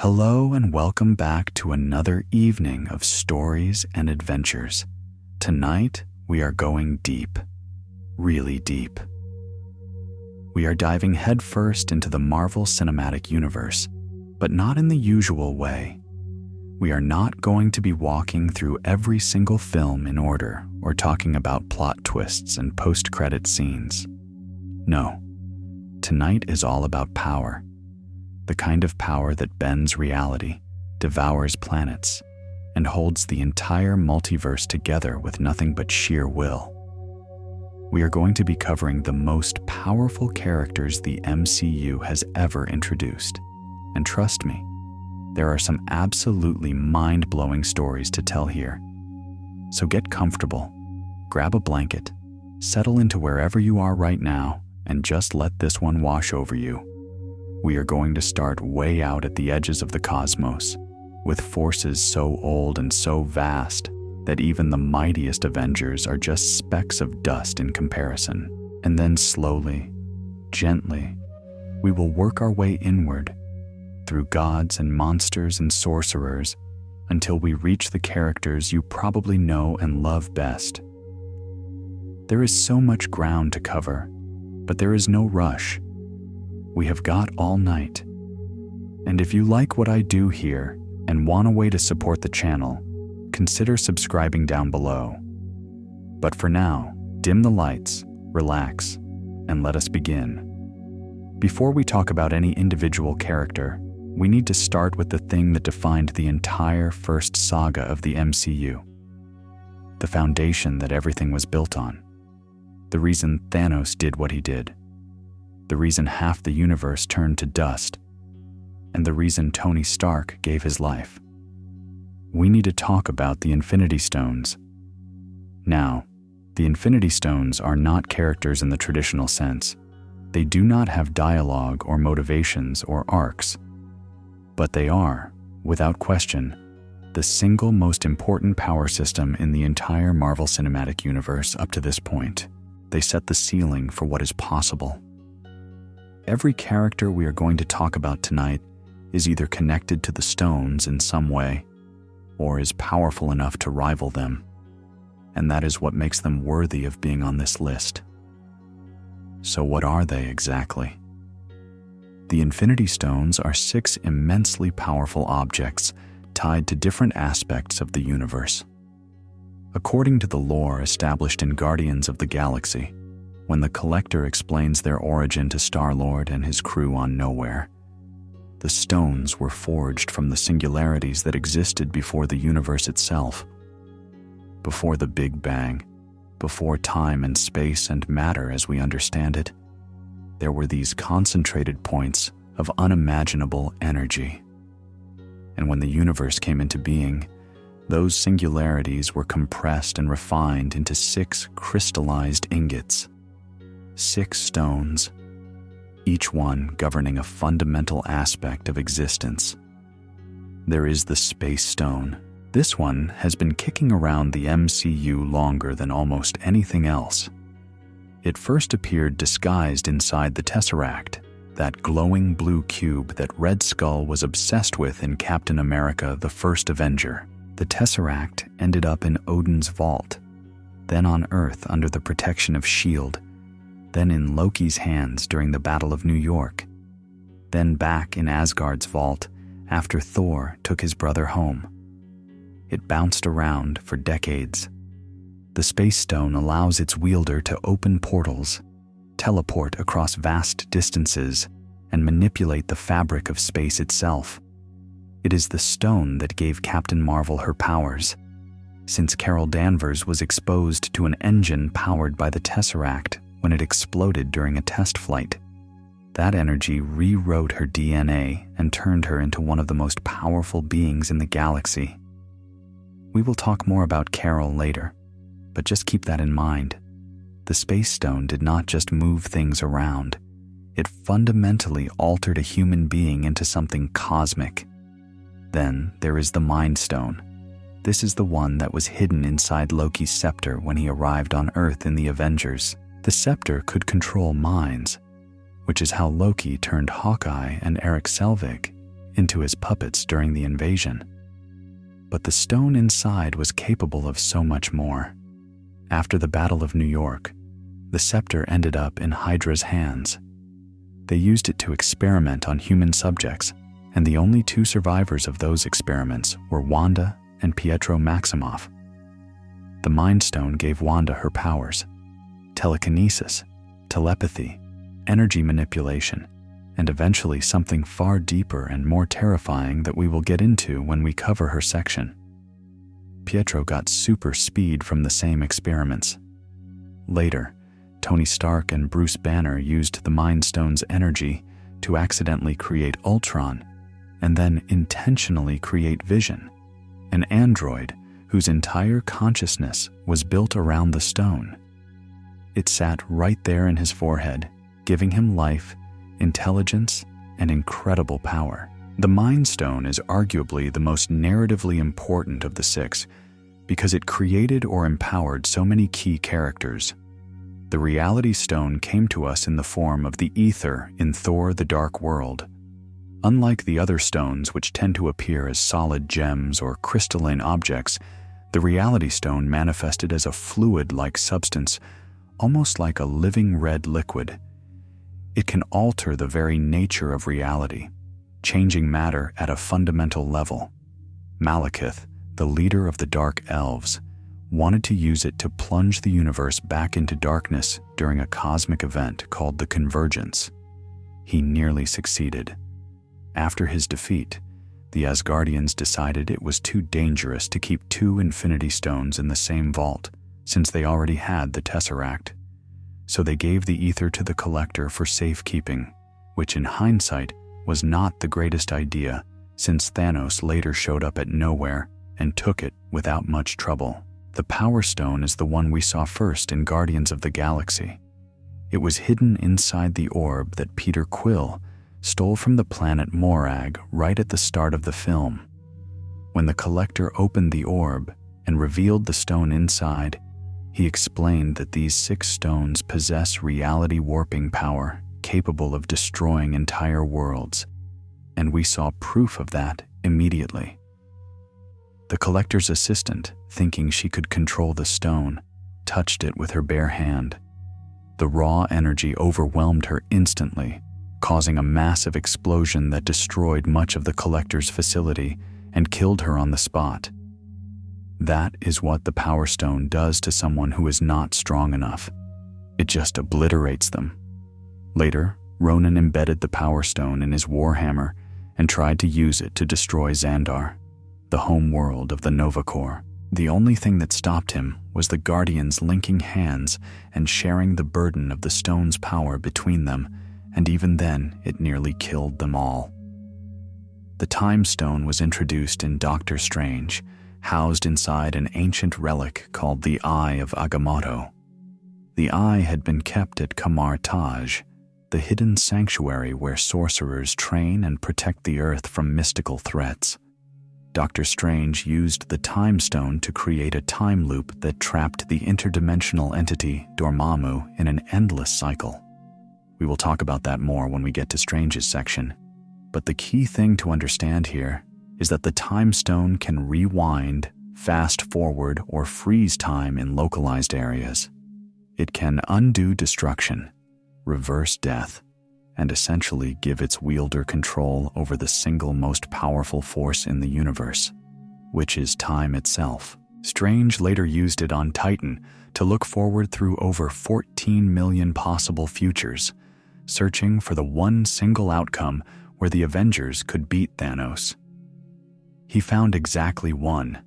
Hello and welcome back to another evening of stories and adventures. Tonight, we are going deep, really deep. We are diving headfirst into the Marvel Cinematic Universe, but not in the usual way. We are not going to be walking through every single film in order or talking about plot twists and post-credit scenes. No, tonight is all about power. The kind of power that bends reality, devours planets, and holds the entire multiverse together with nothing but sheer will. We are going to be covering the most powerful characters the MCU has ever introduced. And trust me, there are some absolutely mind-blowing stories to tell here. So get comfortable, grab a blanket, settle into wherever you are right now, and just let this one wash over you. We are going to start way out at the edges of the cosmos, with forces so old and so vast that even the mightiest Avengers are just specks of dust in comparison. And then slowly, gently, we will work our way inward, through gods and monsters and sorcerers, until we reach the characters you probably know and love best. There is so much ground to cover, but there is no rush. We have got all night. And if you like what I do here and want a way to support the channel, consider subscribing down below. But for now, dim the lights, relax, and let us begin. Before we talk about any individual character, we need to start with the thing that defined the entire first saga of the MCU. The foundation that everything was built on. The reason Thanos did what he did. The reason half the universe turned to dust, and the reason Tony Stark gave his life. We need to talk about the Infinity Stones. Now, the Infinity Stones are not characters in the traditional sense. They do not have dialogue or motivations or arcs. But they are, without question, the single most important power system in the entire Marvel Cinematic Universe up to this point. They set the ceiling for what is possible. Every character we are going to talk about tonight is either connected to the stones in some way, or is powerful enough to rival them, and that is what makes them worthy of being on this list. So what are they exactly? The Infinity Stones are 6 immensely powerful objects tied to different aspects of the universe. According to the lore established in Guardians of the Galaxy, when the Collector explains their origin to Star-Lord and his crew on Nowhere, the stones were forged from the singularities that existed before the universe itself. Before the Big Bang, before time and space and matter as we understand it, there were these concentrated points of unimaginable energy. And when the universe came into being, those singularities were compressed and refined into 6 crystallized ingots. 6 stones, each one governing a fundamental aspect of existence. There is the Space Stone. This one has been kicking around the MCU longer than almost anything else. It first appeared disguised inside the Tesseract, that glowing blue cube that Red Skull was obsessed with in Captain America: The First Avenger. The Tesseract ended up in Odin's vault, then on Earth under the protection of S.H.I.E.L.D., then in Loki's hands during the Battle of New York, then back in Asgard's vault after Thor took his brother home. It bounced around for decades. The Space Stone allows its wielder to open portals, teleport across vast distances, and manipulate the fabric of space itself. It is the stone that gave Captain Marvel her powers, since Carol Danvers was exposed to an engine powered by the Tesseract when it exploded during a test flight. That energy rewrote her DNA and turned her into one of the most powerful beings in the galaxy. We will talk more about Carol later, but just keep that in mind. The Space Stone did not just move things around. It fundamentally altered a human being into something cosmic. Then there is the Mind Stone. This is the one that was hidden inside Loki's scepter when he arrived on Earth in the Avengers. The scepter could control minds, which is how Loki turned Hawkeye and Eric Selvig into his puppets during the invasion. But the stone inside was capable of so much more. After the Battle of New York, the scepter ended up in Hydra's hands. They used it to experiment on human subjects, and the only two survivors of those experiments were Wanda and Pietro Maximoff. The Mind Stone gave Wanda her powers: telekinesis, telepathy, energy manipulation, and eventually something far deeper and more terrifying that we will get into when we cover her section. Pietro got super speed from the same experiments. Later, Tony Stark and Bruce Banner used the Mind Stone's energy to accidentally create Ultron, and then intentionally create Vision, an android whose entire consciousness was built around the stone. It sat right there in his forehead, giving him life, intelligence, and incredible power. The Mind Stone is arguably the most narratively important of the six because it created or empowered so many key characters. The Reality Stone came to us in the form of the Ether in Thor: The Dark World. Unlike the other stones, which tend to appear as solid gems or crystalline objects, the Reality Stone manifested as a fluid-like substance, almost like a living red liquid. It can alter the very nature of reality, changing matter at a fundamental level. Malekith, the leader of the Dark Elves, wanted to use it to plunge the universe back into darkness during a cosmic event called the Convergence. He nearly succeeded. After his defeat, the Asgardians decided it was too dangerous to keep two Infinity Stones in the same vault, since they already had the Tesseract. So they gave the Ether to the Collector for safekeeping, which in hindsight was not the greatest idea, since Thanos later showed up at nowhere and took it without much trouble. The Power Stone is the one we saw first in Guardians of the Galaxy. It was hidden inside the orb that Peter Quill stole from the planet Morag right at the start of the film. When the Collector opened the orb and revealed the stone inside, he explained that these 6 stones possess reality warping power capable of destroying entire worlds, and we saw proof of that immediately. The Collector's assistant, thinking she could control the stone, touched it with her bare hand. The raw energy overwhelmed her instantly, causing a massive explosion that destroyed much of the Collector's facility and killed her on the spot. That is what the Power Stone does to someone who is not strong enough. It just obliterates them. Later, Ronan embedded the Power Stone in his Warhammer and tried to use it to destroy Xandar, the home world of the Nova Corps. The only thing that stopped him was the Guardians linking hands and sharing the burden of the stone's power between them, and even then it nearly killed them all. The Time Stone was introduced in Doctor Strange, housed inside an ancient relic called the Eye of Agamotto. The eye had been kept at Kamar Taj, the hidden sanctuary where sorcerers train and protect the Earth from mystical threats. Doctor Strange used the Time Stone to create a time loop that trapped the interdimensional entity Dormammu in an endless cycle. We will talk about that more when we get to Strange's section, but the key thing to understand here is that the Time Stone can rewind, fast forward, or freeze time in localized areas. It can undo destruction, reverse death, and essentially give its wielder control over the single most powerful force in the universe, which is time itself. Strange later used it on Titan to look forward through over 14 million possible futures, searching for the one single outcome where the Avengers could beat Thanos. He found exactly one,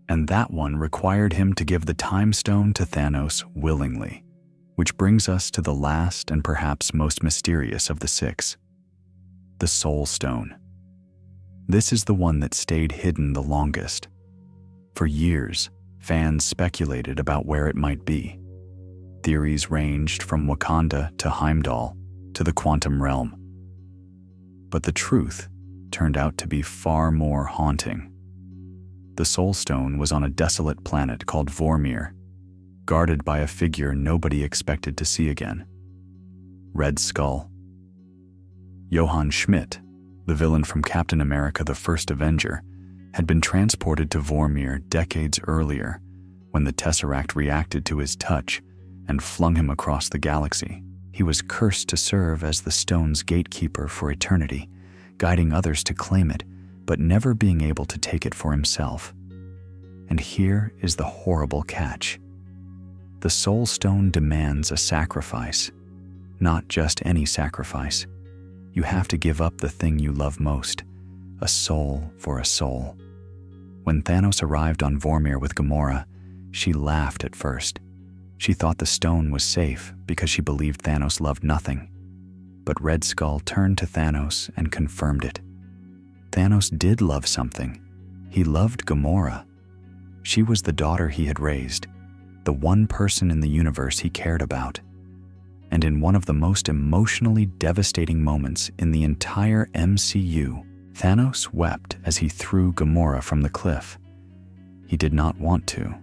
and that one required him to give the Time Stone to Thanos willingly. Which brings us to the last and perhaps most mysterious of the 6, the Soul Stone. This is the one that stayed hidden the longest. For years, fans speculated about where it might be. Theories ranged from Wakanda to Heimdall to the quantum realm. But the truth turned out to be far more haunting. The Soul Stone was on a desolate planet called Vormir, guarded by a figure nobody expected to see again. Red Skull. Johann Schmidt, the villain from Captain America: The First Avenger, had been transported to Vormir decades earlier when the Tesseract reacted to his touch and flung him across the galaxy. He was cursed to serve as the stone's gatekeeper for eternity, guiding others to claim it, but never being able to take it for himself. And here is the horrible catch. The Soul Stone demands a sacrifice. Not just any sacrifice. You have to give up the thing you love most, a soul for a soul. When Thanos arrived on Vormir with Gamora, she laughed at first. She thought the stone was safe because she believed Thanos loved nothing. But Red Skull turned to Thanos and confirmed it. Thanos did love something. He loved Gamora. She was the daughter he had raised, the one person in the universe he cared about. And in one of the most emotionally devastating moments in the entire MCU, Thanos wept as he threw Gamora from the cliff. He did not want to,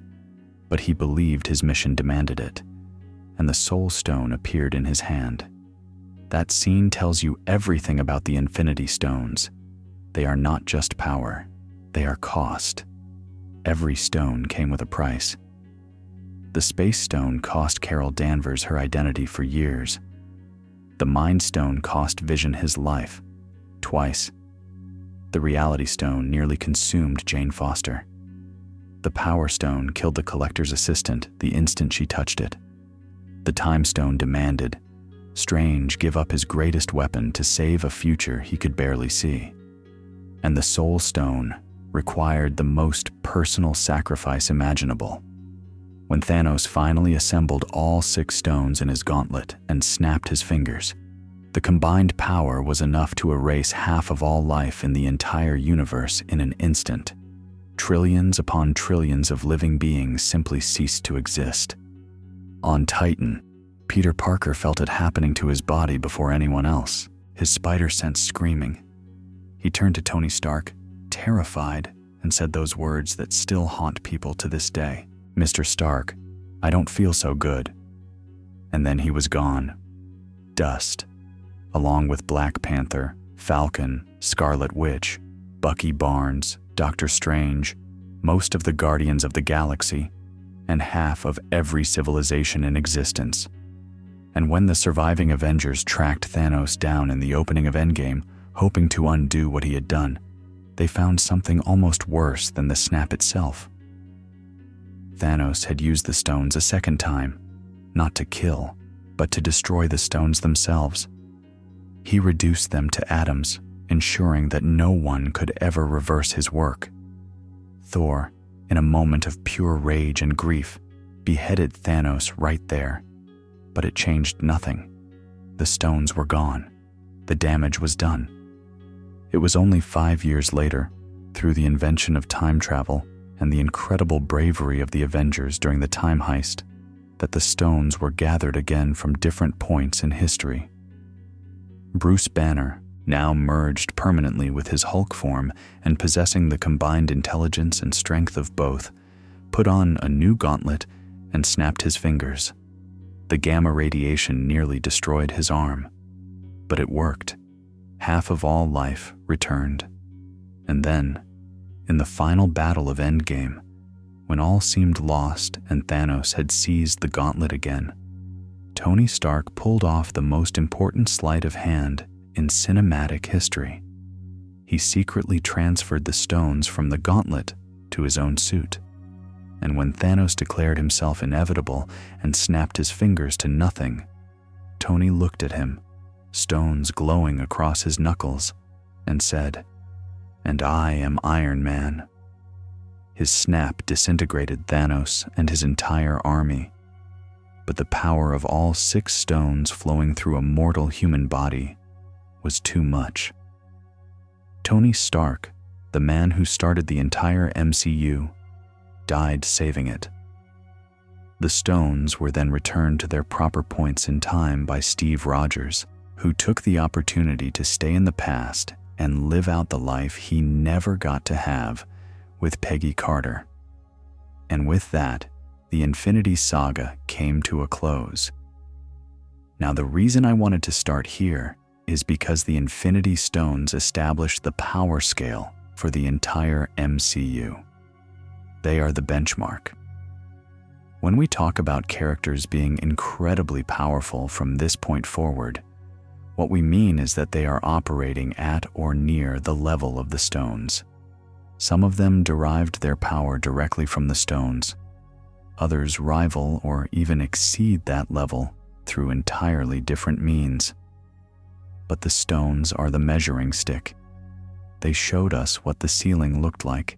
but he believed his mission demanded it, and the Soul Stone appeared in his hand. That scene tells you everything about the Infinity Stones. They are not just power, they are cost. Every stone came with a price. The Space Stone cost Carol Danvers her identity for years. The Mind Stone cost Vision his life, twice. The Reality Stone nearly consumed Jane Foster. The Power Stone killed the Collector's assistant the instant she touched it. The Time Stone demanded Strange give up his greatest weapon to save a future he could barely see. And the Soul Stone required the most personal sacrifice imaginable. When Thanos finally assembled all 6 stones in his gauntlet and snapped his fingers, the combined power was enough to erase half of all life in the entire universe in an instant. Trillions upon trillions of living beings simply ceased to exist. On Titan, Peter Parker felt it happening to his body before anyone else, his spider sense screaming. He turned to Tony Stark, terrified, and said those words that still haunt people to this day. "Mr. Stark, I don't feel so good." And then he was gone. Dust. Along with Black Panther, Falcon, Scarlet Witch, Bucky Barnes, Doctor Strange, most of the Guardians of the Galaxy, and half of every civilization in existence. And when the surviving Avengers tracked Thanos down in the opening of Endgame, hoping to undo what he had done, they found something almost worse than the snap itself. Thanos had used the stones a second time, not to kill, but to destroy the stones themselves. He reduced them to atoms, ensuring that no one could ever reverse his work. Thor, in a moment of pure rage and grief, beheaded Thanos right there. But it changed nothing. The stones were gone. The damage was done. It was only 5 years later, through the invention of time travel and the incredible bravery of the Avengers during the time heist, that the stones were gathered again from different points in history. Bruce Banner, now merged permanently with his Hulk form and possessing the combined intelligence and strength of both, put on a new gauntlet and snapped his fingers. The gamma radiation nearly destroyed his arm, but it worked. Half of all life returned. And then, in the final battle of Endgame, when all seemed lost and Thanos had seized the gauntlet again, Tony Stark pulled off the most important sleight of hand in cinematic history. He secretly transferred the stones from the gauntlet to his own suit. And when Thanos declared himself inevitable and snapped his fingers to nothing, Tony looked at him, stones glowing across his knuckles, and said, "And I am Iron Man." His snap disintegrated Thanos and his entire army, but the power of all 6 stones flowing through a mortal human body was too much. Tony Stark, the man who started the entire MCU, died saving it. The stones were then returned to their proper points in time by Steve Rogers, who took the opportunity to stay in the past and live out the life he never got to have with Peggy Carter. And with that, the Infinity Saga came to a close. Now, the reason I wanted to start here is because the Infinity Stones established the power scale for the entire MCU. They are the benchmark. When we talk about characters being incredibly powerful from this point forward, what we mean is that they are operating at or near the level of the stones. Some of them derived their power directly from the stones. Others rival or even exceed that level through entirely different means. But the stones are the measuring stick. They showed us what the ceiling looked like,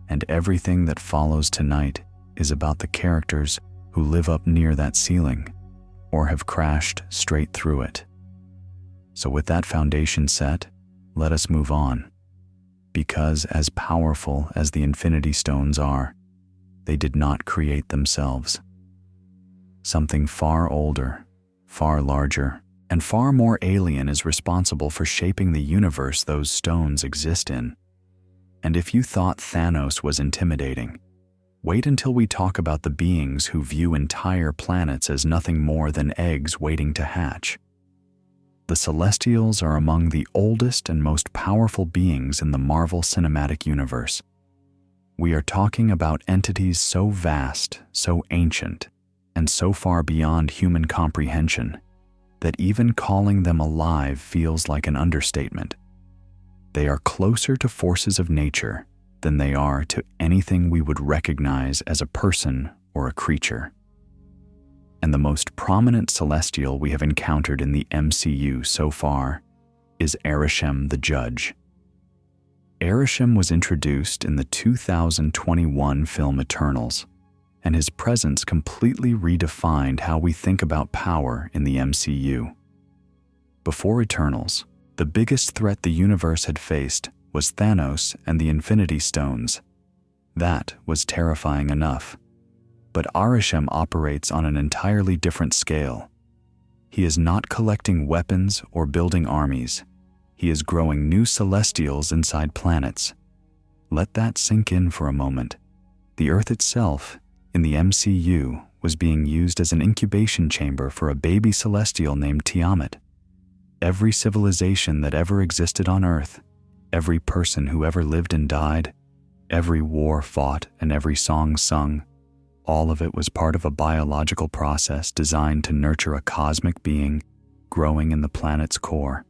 and everything that follows tonight is about the characters who live up near that ceiling or have crashed straight through it. So with that foundation set, let us move on. Because as powerful as the Infinity Stones are, they did not create themselves. Something far older, far larger, and far more alien is responsible for shaping the universe those stones exist in. And if you thought Thanos was intimidating, wait until we talk about the beings who view entire planets as nothing more than eggs waiting to hatch. The Celestials are among the oldest and most powerful beings in the Marvel Cinematic Universe. We are talking about entities so vast, so ancient, and so far beyond human comprehension that even calling them alive feels like an understatement. They are closer to forces of nature than they are to anything we would recognize as a person or a creature. And the most prominent Celestial we have encountered in the MCU so far is Arishem the Judge. Arishem was introduced in the 2021 film Eternals, and his presence completely redefined how we think about power in the MCU. Before Eternals, the biggest threat the universe had faced was Thanos and the Infinity Stones. That was terrifying enough. But Arishem operates on an entirely different scale. He is not collecting weapons or building armies. He is growing new Celestials inside planets. Let that sink in for a moment. The Earth itself, in the MCU, was being used as an incubation chamber for a baby Celestial named Tiamat. Every civilization that ever existed on Earth, every person who ever lived and died, every war fought and every song sung, all of it was part of a biological process designed to nurture a cosmic being growing in the planet's core.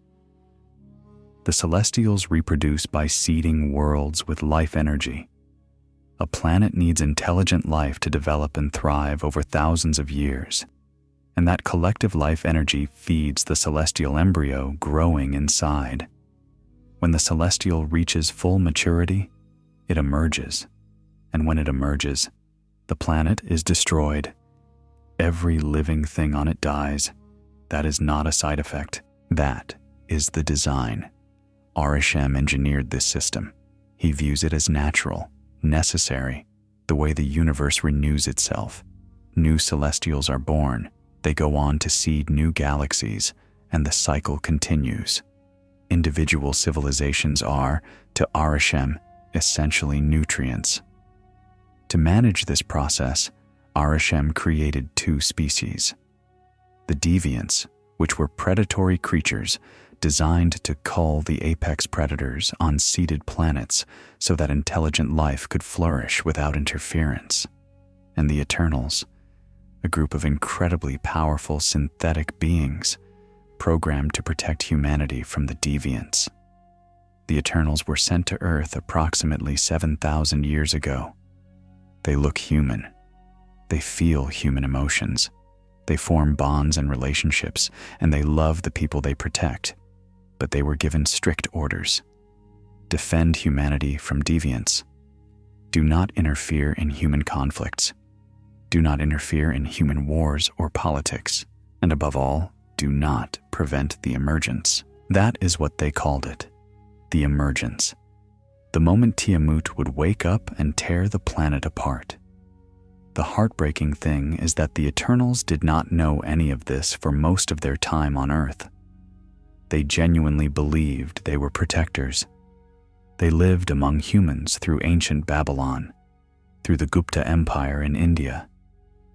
The Celestials reproduce by seeding worlds with life energy. A planet needs intelligent life to develop and thrive over thousands of years, and that collective life energy feeds the celestial embryo growing inside. When the Celestial reaches full maturity, it emerges, and when it emerges, the planet is destroyed. Every living thing on it dies. That is not a side effect. That is the design. Arishem engineered this system. He views it as natural, necessary, the way the universe renews itself. New Celestials are born. They go on to seed new galaxies, and the cycle continues. Individual civilizations are, to Arishem, essentially nutrients. To manage this process, Arishem created two species. The deviants, which were predatory creatures designed to cull the apex predators on seeded planets so that intelligent life could flourish without interference. And the Eternals, a group of incredibly powerful synthetic beings programmed to protect humanity from the deviants. The Eternals were sent to Earth approximately 7,000 years ago. They look human. They feel human emotions. They form bonds and relationships, and they love the people they protect. But they were given strict orders. Defend humanity from deviants. Do not interfere in human conflicts. Do not interfere in human wars or politics. And above all, do not prevent the emergence. That is what they called it, the emergence. The moment Tiamat would wake up and tear the planet apart. The heartbreaking thing is that the Eternals did not know any of this for most of their time on Earth. They genuinely believed they were protectors. They lived among humans through ancient Babylon, through the Gupta Empire in India,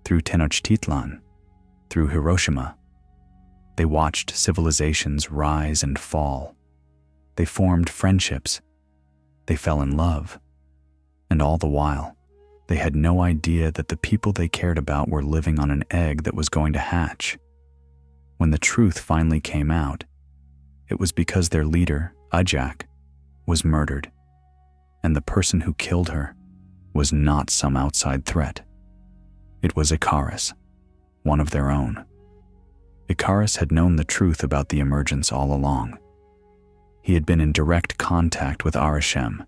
through Tenochtitlan, through Hiroshima. They watched civilizations rise and fall. They formed friendships. They fell in love. And all the while, they had no idea that the people they cared about were living on an egg that was going to hatch. When the truth finally came out, it was because their leader, Ajak, was murdered, and the person who killed her was not some outside threat. It was Icarus, one of their own. Icarus had known the truth about the emergence all along. He had been in direct contact with Arishem,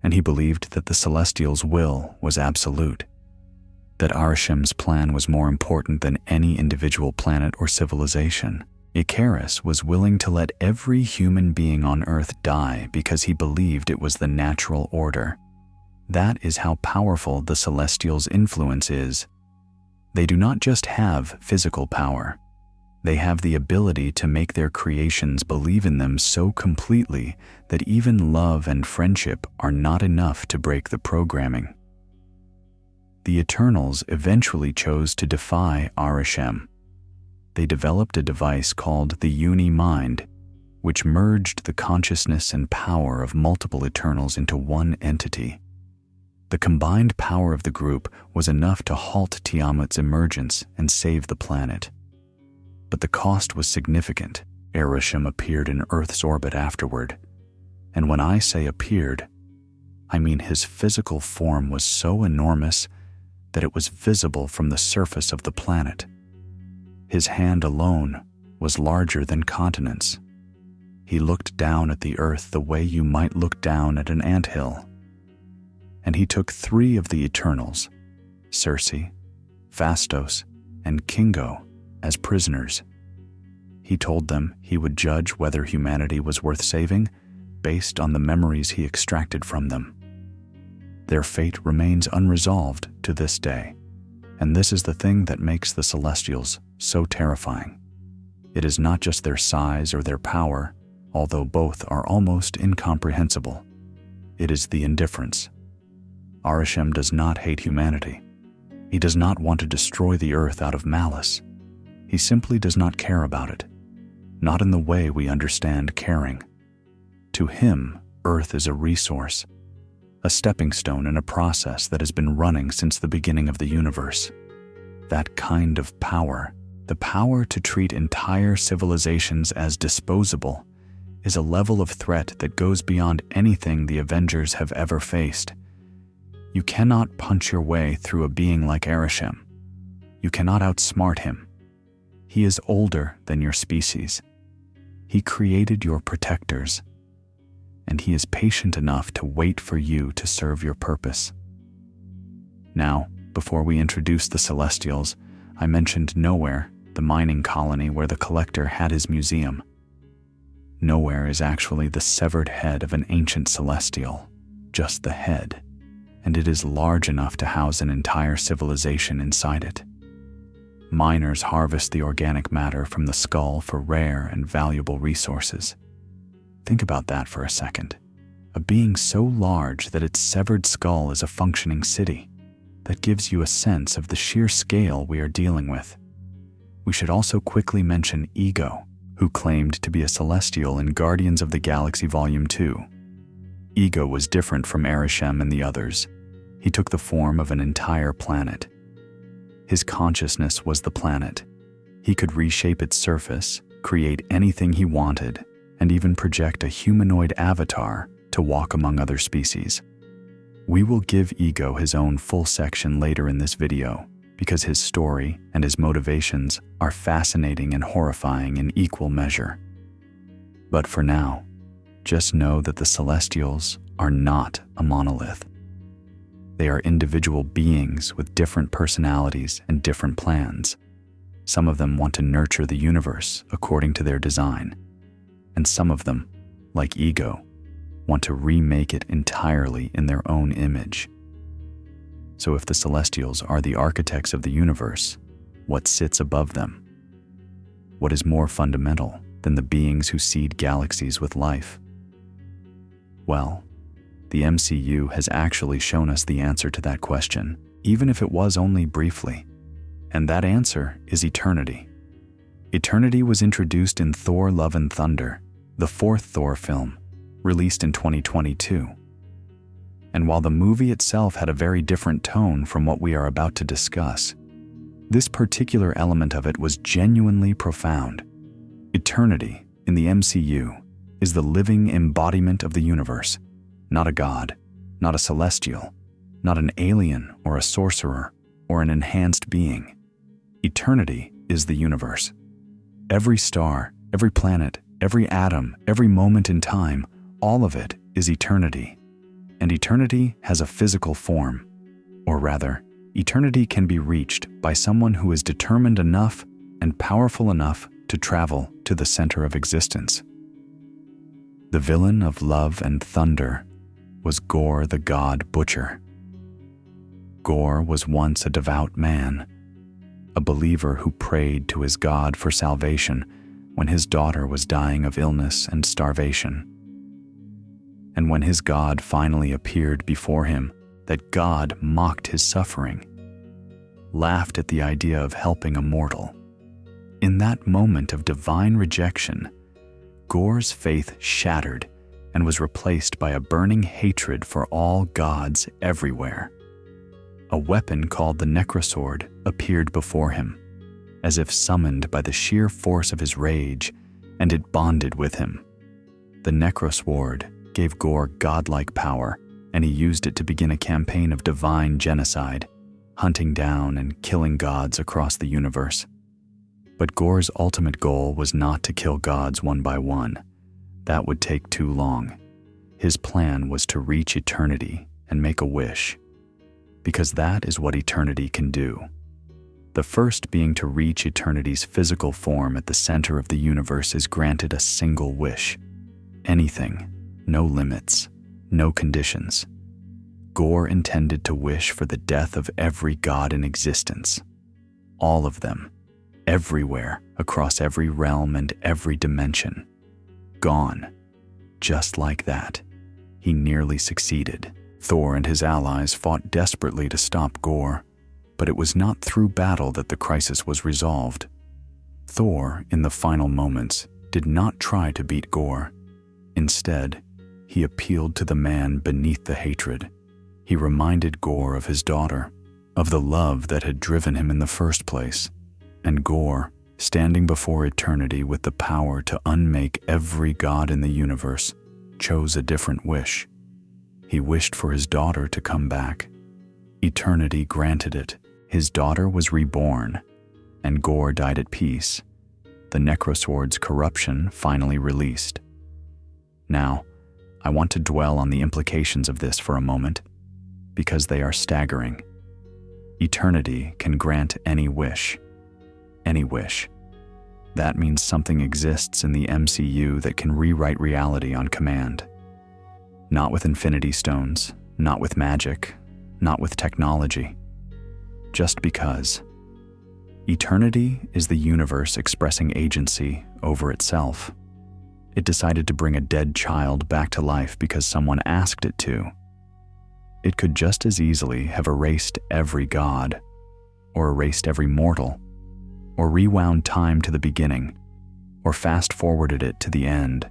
and he believed that the Celestials' will was absolute, that Arishem's plan was more important than any individual planet or civilization. Icarus was willing to let every human being on Earth die because he believed it was the natural order. That is how powerful the Celestials' influence is. They do not just have physical power. They have the ability to make their creations believe in them so completely that even love and friendship are not enough to break the programming. The Eternals eventually chose to defy Arishem. They developed a device called the Uni-Mind, which merged the consciousness and power of multiple Eternals into one entity. The combined power of the group was enough to halt Tiamat's emergence and save the planet. But the cost was significant. Arishem appeared in Earth's orbit afterward. And when I say appeared, I mean his physical form was so enormous that it was visible from the surface of the planet. His hand alone was larger than continents. He looked down at the Earth the way you might look down at an anthill. And he took 3 of the Eternals, Circe, Phastos, and Kingo, as prisoners. He told them he would judge whether humanity was worth saving based on the memories he extracted from them. Their fate remains unresolved to this day, and this is the thing that makes the Celestials so terrifying. It is not just their size or their power, although both are almost incomprehensible. It is the indifference. Arishem does not hate humanity. He does not want to destroy the Earth out of malice. He simply does not care about it, not in the way we understand caring. To him, Earth is a resource, a stepping stone in a process that has been running since the beginning of the universe. That kind of power, the power to treat entire civilizations as disposable, is a level of threat that goes beyond anything the Avengers have ever faced. You cannot punch your way through a being like Arishem. You cannot outsmart him. He is older than your species. He created your protectors, and he is patient enough to wait for you to serve your purpose. Now, before we introduce the Celestials, I mentioned Nowhere, the mining colony where the Collector had his museum. Nowhere is actually the severed head of an ancient Celestial, just the head, and it is large enough to house an entire civilization inside it. Miners harvest the organic matter from the skull for rare and valuable resources. Think about that for a second. A being so large that its severed skull is a functioning city. That gives you a sense of the sheer scale we are dealing with. We should also quickly mention Ego, who claimed to be a Celestial in Guardians of the Galaxy Volume 2. Ego was different from Arishem and the others. He took the form of an entire planet. His consciousness was the planet. He could reshape its surface, create anything he wanted, and even project a humanoid avatar to walk among other species. We will give Ego his own full section later in this video, because his story and his motivations are fascinating and horrifying in equal measure. But for now, just know that the Celestials are not a monolith. They are individual beings with different personalities and different plans. Some of them want to nurture the universe according to their design, and some of them, like Ego, want to remake it entirely in their own image. So if the Celestials are the architects of the universe, what sits above them? What is more fundamental than the beings who seed galaxies with life? Well, the MCU has actually shown us the answer to that question, even if it was only briefly. And that answer is eternity. Eternity was introduced in Thor: Love and Thunder, the fourth Thor film, released in 2022. And while the movie itself had a very different tone from what we are about to discuss, this particular element of it was genuinely profound. Eternity, in the MCU, is the living embodiment of the universe, not a god, not a celestial, not an alien or a sorcerer or an enhanced being. Eternity is the universe. Every star, every planet, every atom, every moment in time, all of it is eternity. And eternity has a physical form, or rather, eternity can be reached by someone who is determined enough and powerful enough to travel to the center of existence. The villain of Love and Thunder was Gorr the God Butcher. Gorr was once a devout man, a believer who prayed to his God for salvation when his daughter was dying of illness and starvation. And when his God finally appeared before him, that God mocked his suffering, laughed at the idea of helping a mortal. In that moment of divine rejection, Gorr's faith shattered and was replaced by a burning hatred for all gods everywhere. A weapon called the Necrosword appeared before him, as if summoned by the sheer force of his rage, and it bonded with him. The Necrosword gave Gorr godlike power, and he used it to begin a campaign of divine genocide, hunting down and killing gods across the universe. But Gorr's ultimate goal was not to kill gods one by one. That would take too long. His plan was to reach eternity and make a wish, because that is what eternity can do. The first being to reach eternity's physical form at the center of the universe is granted a single wish. Anything, no limits, no conditions. Gorr intended to wish for the death of every god in existence. All of them, everywhere, across every realm and every dimension. Gone. Just like that. He nearly succeeded. Thor and his allies fought desperately to stop Gorr, but it was not through battle that the crisis was resolved. Thor, in the final moments, did not try to beat Gorr. Instead, he appealed to the man beneath the hatred. He reminded Gorr of his daughter, of the love that had driven him in the first place. And Gorr, standing before eternity with the power to unmake every god in the universe, chose a different wish. He wished for his daughter to come back. Eternity granted it. His daughter was reborn, and Gorr died at peace. The Necrosword's corruption finally released. Now, I want to dwell on the implications of this for a moment, because they are staggering. Eternity can grant any wish. Any wish. That means something exists in the MCU that can rewrite reality on command. Not with Infinity Stones, not with magic, not with technology. Just because. Eternity is the universe expressing agency over itself. It decided to bring a dead child back to life because someone asked it to. It could just as easily have erased every god, or erased every mortal, or rewound time to the beginning, or fast-forwarded it to the end.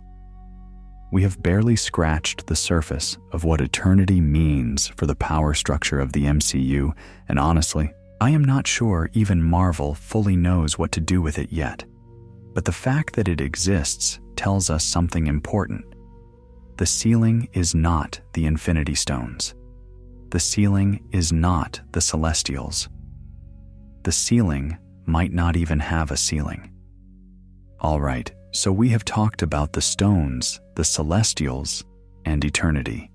We have barely scratched the surface of what eternity means for the power structure of the MCU, and honestly, I am not sure even Marvel fully knows what to do with it yet. But the fact that it exists tells us something important. The ceiling is not the Infinity Stones. The ceiling is not the Celestials. The ceiling might not even have a ceiling. All right, so we have talked about the stones, the Celestials, and eternity.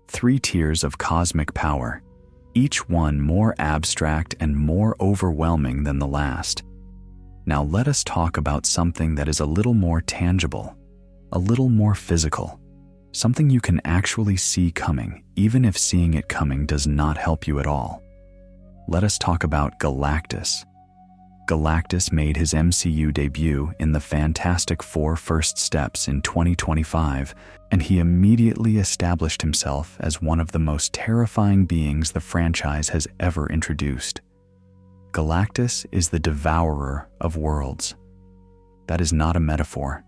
3 tiers of cosmic power, each one more abstract and more overwhelming than the last. Now let us talk about something that is a little more tangible, a little more physical, something you can actually see coming, even if seeing it coming does not help you at all. Let us talk about Galactus. Galactus made his MCU debut in the Fantastic Four First Steps in 2025, and he immediately established himself as one of the most terrifying beings the franchise has ever introduced. Galactus is the devourer of worlds, That is not a metaphor.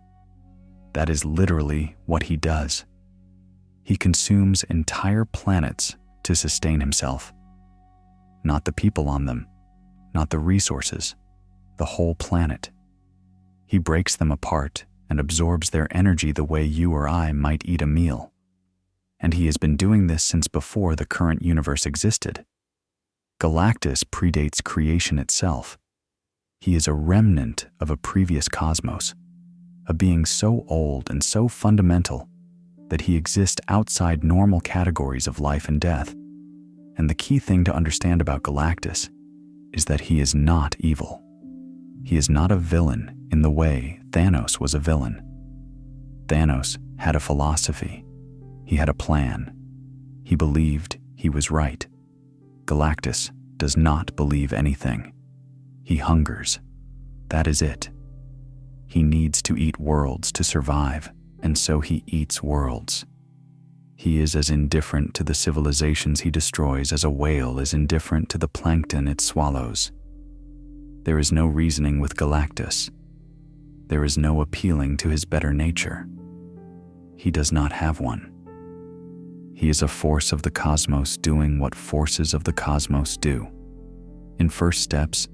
That is literally what he does. He consumes entire planets to sustain himself. Not the people on them, not the resources, the whole planet. He breaks them apart and absorbs their energy the way you or I might eat a meal. And he has been doing this since before the current universe existed. Galactus predates creation itself. He is a remnant of a previous cosmos, a being so old and so fundamental that he exists outside normal categories of life and death. And the key thing to understand about Galactus is that he is not evil. He is not a villain in the way Thanos was a villain. Thanos had a philosophy. He had a plan. He believed he was right. Galactus does not believe anything. He hungers. That is it. He needs to eat worlds to survive, and so he eats worlds. He is as indifferent to the civilizations he destroys as a whale is indifferent to the plankton it swallows. There is no reasoning with Galactus. There is no appealing to his better nature. He does not have one. He is a force of the cosmos doing what forces of the cosmos do. In First Steps,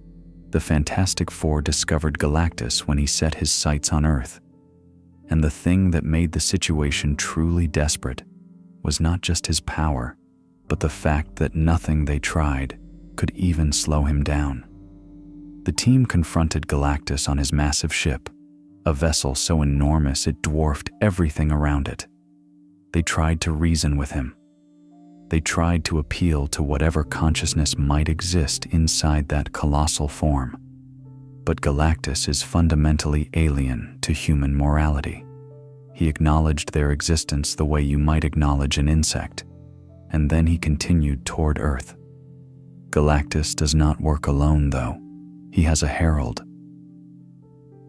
the Fantastic Four discovered Galactus when he set his sights on Earth. And the thing that made the situation truly desperate was not just his power, but the fact that nothing they tried could even slow him down. The team confronted Galactus on his massive ship, a vessel so enormous it dwarfed everything around it. They tried to reason with him. They tried to appeal to whatever consciousness might exist inside that colossal form. But Galactus is fundamentally alien to human morality. He acknowledged their existence the way you might acknowledge an insect, and then he continued toward Earth. Galactus does not work alone, though. He has a herald.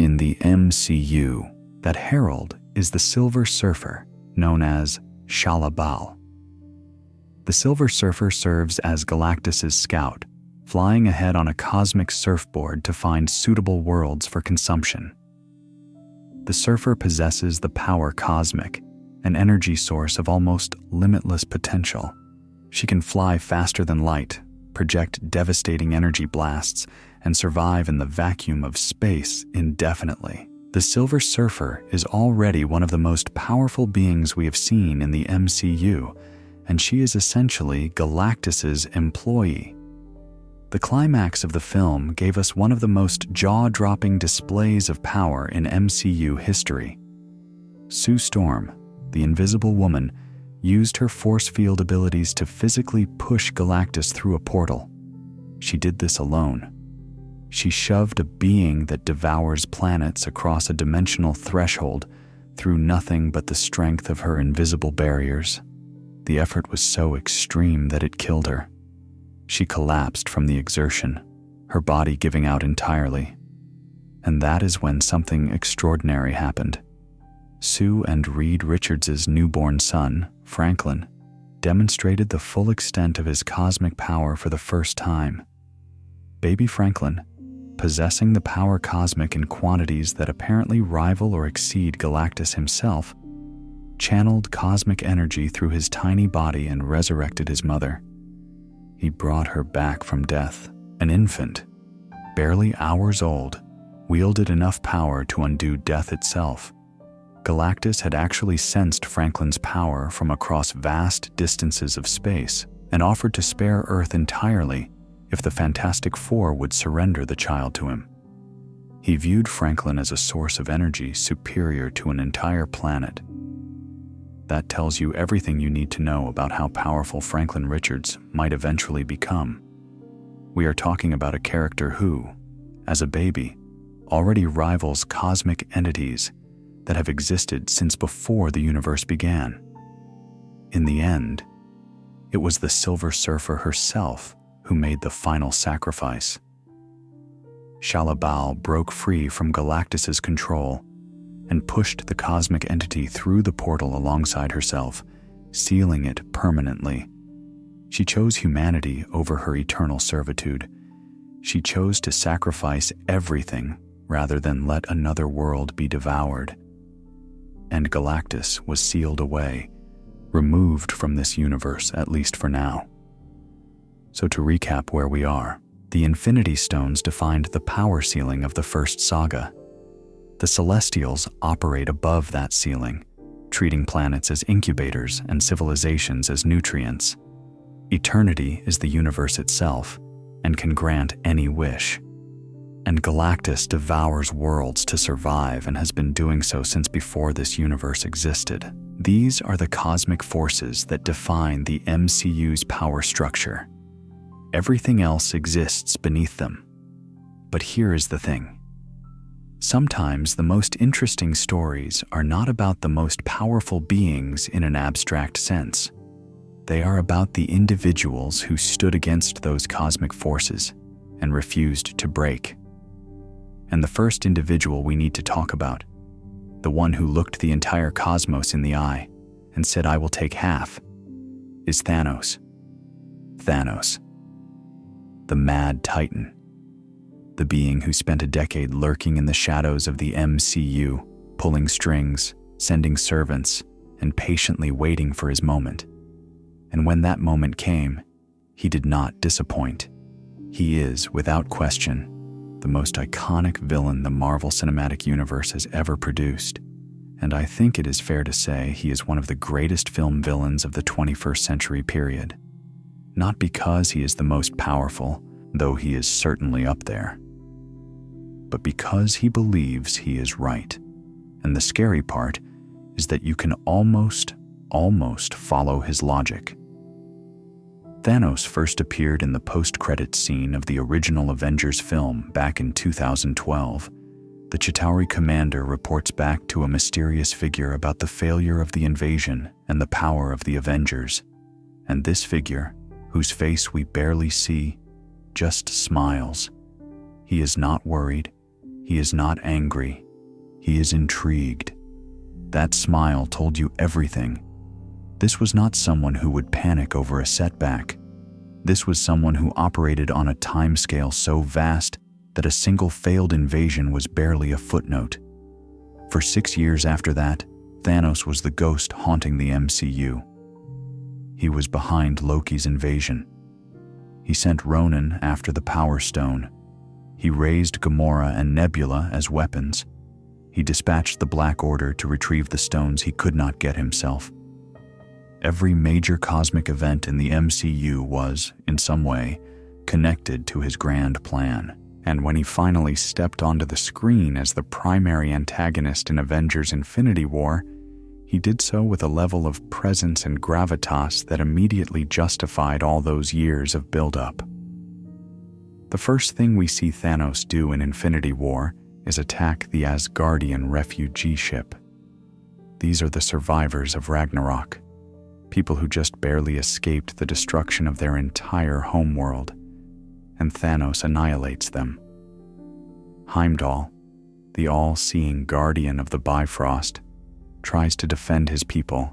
In the MCU, that herald is the Silver Surfer, known as Shalla-Bal. The Silver Surfer serves as Galactus's scout, flying ahead on a cosmic surfboard to find suitable worlds for consumption. The Surfer possesses the power cosmic, an energy source of almost limitless potential. She can fly faster than light, project devastating energy blasts, and survive in the vacuum of space indefinitely. The Silver Surfer is already one of the most powerful beings we have seen in the MCU, and she is essentially Galactus's employee. The climax of the film gave us one of the most jaw-dropping displays of power in MCU history. Sue Storm, the Invisible Woman, used her force field abilities to physically push Galactus through a portal. She did this alone. She shoved a being that devours planets across a dimensional threshold through nothing but the strength of her invisible barriers. The effort was so extreme that it killed her. She collapsed from the exertion, her body giving out entirely. And that is when something extraordinary happened. Sue and Reed Richards' newborn son, Franklin, demonstrated the full extent of his cosmic power for the first time. Baby Franklin, possessing the power cosmic in quantities that apparently rival or exceed Galactus himself, channeled cosmic energy through his tiny body and resurrected his mother. He brought her back from death. An infant, barely hours old, wielded enough power to undo death itself. Galactus had actually sensed Franklin's power from across vast distances of space and offered to spare Earth entirely if the Fantastic Four would surrender the child to him. He viewed Franklin as a source of energy superior to an entire planet. That tells you everything you need to know about how powerful Franklin Richards might eventually become. We are talking about a character who, as a baby, already rivals cosmic entities that have existed since before the universe began. In the end, it was the Silver Surfer herself who made the final sacrifice. Shalla-Bal broke free from Galactus's control and pushed the cosmic entity through the portal alongside herself, sealing it permanently. She chose humanity over her eternal servitude. She chose to sacrifice everything rather than let another world be devoured. And Galactus was sealed away, removed from this universe, at least for now. So to recap where we are, the Infinity Stones defined the power ceiling of the first saga. The Celestials operate above that ceiling, treating planets as incubators and civilizations as nutrients. Eternity is the universe itself and can grant any wish. And Galactus devours worlds to survive and has been doing so since before this universe existed. These are the cosmic forces that define the MCU's power structure. Everything else exists beneath them. But here is the thing. Sometimes the most interesting stories are not about the most powerful beings in an abstract sense. They are about the individuals who stood against those cosmic forces and refused to break. And the first individual we need to talk about, the one who looked the entire cosmos in the eye and said, "I will take half," is Thanos. Thanos, the Mad Titan, the being who spent a decade lurking in the shadows of the MCU, pulling strings, sending servants, and patiently waiting for his moment. And when that moment came, he did not disappoint. He is, without question, the most iconic villain the Marvel Cinematic Universe has ever produced. And I think it is fair to say he is one of the greatest film villains of the 21st century period. Not because he is the most powerful, though he is certainly up there, but because he believes he is right. And the scary part is that you can almost follow his logic. Thanos first appeared in the post-credits scene of the original Avengers film back in 2012. The Chitauri commander reports back to a mysterious figure about the failure of the invasion and the power of the Avengers. And this figure, whose face we barely see, just smiles. He is not worried. He is not angry. He is intrigued. That smile told you everything. This was not someone who would panic over a setback. This was someone who operated on a timescale so vast that a single failed invasion was barely a footnote. For 6 years after that, Thanos was the ghost haunting the MCU. He was behind Loki's invasion. He sent Ronan after the Power Stone. He raised Gamora and Nebula as weapons. He dispatched the Black Order to retrieve the stones he could not get himself. Every major cosmic event in the MCU was, in some way, connected to his grand plan. And when he finally stepped onto the screen as the primary antagonist in Avengers Infinity War, he did so with a level of presence and gravitas that immediately justified all those years of build-up. The first thing we see Thanos do in Infinity War is attack the Asgardian refugee ship. These are the survivors of Ragnarok, people who just barely escaped the destruction of their entire homeworld, and Thanos annihilates them. Heimdall, the all-seeing guardian of the Bifrost, tries to defend his people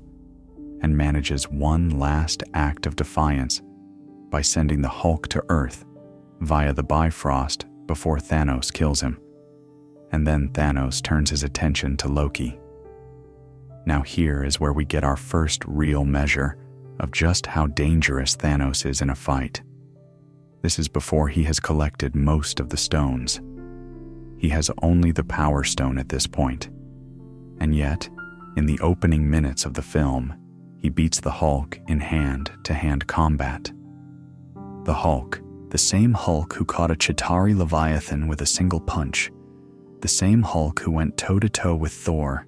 and manages one last act of defiance by sending the Hulk to Earth via the Bifrost before Thanos kills him. And then Thanos turns his attention to Loki. Now here is where we get our first real measure of just how dangerous Thanos is in a fight. This is before he has collected most of the stones. He has only the Power Stone at this point. And yet, in the opening minutes of the film, he beats the Hulk in hand-to-hand combat. The Hulk, the same Hulk who caught a Chitauri Leviathan with a single punch, the same Hulk who went toe-to-toe with Thor,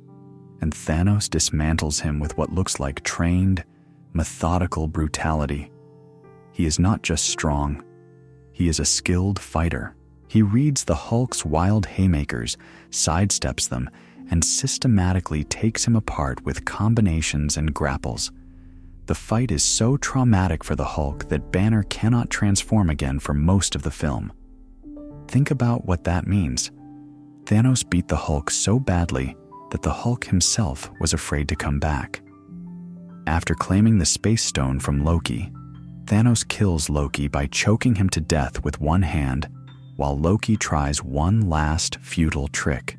and Thanos dismantles him with what looks like trained, methodical brutality. He is not just strong, he is a skilled fighter. He reads the Hulk's wild haymakers, sidesteps them, and systematically takes him apart with combinations and grapples. The fight is so traumatic for the Hulk that Banner cannot transform again for most of the film. Think about what that means. Thanos beat the Hulk so badly that the Hulk himself was afraid to come back. After claiming the Space Stone from Loki, Thanos kills Loki by choking him to death with one hand, while Loki tries one last futile trick.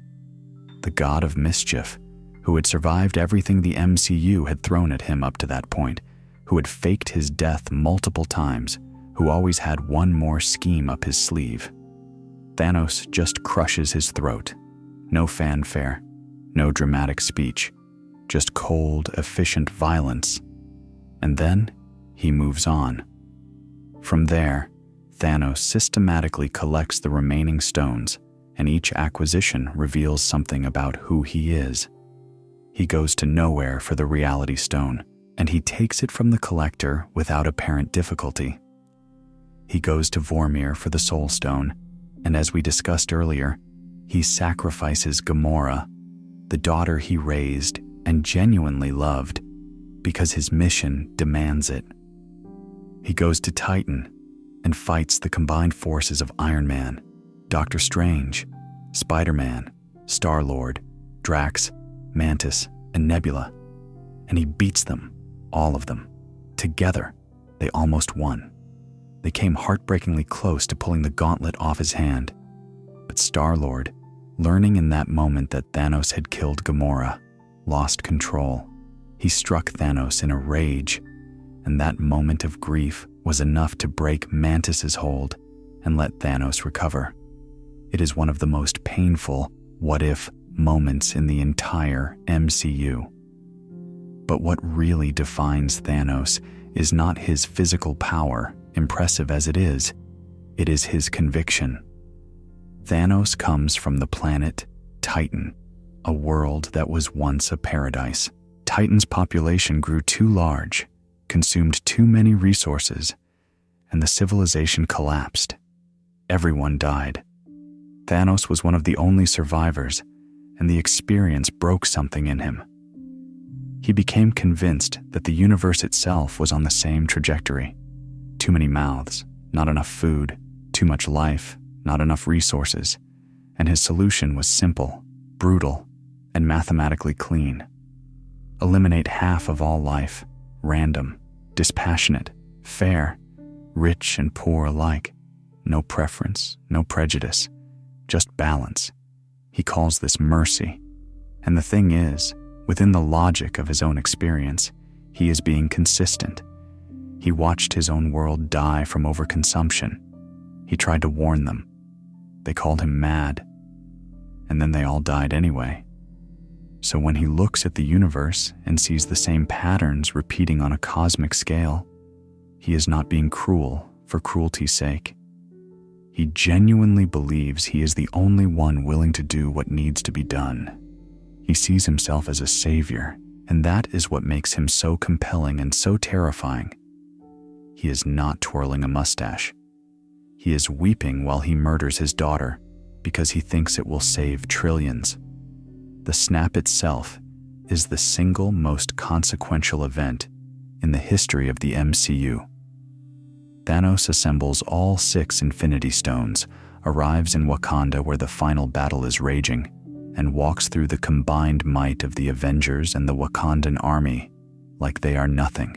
The god of mischief, who had survived everything the MCU had thrown at him up to that point, who had faked his death multiple times, who always had one more scheme up his sleeve. Thanos just crushes his throat. No fanfare, no dramatic speech, just cold, efficient violence. And then he moves on. From there, Thanos systematically collects the remaining stones, and each acquisition reveals something about who he is. He goes to nowhere for the reality stone, and he takes it from the collector without apparent difficulty. He goes to Vormir for the soul stone, and as we discussed earlier, he sacrifices Gamora, the daughter he raised and genuinely loved, because his mission demands it. He goes to Titan and fights the combined forces of Iron Man, Doctor Strange, Spider-Man, Star-Lord, Drax, Mantis, and Nebula, and he beats them, all of them. Together, they almost won. They came heartbreakingly close to pulling the gauntlet off his hand. But Star-Lord, learning in that moment that Thanos had killed Gamora, lost control. He struck Thanos in a rage, and that moment of grief was enough to break Mantis's hold and let Thanos recover. It is one of the most painful what-if moments in the entire MCU. But what really defines Thanos is not his physical power, impressive as it is his conviction. Thanos comes from the planet Titan, a world that was once a paradise. Titan's population grew too large, consumed too many resources, and the civilization collapsed. Everyone died. Thanos was one of the only survivors, and the experience broke something in him. He became convinced that the universe itself was on the same trajectory. Too many mouths, not enough food, too much life, not enough resources, and his solution was simple, brutal, and mathematically clean. Eliminate half of all life, random, dispassionate, fair, rich and poor alike. No preference, no prejudice, just balance. He calls this mercy. And the thing is, within the logic of his own experience, he is being consistent. He watched his own world die from overconsumption. He tried to warn them. They called him mad. And then they all died anyway. So when he looks at the universe and sees the same patterns repeating on a cosmic scale, he is not being cruel for cruelty's sake. He genuinely believes he is the only one willing to do what needs to be done. He sees himself as a savior, and that is what makes him so compelling and so terrifying. He is not twirling a mustache. He is weeping while he murders his daughter because he thinks it will save trillions. The snap itself is the single most consequential event in the history of the MCU. Thanos assembles all 6 Infinity Stones, arrives in Wakanda where the final battle is raging, and walks through the combined might of the Avengers and the Wakandan army like they are nothing.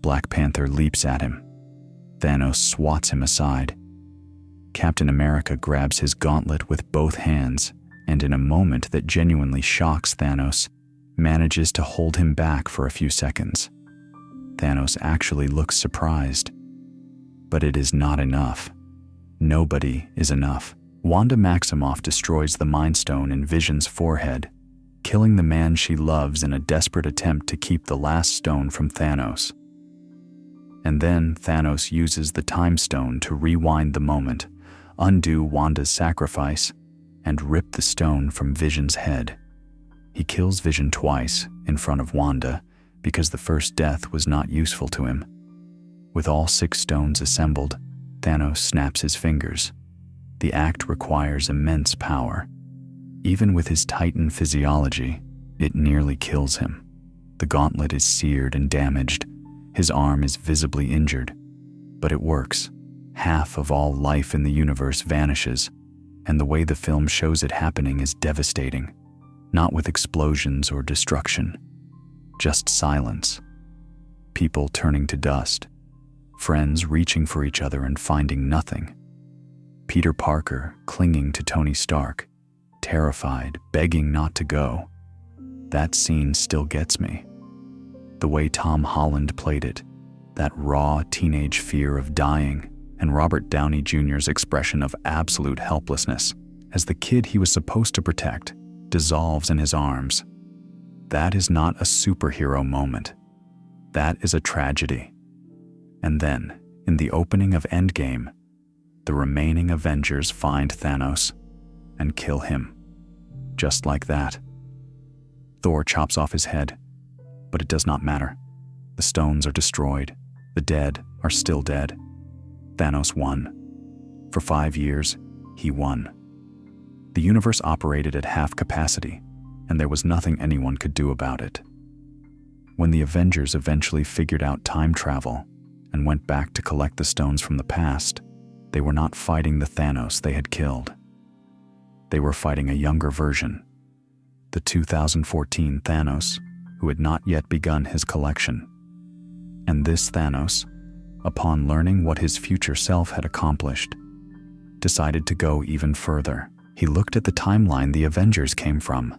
Black Panther leaps at him. Thanos swats him aside. Captain America grabs his gauntlet with both hands, and in a moment that genuinely shocks Thanos, manages to hold him back for a few seconds. Thanos actually looks surprised. But it is not enough. Nobody is enough. Wanda Maximoff destroys the Mind Stone in Vision's forehead, killing the man she loves in a desperate attempt to keep the last stone from Thanos. And then Thanos uses the Time Stone to rewind the moment, undo Wanda's sacrifice, and rip the stone from Vision's head. He kills Vision twice in front of Wanda because the first death was not useful to him. With all 6 stones assembled, Thanos snaps his fingers. The act requires immense power. Even with his Titan physiology, it nearly kills him. The gauntlet is seared and damaged. His arm is visibly injured. But it works. Half of all life in the universe vanishes, and the way the film shows it happening is devastating. Not with explosions or destruction, just silence. People turning to dust. Friends reaching for each other and finding nothing. Peter Parker clinging to Tony Stark, terrified, begging not to go. That scene still gets me. The way Tom Holland played it, that raw teenage fear of dying, and Robert Downey Jr.'s expression of absolute helplessness as the kid he was supposed to protect dissolves in his arms. That is not a superhero moment. That is a tragedy. And then, in the opening of Endgame, the remaining Avengers find Thanos and kill him. Just like that. Thor chops off his head, but it does not matter. The stones are destroyed. The dead are still dead. Thanos won. For 5 years, he won. The universe operated at half capacity, and there was nothing anyone could do about it. When the Avengers eventually figured out time travel and went back to collect the stones from the past, they were not fighting the Thanos they had killed. They were fighting a younger version, the 2014 Thanos, who had not yet begun his collection. And this Thanos, upon learning what his future self had accomplished, decided to go even further. He looked at the timeline the Avengers came from,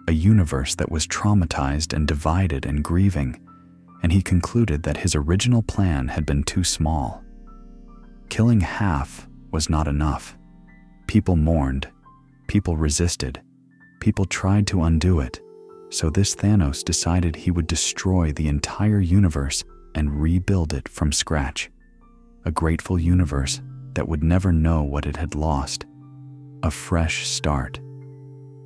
a universe that was traumatized and divided and grieving, and he concluded that his original plan had been too small. Killing half was not enough. People mourned, people resisted, people tried to undo it, so this Thanos decided he would destroy the entire universe and rebuild it from scratch. A grateful universe that would never know what it had lost. A fresh start.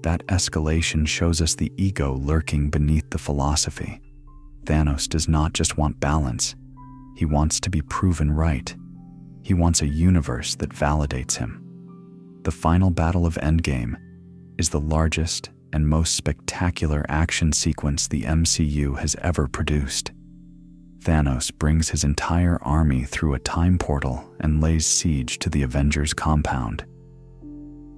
That escalation shows us the ego lurking beneath the philosophy. Thanos does not just want balance. He wants to be proven right. He wants a universe that validates him. The final battle of Endgame is the largest and most spectacular action sequence the MCU has ever produced. Thanos brings his entire army through a time portal and lays siege to the Avengers' compound.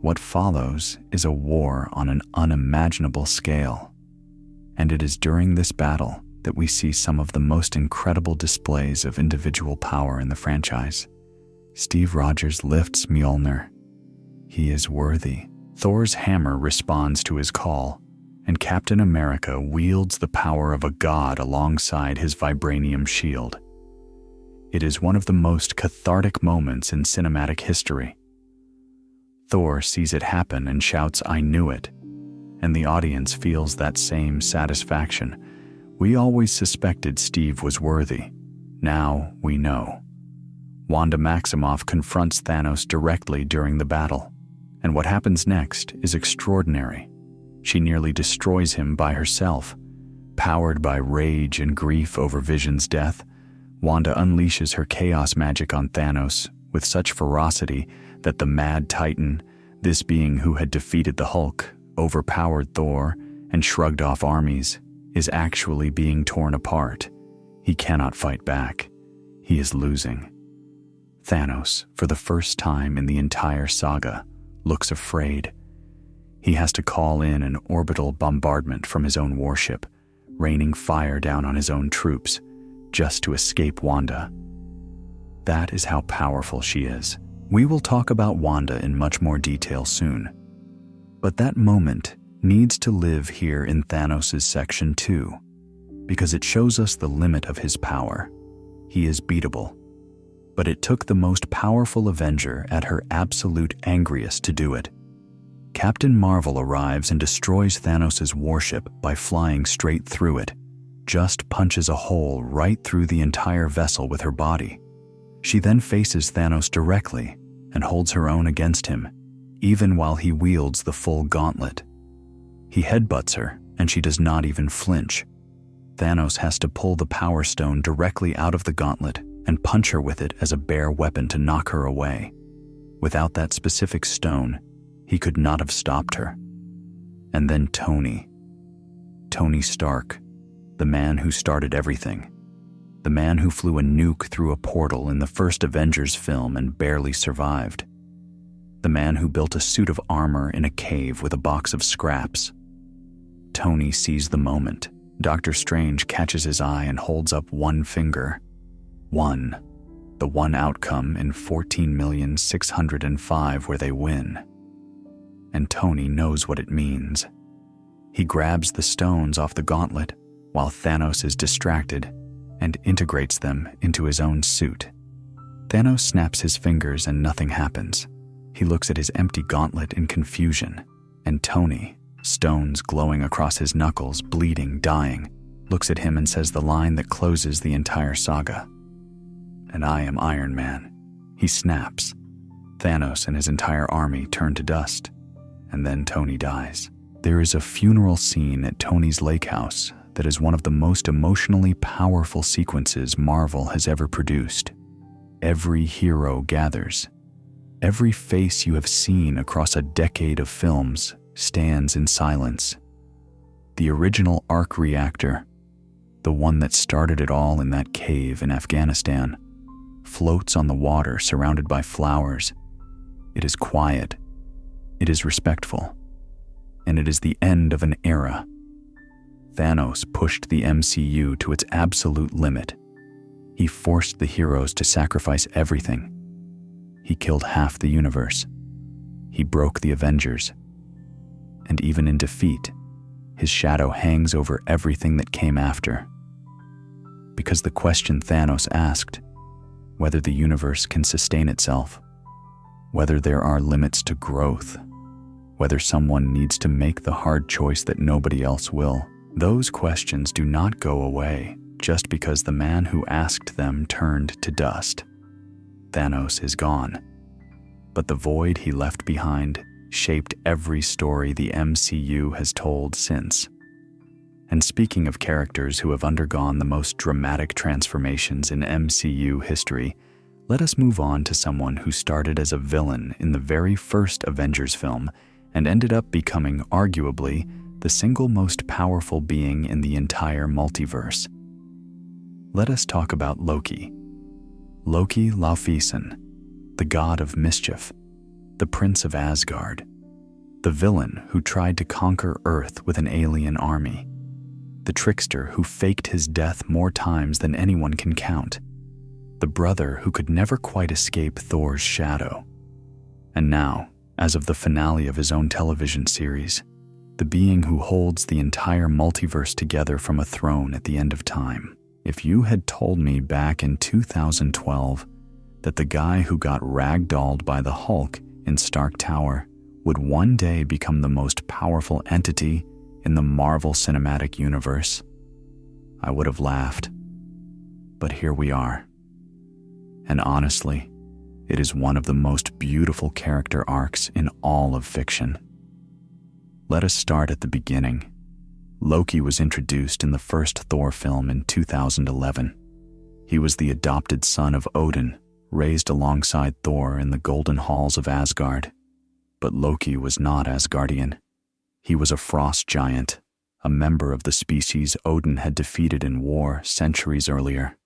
What follows is a war on an unimaginable scale. And it is during this battle that we see some of the most incredible displays of individual power in the franchise. Steve Rogers lifts Mjolnir. He is worthy. Thor's hammer responds to his call, and Captain America wields the power of a god alongside his vibranium shield. It is one of the most cathartic moments in cinematic history. Thor sees it happen and shouts, "I knew it," and the audience feels that same satisfaction. We always suspected Steve was worthy. Now we know. Wanda Maximoff confronts Thanos directly during the battle, and what happens next is extraordinary. She nearly destroys him by herself. Powered by rage and grief over Vision's death, Wanda unleashes her chaos magic on Thanos with such ferocity that the Mad Titan, this being who had defeated the Hulk, overpowered Thor, and shrugged off armies, is actually being torn apart. He cannot fight back. He is losing. Thanos, for the first time in the entire saga, looks afraid. He has to call in an orbital bombardment from his own warship, raining fire down on his own troops, just to escape Wanda. That is how powerful she is. We will talk about Wanda in much more detail soon. But that moment needs to live here in Thanos' section too, because it shows us the limit of his power. He is beatable. But it took the most powerful Avenger at her absolute angriest to do it. Captain Marvel arrives and destroys Thanos' warship by flying straight through it, just punches a hole right through the entire vessel with her body. She then faces Thanos directly and holds her own against him, even while he wields the full gauntlet. He headbutts her, and she does not even flinch. Thanos has to pull the Power Stone directly out of the gauntlet and punch her with it as a bare weapon to knock her away. Without that specific stone, he could not have stopped her. And then Tony Stark, the man who started everything. The man who flew a nuke through a portal in the first Avengers film and barely survived. The man who built a suit of armor in a cave with a box of scraps. Tony sees the moment. Doctor Strange catches his eye and holds up one finger. One. the one outcome in 14,605,000 where they win. And Tony knows what it means. He grabs the stones off the gauntlet while Thanos is distracted and integrates them into his own suit. Thanos snaps his fingers and nothing happens. He looks at his empty gauntlet in confusion, and Tony, stones glowing across his knuckles, bleeding, dying, looks at him and says the line that closes the entire saga. "And I am Iron Man." He snaps. Thanos and his entire army turn to dust, and then Tony dies. There is a funeral scene at Tony's lake house that is one of the most emotionally powerful sequences Marvel has ever produced. Every hero gathers. Every face you have seen across a decade of films stands in silence. The original arc reactor, the one that started it all in that cave in Afghanistan, floats on the water surrounded by flowers. It is quiet. It is respectful. And it is the end of an era. Thanos pushed the MCU to its absolute limit. He forced the heroes to sacrifice everything. He killed half the universe. He broke the Avengers. And even in defeat, his shadow hangs over everything that came after. Because the question Thanos asked, whether the universe can sustain itself, whether there are limits to growth, whether someone needs to make the hard choice that nobody else will, those questions do not go away just because the man who asked them turned to dust. Thanos is gone, but the void he left behind shaped every story the MCU has told since. And speaking of characters who have undergone the most dramatic transformations in MCU history, let us move on to someone who started as a villain in the very first Avengers film and ended up becoming arguably the single most powerful being in the entire multiverse. Let us talk about Loki. Loki Laufeyson, the god of mischief, the prince of Asgard, the villain who tried to conquer Earth with an alien army, the trickster who faked his death more times than anyone can count, the brother who could never quite escape Thor's shadow. And now, as of the finale of his own television series, the being who holds the entire multiverse together from a throne at the end of time. If you had told me back in 2012 that the guy who got ragdolled by the Hulk in Stark Tower would one day become the most powerful entity in the Marvel Cinematic Universe, I would have laughed. But here we are. And honestly, it is one of the most beautiful character arcs in all of fiction. Let us start at the beginning. Loki was introduced in the first Thor film in 2011. He was the adopted son of Odin, raised alongside Thor in the golden halls of Asgard. But Loki was not Asgardian. He was a frost giant, a member of the species Odin had defeated in war centuries earlier.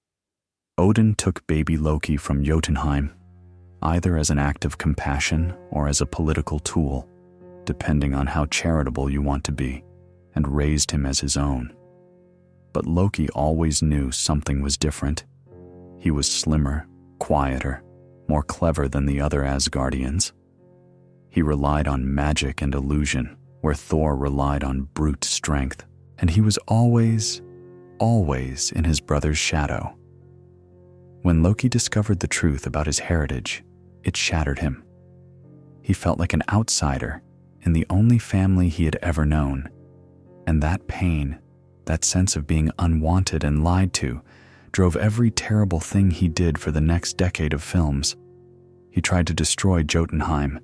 Odin took baby Loki from Jotunheim, either as an act of compassion or as a political tool, depending on how charitable you want to be, and raised him as his own. But Loki always knew something was different. He was slimmer, quieter, more clever than the other Asgardians. He relied on magic and illusion, where Thor relied on brute strength, and he was always in his brother's shadow. When Loki discovered the truth about his heritage, it shattered him. He felt like an outsider in the only family he had ever known. And that pain, that sense of being unwanted and lied to, drove every terrible thing he did for the next decade of films. He tried to destroy Jotunheim.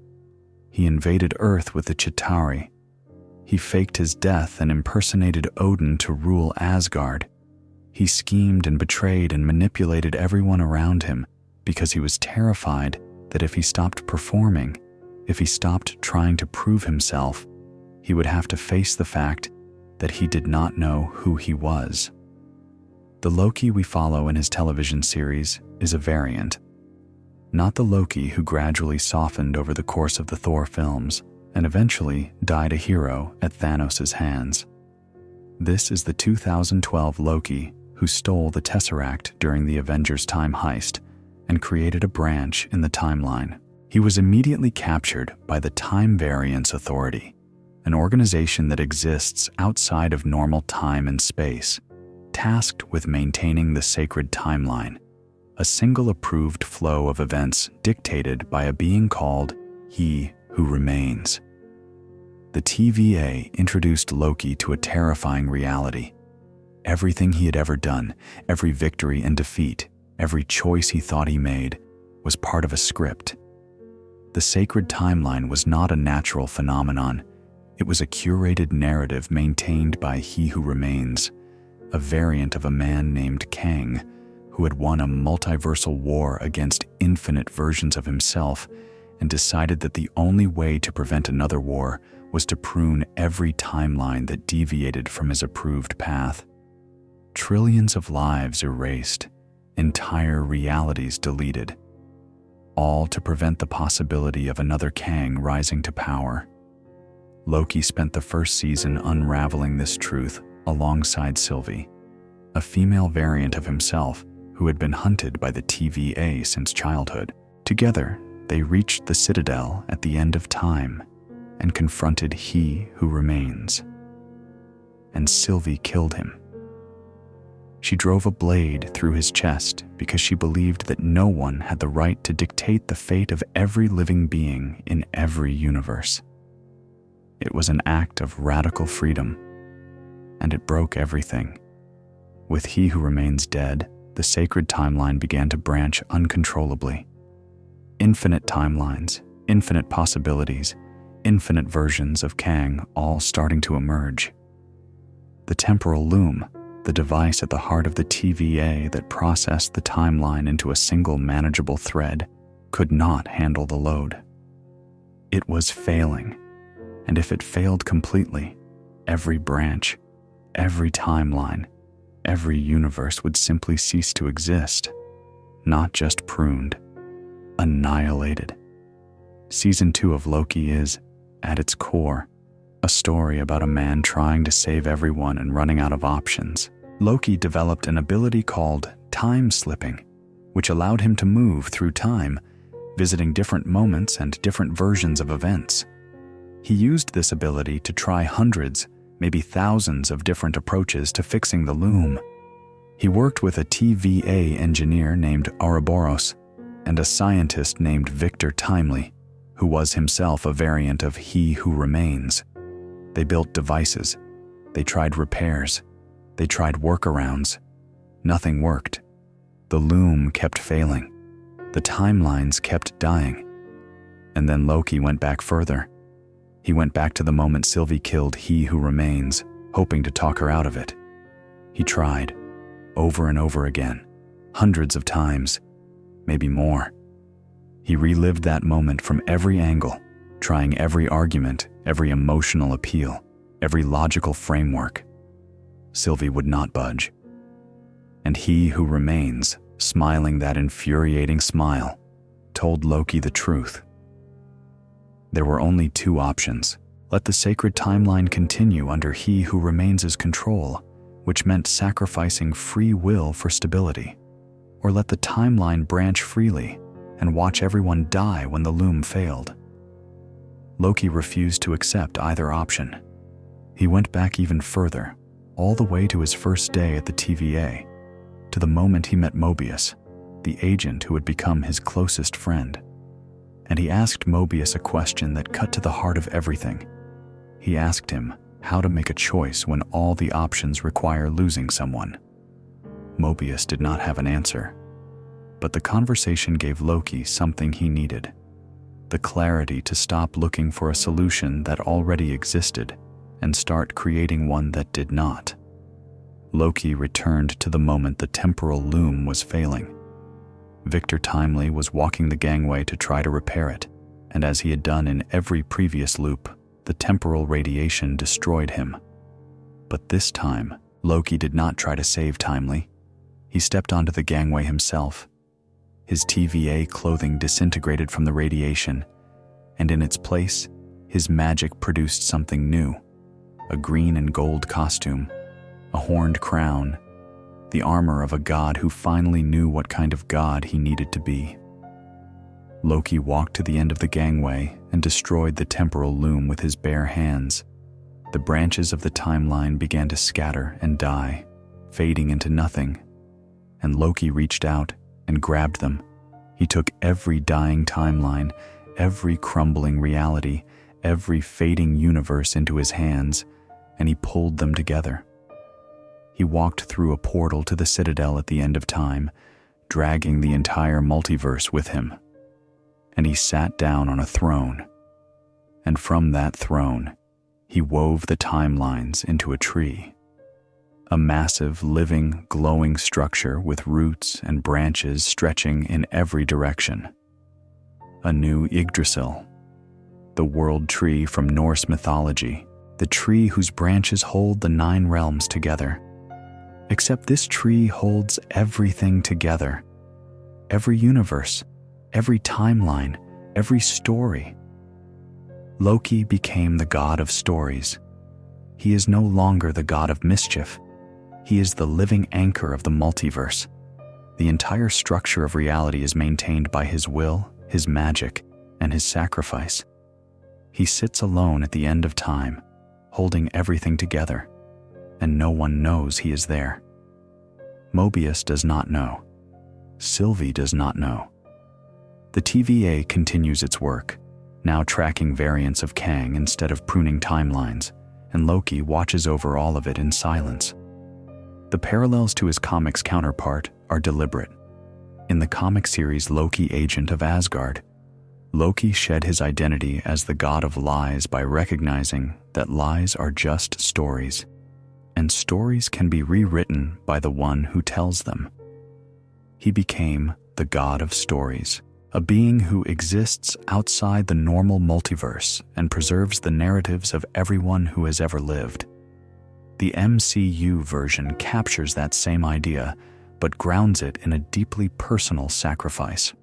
He invaded Earth with the Chitauri. He faked his death and impersonated Odin to rule Asgard. He schemed and betrayed and manipulated everyone around him because he was terrified that if he stopped performing, if he stopped trying to prove himself, he would have to face the fact that he did not know who he was. The Loki we follow in his television series is a variant. Not the Loki who gradually softened over the course of the Thor films and eventually died a hero at Thanos' hands. This is the 2012 Loki who stole the Tesseract during the Avengers time heist and created a branch in the timeline. He was immediately captured by the Time Variance Authority, an organization that exists outside of normal time and space, tasked with maintaining the sacred timeline, a single approved flow of events dictated by a being called He Who Remains. The TVA introduced Loki to a terrifying reality. Everything he had ever done, every victory and defeat, every choice he thought he made, was part of a script. The sacred timeline was not a natural phenomenon. It was a curated narrative maintained by He Who Remains, a variant of a man named Kang, who had won a multiversal war against infinite versions of himself and decided that the only way to prevent another war was to prune every timeline that deviated from his approved path. Trillions of lives erased, entire realities deleted, all to prevent the possibility of another Kang rising to power. Loki spent the first season unraveling this truth alongside Sylvie, a female variant of himself who had been hunted by the TVA since childhood. Together, they reached the Citadel at the end of time and confronted He Who Remains. And Sylvie killed him. She drove a blade through his chest because she believed that no one had the right to dictate the fate of every living being in every universe. It was an act of radical freedom, and it broke everything. With He Who Remains dead, the sacred timeline began to branch uncontrollably. Infinite timelines, infinite possibilities, infinite versions of Kang all starting to emerge. The temporal loom, the device at the heart of the TVA that processed the timeline into a single manageable thread, could not handle the load. It was failing, and if it failed completely, every branch, every timeline, every universe would simply cease to exist, not just pruned, annihilated. Season 2 of Loki is, at its core, a story about a man trying to save everyone and running out of options. Loki developed an ability called time slipping, which allowed him to move through time, visiting different moments and different versions of events. He used this ability to try hundreds, maybe thousands of different approaches to fixing the loom. He worked with a TVA engineer named Ouroboros and a scientist named Victor Timely, who was himself a variant of He Who Remains. They built devices. They tried repairs. They tried workarounds. Nothing worked. The loom kept failing. The timelines kept dying. And then Loki went back further. He went back to the moment Sylvie killed He Who Remains, hoping to talk her out of it. He tried, over and over again, hundreds of times, maybe more. He relived that moment from every angle, trying every argument, every emotional appeal, every logical framework. Sylvie would not budge. And He Who Remains, smiling that infuriating smile, told Loki the truth. There were only two options. Let the sacred timeline continue under He Who Remains' control, which meant sacrificing free will for stability, or let the timeline branch freely and watch everyone die when the loom failed. Loki refused to accept either option. He went back even further, all the way to his first day at the TVA, to the moment he met Mobius, the agent who had become his closest friend. And he asked Mobius a question that cut to the heart of everything. He asked him how to make a choice when all the options require losing someone. Mobius did not have an answer, but the conversation gave Loki something he needed: the clarity to stop looking for a solution that already existed and start creating one that did not. Loki returned to the moment the temporal loom was failing. Victor Timely was walking the gangway to try to repair it, and as he had done in every previous loop, the temporal radiation destroyed him. But this time, Loki did not try to save Timely. He stepped onto the gangway himself. His TVA clothing disintegrated from the radiation, and in its place, his magic produced something new: a green and gold costume, a horned crown, the armor of a god who finally knew what kind of god he needed to be. Loki walked to the end of the gangway and destroyed the temporal loom with his bare hands. The branches of the timeline began to scatter and die, fading into nothing. And Loki reached out and grabbed them. He took every dying timeline, every crumbling reality, every fading universe into his hands, and he pulled them together. He walked through a portal to the Citadel at the end of time, dragging the entire multiverse with him. And he sat down on a throne. And from that throne, he wove the timelines into a tree. A massive, living, glowing structure with roots and branches stretching in every direction. A new Yggdrasil, the world tree from Norse mythology, the tree whose branches hold the 9 realms together. Except this tree holds everything together. Every universe, every timeline, every story. Loki became the god of stories. He is no longer the god of mischief. He is the living anchor of the multiverse. The entire structure of reality is maintained by his will, his magic, and his sacrifice. He sits alone at the end of time, holding everything together, and no one knows he is there. Mobius does not know. Sylvie does not know. The TVA continues its work, now tracking variants of Kang instead of pruning timelines, and Loki watches over all of it in silence. The parallels to his comics counterpart are deliberate. In the comic series Loki, Agent of Asgard, Loki shed his identity as the god of lies by recognizing that lies are just stories, and stories can be rewritten by the one who tells them. He became the god of stories, a being who exists outside the normal multiverse and preserves the narratives of everyone who has ever lived. The MCU version captures that same idea, but grounds it in a deeply personal sacrifice.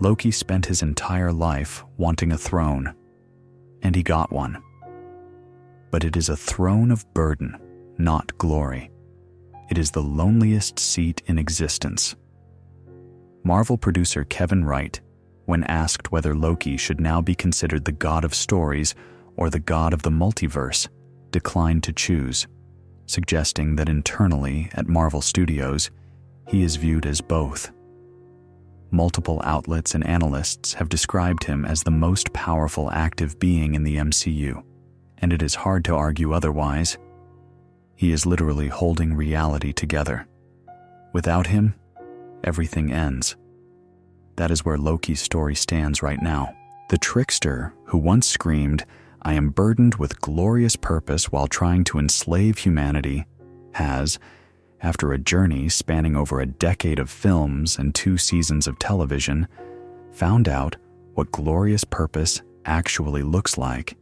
Loki spent his entire life wanting a throne, and he got one. But it is a throne of burden, not glory. It is the loneliest seat in existence. Marvel producer Kevin Wright, when asked whether Loki should now be considered the god of stories or the god of the multiverse, declined to choose, suggesting that internally at Marvel Studios, he is viewed as both. Multiple outlets and analysts have described him as the most powerful active being in the MCU, and it is hard to argue otherwise. He is literally holding reality together. Without him, everything ends. That is where Loki's story stands right now. The trickster who once screamed, "I am burdened with glorious purpose while trying to enslave humanity," has, after a journey spanning over a decade of films and 2 seasons of television, found out what glorious purpose actually looks like.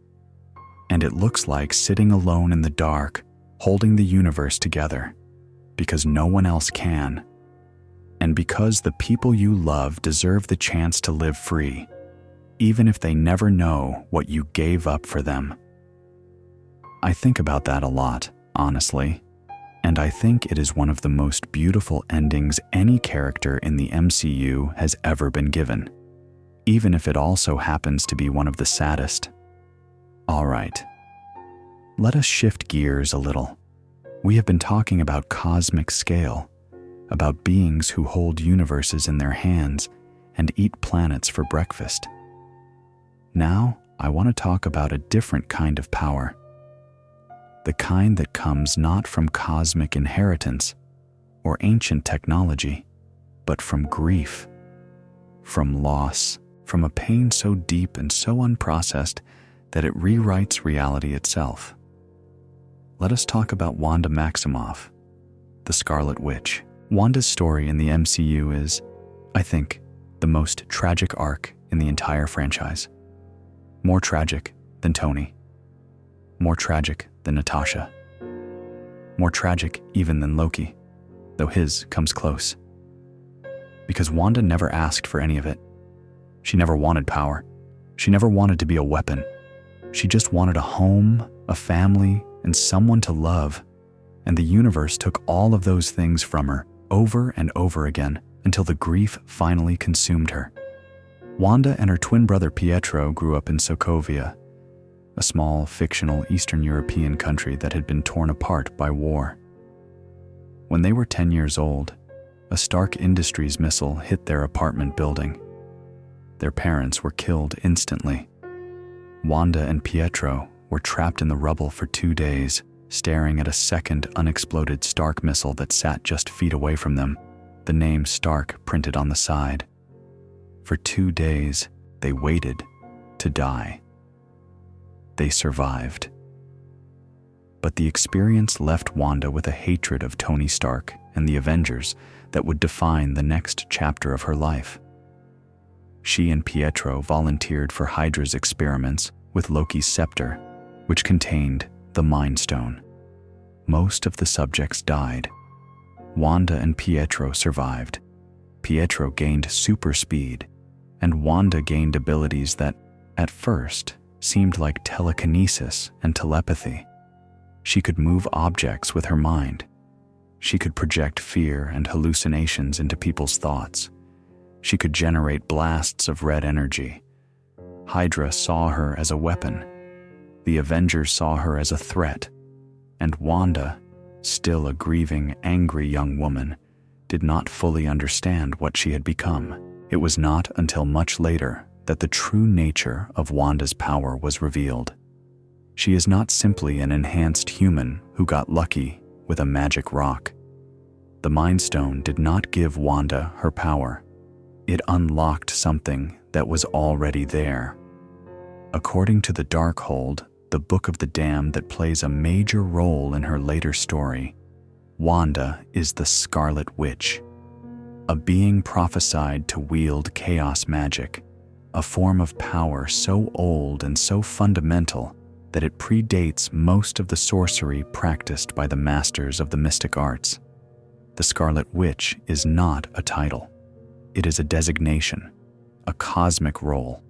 And it looks like sitting alone in the dark, holding the universe together, because no one else can. And because the people you love deserve the chance to live free, even if they never know what you gave up for them. I think about that a lot, honestly, and I think it is one of the most beautiful endings any character in the MCU has ever been given, even if it also happens to be one of the saddest. All right, let us shift gears a little. We have been talking about cosmic scale, about beings who hold universes in their hands and eat planets for breakfast. Now, I want to talk about a different kind of power. The kind that comes not from cosmic inheritance or ancient technology, but from grief, from loss, from a pain so deep and so unprocessed that it rewrites reality itself. Let us talk about Wanda Maximoff, the Scarlet Witch. Wanda's story in the MCU is, I think, the most tragic arc in the entire franchise. More tragic than Tony. More tragic than Natasha. More tragic even than Loki, though his comes close. Because Wanda never asked for any of it. She never wanted power. She never wanted to be a weapon. She just wanted a home, a family, and someone to love. and the universe took all of those things from her over and over again until the grief finally consumed her. Wanda and her twin brother Pietro grew up in Sokovia, a small, fictional Eastern European country that had been torn apart by war. When they were 10 years old, a Stark Industries missile hit their apartment building. Their parents were killed instantly. Wanda and Pietro were trapped in the rubble for 2 days, staring at a second unexploded Stark missile that sat just feet away from them, the name Stark printed on the side. For 2 days, they waited to die. They survived. But the experience left Wanda with a hatred of Tony Stark and the Avengers that would define the next chapter of her life. She and Pietro volunteered for Hydra's experiments with Loki's scepter, which contained the Mind Stone. Most of the subjects died. Wanda and Pietro survived. Pietro gained super speed, and Wanda gained abilities that, at first, seemed like telekinesis and telepathy. She could move objects with her mind. She could project fear and hallucinations into people's thoughts. She could generate blasts of red energy. Hydra saw her as a weapon. The Avengers saw her as a threat. And Wanda, still a grieving, angry young woman, did not fully understand what she had become. It was not until much later that the true nature of Wanda's power was revealed. She is not simply an enhanced human who got lucky with a magic rock. The Mind Stone did not give Wanda her power. It unlocked something that was already there. According to the Darkhold, the Book of the Damned that plays a major role in her later story, Wanda is the Scarlet Witch, a being prophesied to wield chaos magic, a form of power so old and so fundamental that it predates most of the sorcery practiced by the masters of the mystic arts. The Scarlet Witch is not a title. It is a designation, a cosmic role,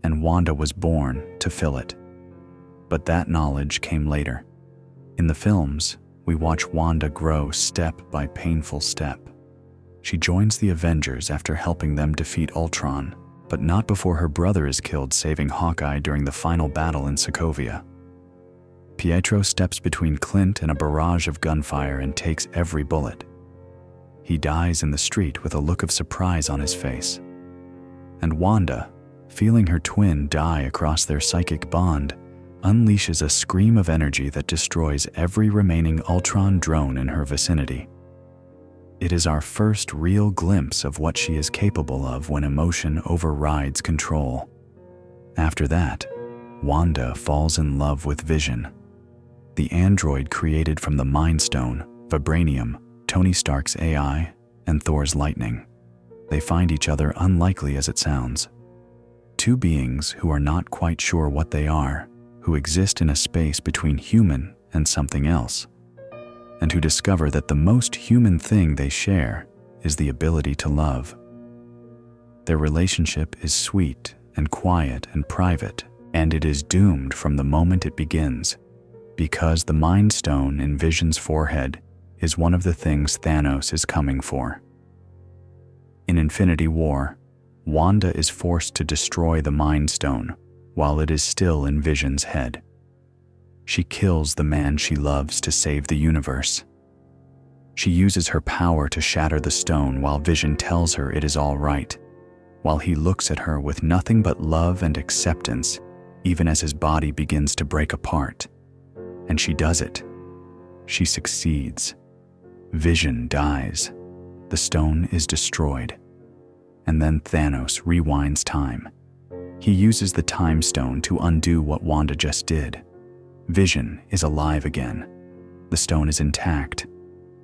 and Wanda was born to fill it. But that knowledge came later. In the films, we watch Wanda grow step by painful step. She joins the Avengers after helping them defeat Ultron, but not before her brother is killed saving Hawkeye during the final battle in Sokovia. Pietro steps between Clint and a barrage of gunfire and takes every bullet. He dies in the street with a look of surprise on his face. And Wanda, feeling her twin die across their psychic bond, unleashes a scream of energy that destroys every remaining Ultron drone in her vicinity. It is our first real glimpse of what she is capable of when emotion overrides control. After that, Wanda falls in love with Vision, the android created from the Mind Stone, Vibranium, Tony Stark's AI, and Thor's lightning. They find each other unlikely as it sounds. Two beings who are not quite sure what they are, who exist in a space between human and something else, and who discover that the most human thing they share is the ability to love. Their relationship is sweet and quiet and private, and it is doomed from the moment it begins, because the Mind Stone in Vision's forehead is one of the things Thanos is coming for. In Infinity War, Wanda is forced to destroy the Mind Stone while it is still in Vision's head. She kills the man she loves to save the universe. She uses her power to shatter the stone while Vision tells her it is all right, while he looks at her with nothing but love and acceptance, even as his body begins to break apart. And she does it. She succeeds. Vision dies. The stone is destroyed. And then Thanos rewinds time. He uses the Time Stone to undo what Wanda just did. Vision is alive again. The stone is intact,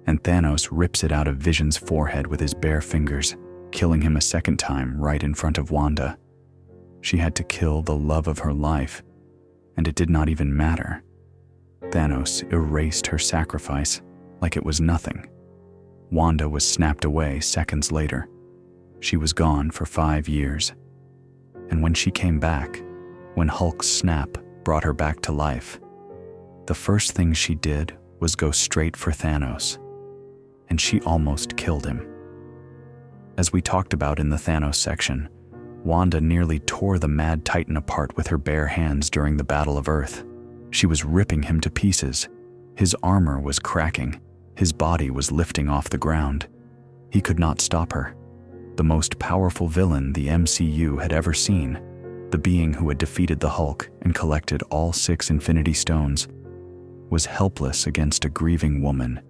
and Thanos rips it out of Vision's forehead with his bare fingers, killing him a second time right in front of Wanda. She had to kill the love of her life, and it did not even matter. Thanos erased her sacrifice like it was nothing. Wanda was snapped away seconds later. She was gone for 5 years. And when she came back, when Hulk's snap brought her back to life, the first thing she did was go straight for Thanos, and she almost killed him. As we talked about in the Thanos section, Wanda nearly tore the Mad Titan apart with her bare hands during the Battle of Earth. She was ripping him to pieces. His armor was cracking. His body was lifting off the ground. He could not stop her. The most powerful villain the MCU had ever seen, the being who had defeated the Hulk and collected all 6 Infinity Stones, was helpless against a grieving woman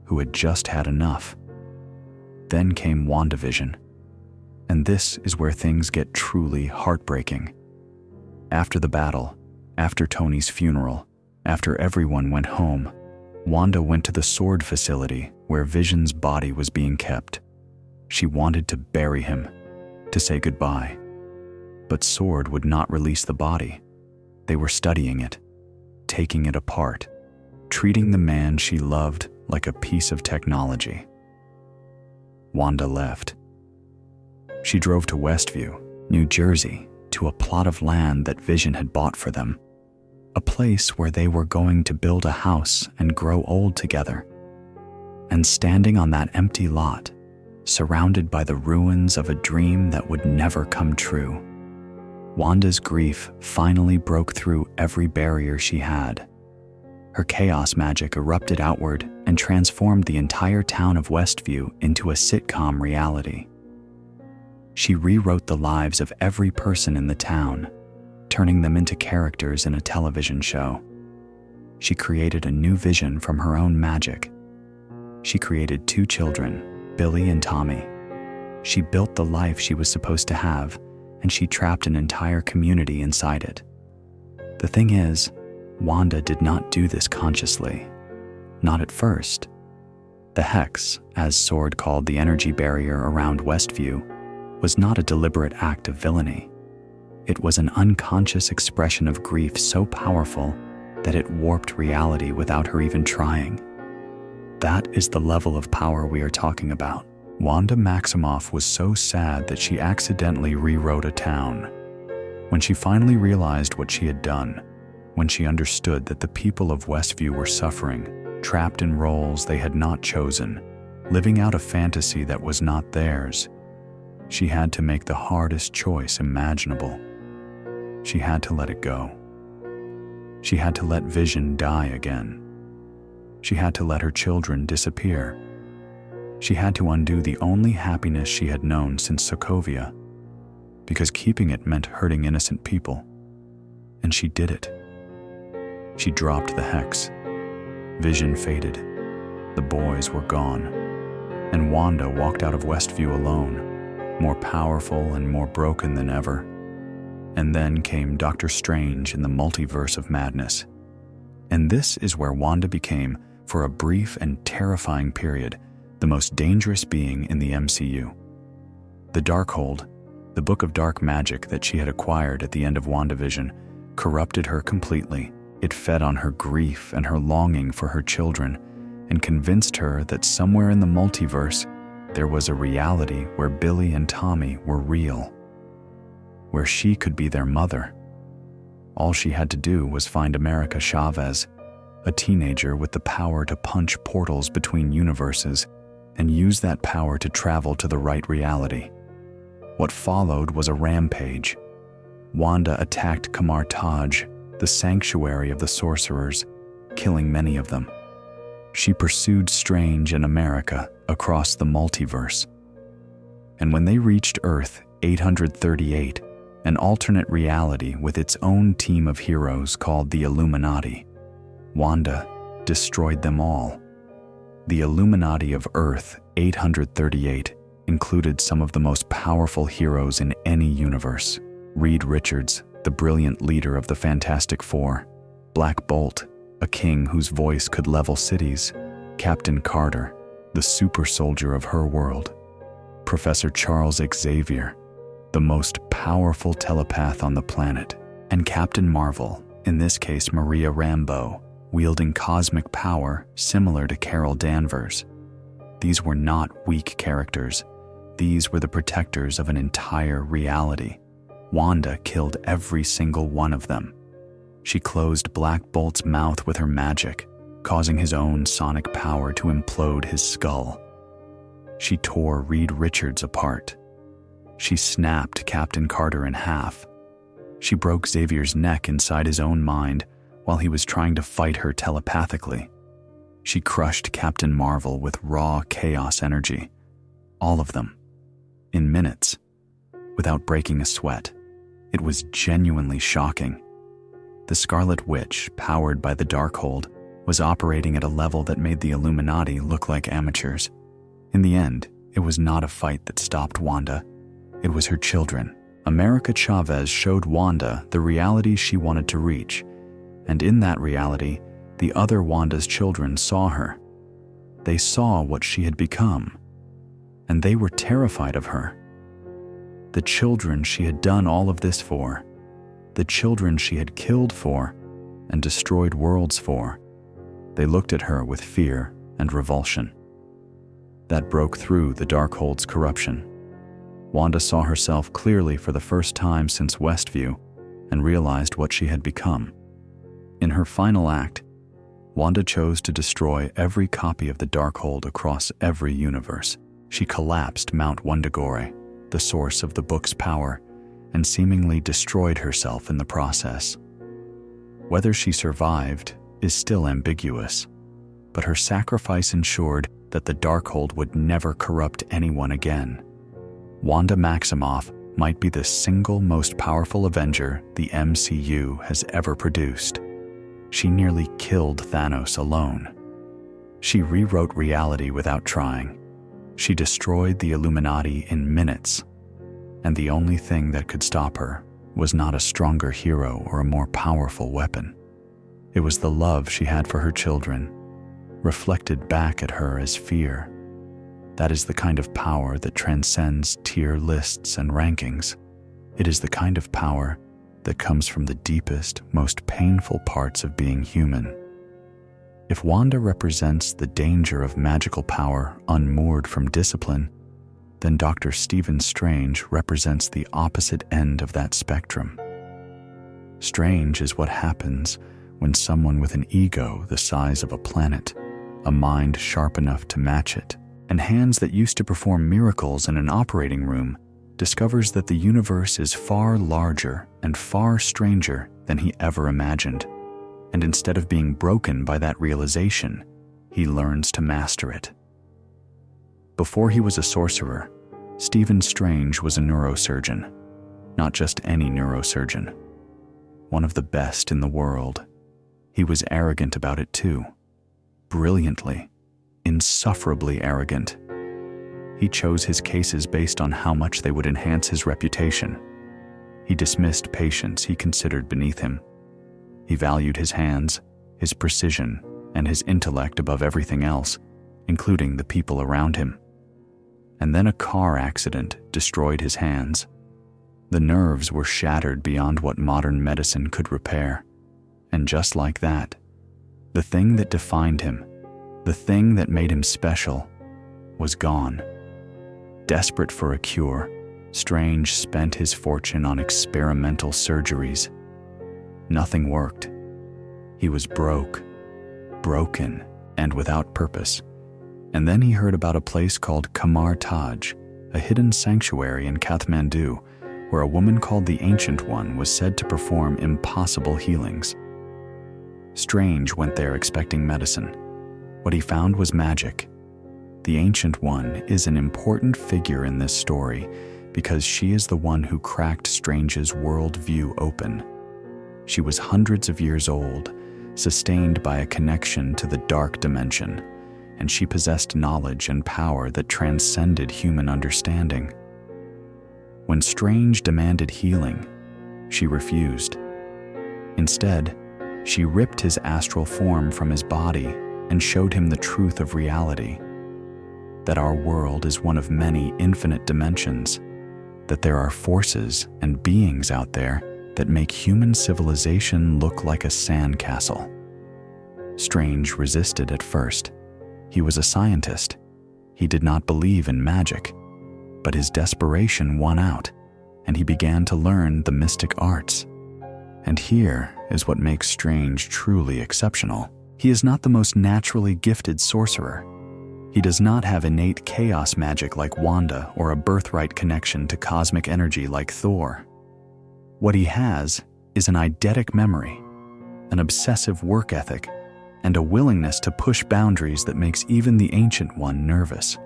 who had just had enough. Then came WandaVision, and this is where things get truly heartbreaking. After the battle, after Tony's funeral, after everyone went home, Wanda went to the sword facility where Vision's body was being kept. She wanted to bury him, to say goodbye. But Sword would not release the body. They were studying it, taking it apart, treating the man she loved like a piece of technology. Wanda left. She drove to Westview, New Jersey, to a plot of land that Vision had bought for them, a place where they were going to build a house and grow old together. And standing on that empty lot, surrounded by the ruins of a dream that would never come true, Wanda's grief finally broke through every barrier she had. Her chaos magic erupted outward and transformed the entire town of Westview into a sitcom reality. She rewrote the lives of every person in the town, turning them into characters in a television show. She created a new Vision from her own magic. She created 2 children, Billy and Tommy. She built the life she was supposed to have, and she trapped an entire community inside it. The thing is, Wanda did not do this consciously. Not at first. The Hex, as Sword called the energy barrier around Westview, was not a deliberate act of villainy. It was an unconscious expression of grief so powerful that it warped reality without her even trying. That is the level of power we are talking about. Wanda Maximoff was so sad that she accidentally rewrote a town. When she finally realized what she had done, when she understood that the people of Westview were suffering, trapped in roles they had not chosen, living out a fantasy that was not theirs, she had to make the hardest choice imaginable. She had to let it go. She had to let Vision die again. She had to let her children disappear. She had to undo the only happiness she had known since Sokovia, because keeping it meant hurting innocent people. And she did it. She dropped the Hex. Vision faded. The boys were gone. And Wanda walked out of Westview alone, more powerful and more broken than ever. And then came Doctor Strange in the Multiverse of Madness. And this is where Wanda became, for a brief and terrifying period, the most dangerous being in the MCU. The Darkhold, the book of dark magic that she had acquired at the end of WandaVision, corrupted her completely. It fed on her grief and her longing for her children, and convinced her that somewhere in the multiverse there was a reality where Billy and Tommy were real, where she could be their mother. All she had to do was find America Chavez, a teenager with the power to punch portals between universes, and use that power to travel to the right reality. What followed was a rampage. Wanda attacked Kamar Taj, the sanctuary of the sorcerers, killing many of them. She pursued Strange and America across the multiverse. And when they reached Earth 838, an alternate reality with its own team of heroes called the Illuminati, Wanda destroyed them all. The Illuminati of Earth 838 included some of the most powerful heroes in any universe. Reed Richards, the brilliant leader of the Fantastic Four; Black Bolt, a king whose voice could level cities; Captain Carter, the super soldier of her world; Professor Charles Xavier, the most powerful telepath on the planet; and Captain Marvel, in this case Maria Rambeau, wielding cosmic power similar to Carol Danvers. These were not weak characters. These were the protectors of an entire reality. Wanda killed every single one of them. She closed Black Bolt's mouth with her magic, causing his own sonic power to implode his skull. She tore Reed Richards apart. She snapped Captain Carter in half. She broke Xavier's neck inside his own mind while he was trying to fight her telepathically. She crushed Captain Marvel with raw chaos energy. All of them. In minutes. Without breaking a sweat. It was genuinely shocking. The Scarlet Witch, powered by the Darkhold, was operating at a level that made the Illuminati look like amateurs. In the end, it was not a fight that stopped Wanda. It was her children. America Chavez showed Wanda the reality she wanted to reach, and in that reality, the other Wanda's children saw her. They saw what she had become, and they were terrified of her. The children she had done all of this for, the children she had killed for and destroyed worlds for, they looked at her with fear and revulsion. That broke through the Darkhold's corruption. Wanda saw herself clearly for the first time since Westview and realized what she had become. In her final act, Wanda chose to destroy every copy of the Darkhold across every universe. She collapsed Mount Wundagore, the source of the book's power, and seemingly destroyed herself in the process. Whether she survived is still ambiguous, but her sacrifice ensured that the Darkhold would never corrupt anyone again. Wanda Maximoff might be the single most powerful Avenger the MCU has ever produced. She nearly killed Thanos alone. She rewrote reality without trying. She destroyed the Illuminati in minutes. And the only thing that could stop her was not a stronger hero or a more powerful weapon. It was the love she had for her children, reflected back at her as fear. That is the kind of power that transcends tier lists and rankings. It is the kind of power that comes from the deepest, most painful parts of being human. If Wanda represents the danger of magical power unmoored from discipline, then Dr. Stephen Strange represents the opposite end of that spectrum. Strange is what happens when someone with an ego the size of a planet, a mind sharp enough to match it, and hands that used to perform miracles in an operating room discovers that the universe is far larger and far stranger than he ever imagined. And instead of being broken by that realization, he learns to master it. Before he was a sorcerer, Stephen Strange was a neurosurgeon. Not just any neurosurgeon. One of the best in the world. He was arrogant about it too. Brilliantly. Insufferably arrogant. He chose his cases based on how much they would enhance his reputation. He dismissed patients he considered beneath him. He valued his hands, his precision, and his intellect above everything else, including the people around him. And then a car accident destroyed his hands. The nerves were shattered beyond what modern medicine could repair. And just like that, the thing that defined him, the thing that made him special, was gone. Desperate for a cure, Strange spent his fortune on experimental surgeries. Nothing worked. He was broken, and without purpose. And then he heard about a place called Kamar Taj, a hidden sanctuary in Kathmandu, where a woman called the Ancient One was said to perform impossible healings. Strange went there expecting medicine. What he found was magic. The Ancient One is an important figure in this story because she is the one who cracked Strange's worldview open. She was hundreds of years old, sustained by a connection to the dark dimension, and she possessed knowledge and power that transcended human understanding. When Strange demanded healing, she refused. Instead, she ripped his astral form from his body and showed him the truth of reality, that our world is one of many infinite dimensions, that there are forces and beings out there that make human civilization look like a sandcastle. Strange resisted at first. He was a scientist. He did not believe in magic, but his desperation won out, and he began to learn the mystic arts. And here is what makes Strange truly exceptional. He is not the most naturally gifted sorcerer. He does not have innate chaos magic like Wanda or a birthright connection to cosmic energy like Thor. What he has is an eidetic memory, an obsessive work ethic, and a willingness to push boundaries that makes even the Ancient One nervous.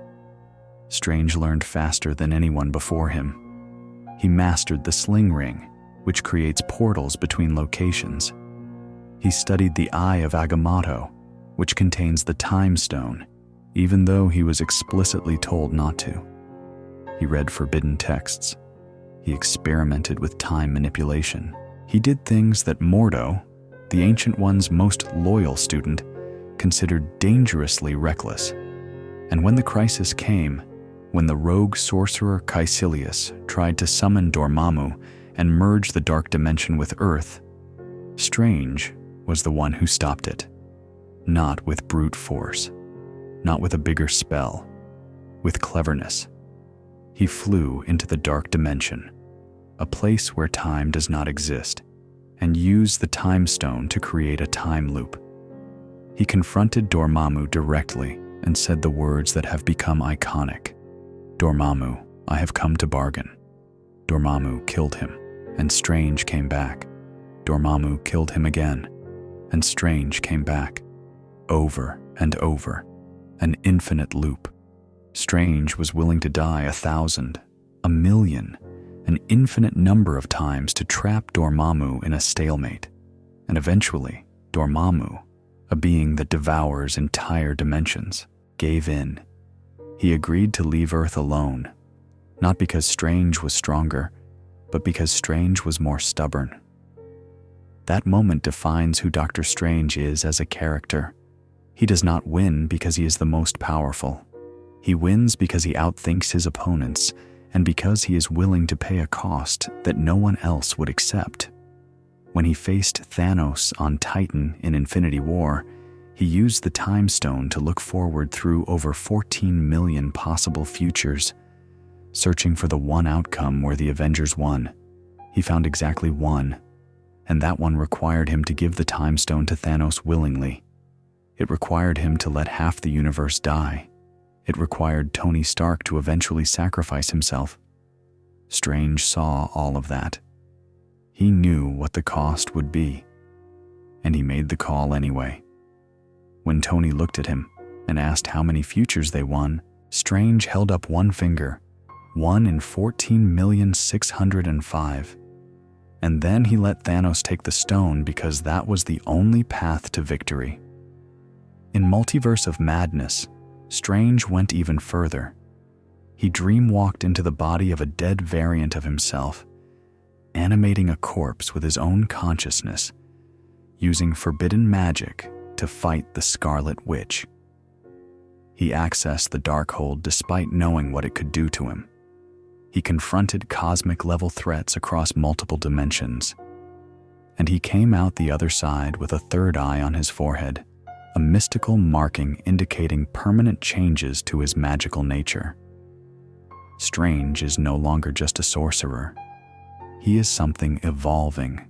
Strange learned faster than anyone before him. He mastered the sling ring, which creates portals between locations. He studied the Eye of Agamotto, which contains the Time Stone, even though he was explicitly told not to. He read forbidden texts. He experimented with time manipulation. He did things that Mordo, the Ancient One's most loyal student, considered dangerously reckless. And when the crisis came, when the rogue sorcerer Caecilius tried to summon Dormammu and merge the dark dimension with Earth, Strange was the one who stopped it. Not with brute force, not with a bigger spell, with cleverness. He flew into the dark dimension, a place where time does not exist, and used the Time Stone to create a time loop. He confronted Dormammu directly and said the words that have become iconic. "Dormammu, I have come to bargain." Dormammu killed him, and Strange came back. Dormammu killed him again, and Strange came back. Over and over, an infinite loop. Strange was willing to die 1,000, 1,000,000, an infinite number of times to trap Dormammu in a stalemate. And eventually, Dormammu, a being that devours entire dimensions, gave in. He agreed to leave Earth alone, not because Strange was stronger, but because Strange was more stubborn. That moment defines who Doctor Strange is as a character. He does not win because he is the most powerful. He wins because he outthinks his opponents, and because he is willing to pay a cost that no one else would accept. When he faced Thanos on Titan in Infinity War, he used the Time Stone to look forward through over 14 million possible futures, searching for the one outcome where the Avengers won. He found exactly one, and that one required him to give the Time Stone to Thanos willingly. It required him to let half the universe die. It required Tony Stark to eventually sacrifice himself. Strange saw all of that. He knew what the cost would be, and he made the call anyway. When Tony looked at him and asked how many futures they won, Strange held up one finger, 1 in 14,605,000. And then he let Thanos take the stone because that was the only path to victory. In Multiverse of Madness, Strange went even further. He dreamwalked into the body of a dead variant of himself, animating a corpse with his own consciousness, using forbidden magic to fight the Scarlet Witch. He accessed the Darkhold despite knowing what it could do to him. He confronted cosmic-level threats across multiple dimensions, and he came out the other side with a third eye on his forehead, a mystical marking indicating permanent changes to his magical nature. Strange is no longer just a sorcerer. He is something evolving,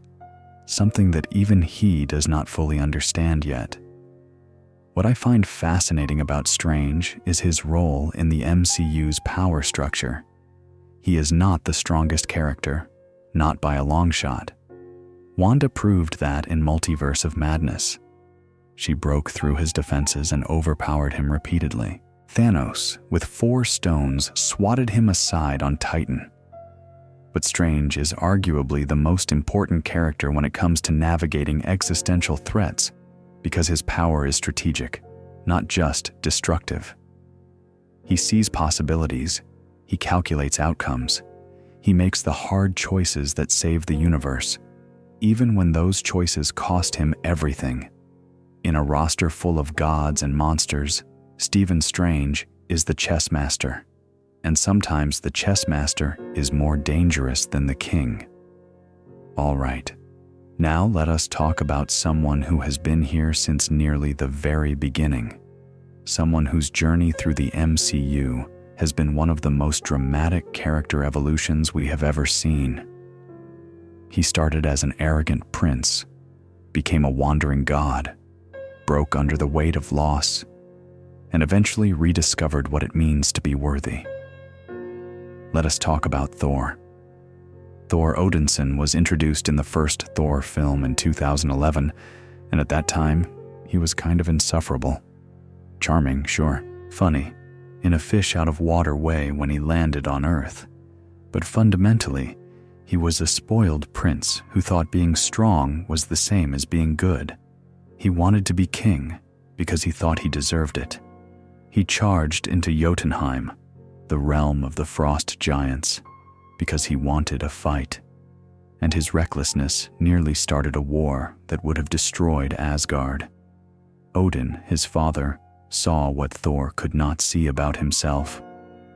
something that even he does not fully understand yet. What I find fascinating about Strange is his role in the MCU's power structure. He is not the strongest character, not by a long shot. Wanda proved that in Multiverse of Madness. She broke through his defenses and overpowered him repeatedly. Thanos, with 4 stones, swatted him aside on Titan. But Strange is arguably the most important character when it comes to navigating existential threats, because his power is strategic, not just destructive. He sees possibilities. He calculates outcomes. He makes the hard choices that save the universe, even when those choices cost him everything. In a roster full of gods and monsters, Stephen Strange is the chess master, and sometimes the chess master is more dangerous than the king. All right, now let us talk about someone who has been here since nearly the very beginning, someone whose journey through the MCU has been one of the most dramatic character evolutions we have ever seen. He started as an arrogant prince, became a wandering god, broke under the weight of loss, and eventually rediscovered what it means to be worthy. Let us talk about Thor. Thor Odinson was introduced in the first Thor film in 2011, and at that time, he was kind of insufferable. Charming, sure, funny, in a fish-out-of-water way when he landed on Earth. But fundamentally, he was a spoiled prince who thought being strong was the same as being good. He wanted to be king because he thought he deserved it. He charged into Jotunheim, the realm of the frost giants, because he wanted a fight. And his recklessness nearly started a war that would have destroyed Asgard. Odin, his father, saw what Thor could not see about himself.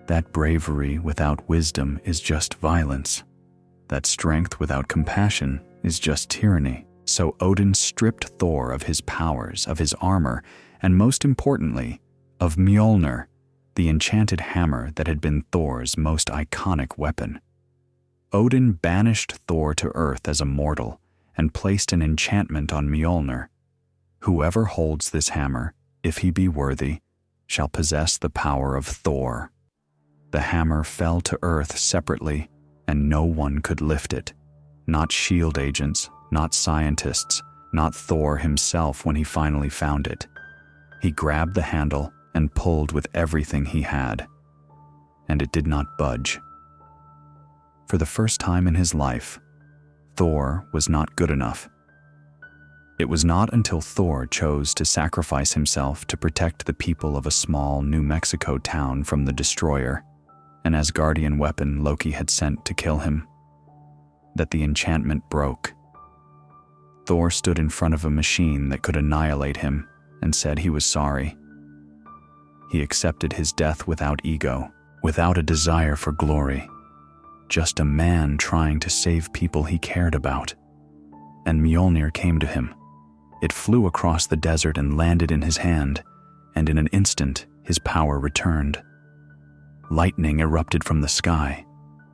That bravery without wisdom is just violence. That strength without compassion is just tyranny. So Odin stripped Thor of his powers, of his armor, and most importantly, of Mjolnir, the enchanted hammer that had been Thor's most iconic weapon. Odin banished Thor to Earth as a mortal and placed an enchantment on Mjolnir. Whoever holds this hammer, if he be worthy, shall possess the power of Thor. The hammer fell to Earth separately, and no one could lift it. Not shield agents, not scientists, not Thor himself when he finally found it. He grabbed the handle and pulled with everything he had, and it did not budge. For the first time in his life, Thor was not good enough. It was not until Thor chose to sacrifice himself to protect the people of a small New Mexico town from the Destroyer, an Asgardian weapon Loki had sent to kill him, that the enchantment broke. Thor stood in front of a machine that could annihilate him and said he was sorry. He accepted his death without ego, without a desire for glory, just a man trying to save people he cared about. And Mjolnir came to him. It flew across the desert and landed in his hand, and in an instant his power returned. Lightning erupted from the sky,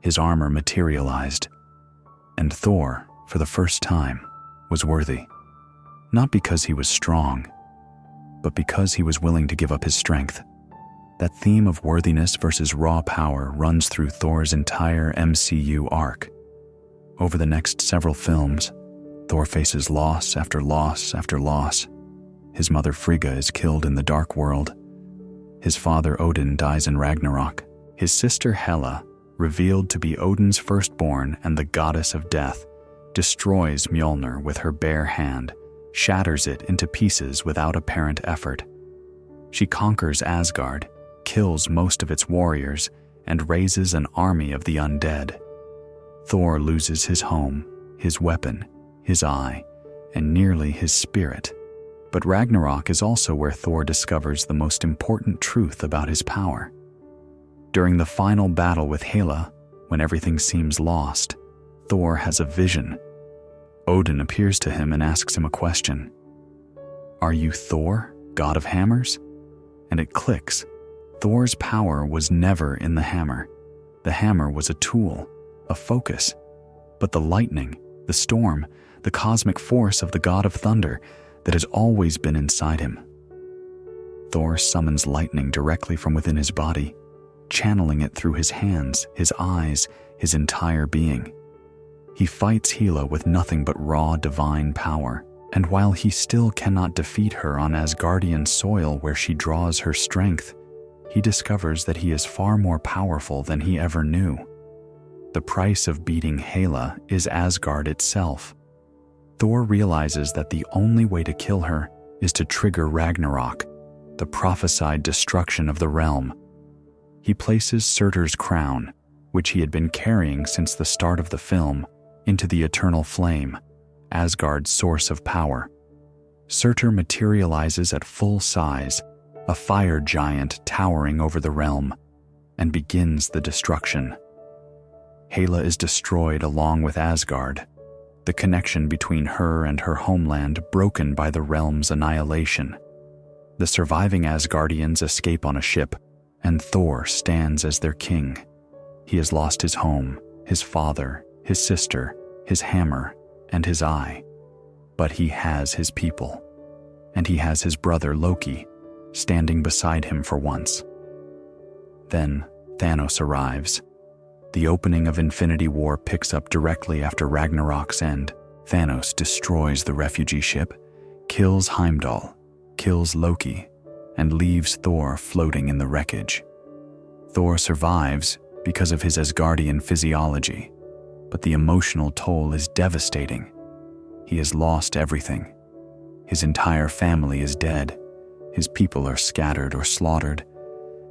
his armor materialized, and Thor, for the first time, was worthy. Not because he was strong, but because he was willing to give up his strength. That theme of worthiness versus raw power runs through Thor's entire MCU arc. Over the next several films, Thor faces loss after loss after loss. His mother Frigga is killed in the Dark World. His father Odin dies in Ragnarok. His sister Hela, revealed to be Odin's firstborn and the goddess of death, destroys Mjolnir with her bare hand, shatters it into pieces without apparent effort. She conquers Asgard, kills most of its warriors, and raises an army of the undead. Thor loses his home, his weapon, his eye, and nearly his spirit. But Ragnarok is also where Thor discovers the most important truth about his power. During the final battle with Hela, when everything seems lost, Thor has a vision. Odin appears to him and asks him a question. "Are you Thor, god of hammers?" And it clicks. Thor's power was never in the hammer. The hammer was a tool, a focus. But the lightning, the storm, the cosmic force of the god of thunder that has always been inside him. Thor summons lightning directly from within his body, channeling it through his hands, his eyes, his entire being. He fights Hela with nothing but raw divine power, and while he still cannot defeat her on Asgardian soil where she draws her strength, he discovers that he is far more powerful than he ever knew. The price of beating Hela is Asgard itself. Thor realizes that the only way to kill her is to trigger Ragnarok, the prophesied destruction of the realm. He places Surtur's crown, which he had been carrying since the start of the film, into the eternal flame, Asgard's source of power. Surtur materializes at full size, a fire giant towering over the realm, and begins the destruction. Hela is destroyed along with Asgard, the connection between her and her homeland broken by the realm's annihilation. The surviving Asgardians escape on a ship, and Thor stands as their king. He has lost his home, his father, his sister, his hammer, and his eye. But he has his people. and he has his brother Loki standing beside him for once. Then Thanos arrives. The opening of Infinity War picks up directly after Ragnarok's end. Thanos destroys the refugee ship, kills Heimdall, kills Loki, and leaves Thor floating in the wreckage. Thor survives because of his Asgardian physiology, but the emotional toll is devastating. He has lost everything. His entire family is dead, his people are scattered or slaughtered,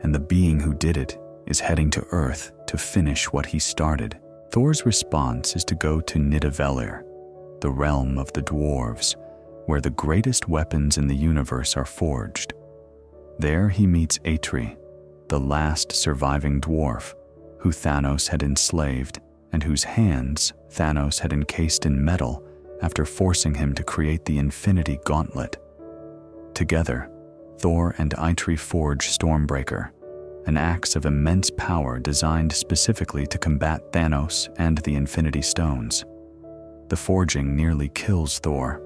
and the being who did it is heading to Earth to finish what he started. Thor's response is to go to Nidavellir, the realm of the dwarves, where the greatest weapons in the universe are forged. There he meets Atri, the last surviving dwarf, who Thanos had enslaved and whose hands Thanos had encased in metal after forcing him to create the Infinity Gauntlet. Together, Thor and Atri forge Stormbreaker, an axe of immense power designed specifically to combat Thanos and the Infinity Stones. The forging nearly kills Thor.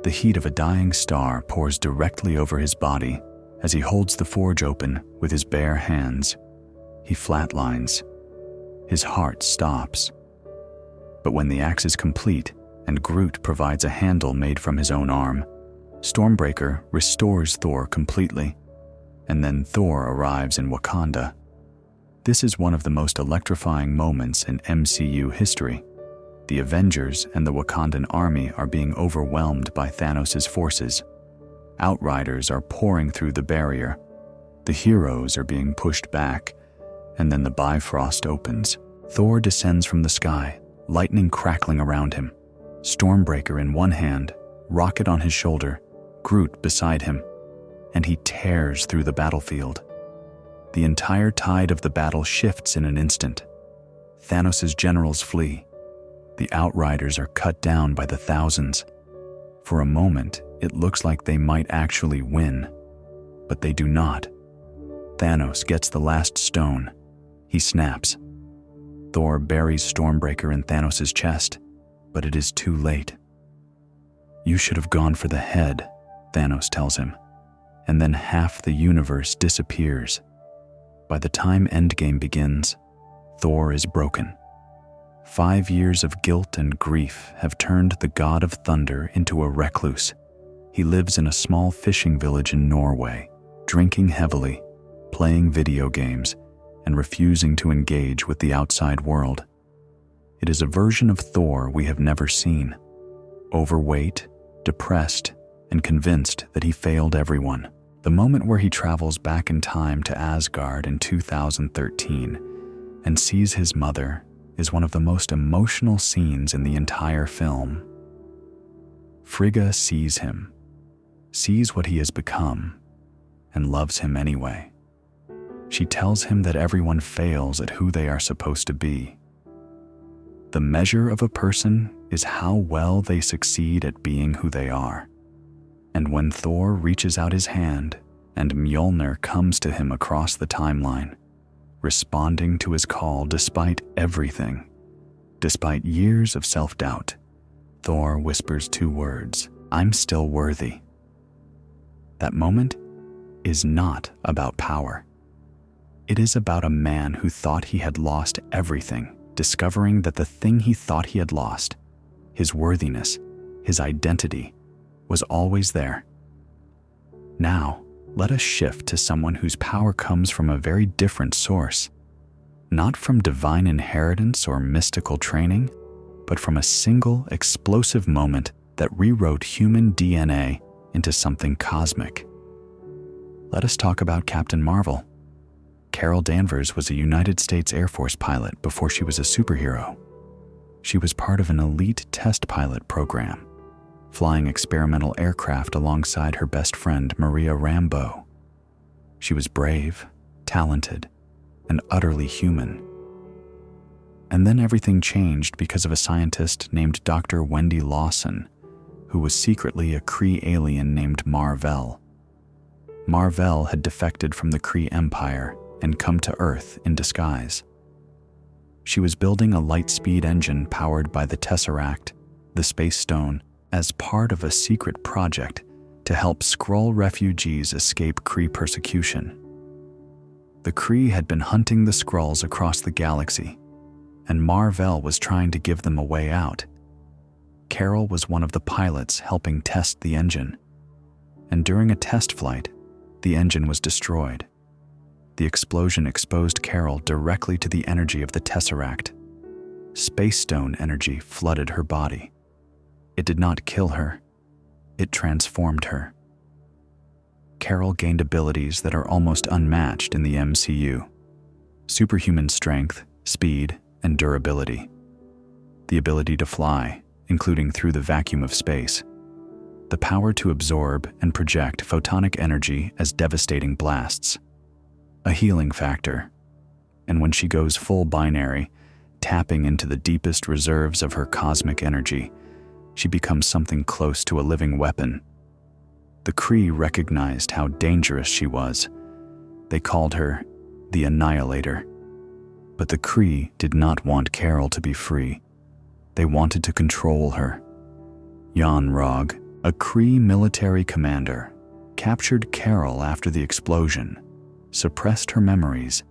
The heat of a dying star pours directly over his body as he holds the forge open with his bare hands. He flatlines. His heart stops. But when the axe is complete and Groot provides a handle made from his own arm, Stormbreaker restores Thor completely, and then Thor arrives in Wakanda. This is one of the most electrifying moments in MCU history. The Avengers and the Wakandan army are being overwhelmed by Thanos' forces. Outriders are pouring through the barrier. The heroes are being pushed back, and then the Bifrost opens. Thor descends from the sky, lightning crackling around him. Stormbreaker in one hand, rocket on his shoulder, Groot beside him, and he tears through the battlefield. The entire tide of the battle shifts in an instant. Thanos' generals flee. The Outriders are cut down by the thousands. For a moment, it looks like they might actually win, but they do not. Thanos gets the last stone. He snaps. Thor buries Stormbreaker in Thanos' chest, but it is too late. "You should have gone for the head," Thanos tells him, and then half the universe disappears. By the time Endgame begins, Thor is broken. 5 years of guilt and grief have turned the god of thunder into a recluse. He lives in a small fishing village in Norway, drinking heavily, playing video games, and refusing to engage with the outside world. It is a version of Thor we have never seen. Overweight, depressed, and convinced that he failed everyone. The moment where he travels back in time to Asgard in 2013 and sees his mother is one of the most emotional scenes in the entire film. Frigga sees him, sees what he has become, and loves him anyway. She tells him that everyone fails at who they are supposed to be. The measure of a person is how well they succeed at being who they are. And when Thor reaches out his hand and Mjolnir comes to him across the timeline, responding to his call despite everything, despite years of self-doubt, Thor whispers 2 words, "I'm still worthy." That moment is not about power. It is about a man who thought he had lost everything, discovering that the thing he thought he had lost, his worthiness, his identity, was always there. Now, let us shift to someone whose power comes from a very different source, not from divine inheritance or mystical training, but from a single explosive moment that rewrote human DNA into something cosmic. Let us talk about Captain Marvel. Carol Danvers was a United States Air Force pilot before she was a superhero. She was part of an elite test pilot program, flying experimental aircraft alongside her best friend Maria Rambeau. She was brave, talented, and utterly human. And then everything changed because of a scientist named Dr. Wendy Lawson, who was secretly a Kree alien named Mar-Vell. Mar-Vell had defected from the Kree Empire and come to Earth in disguise. She was building a light-speed engine powered by the Tesseract, the Space Stone, as part of a secret project to help Skrull refugees escape Kree persecution. The Kree had been hunting the Skrulls across the galaxy, and Mar-Vell was trying to give them a way out. Carol was one of the pilots helping test the engine, and during a test flight, the engine was destroyed. The explosion exposed Carol directly to the energy of the Tesseract. Space Stone energy flooded her body. It did not kill her. It transformed her. Carol gained abilities that are almost unmatched in the MCU. Superhuman strength, speed, and durability. The ability to fly, including through the vacuum of space. The power to absorb and project photonic energy as devastating blasts. A healing factor. And when she goes full binary, tapping into the deepest reserves of her cosmic energy, she becomes something close to a living weapon. The Kree recognized how dangerous she was. They called her the Annihilator. But the Kree did not want Carol to be free. They wanted to control her. Yon-Rogg, a Kree military commander, captured Carol after the explosion, suppressed her memories,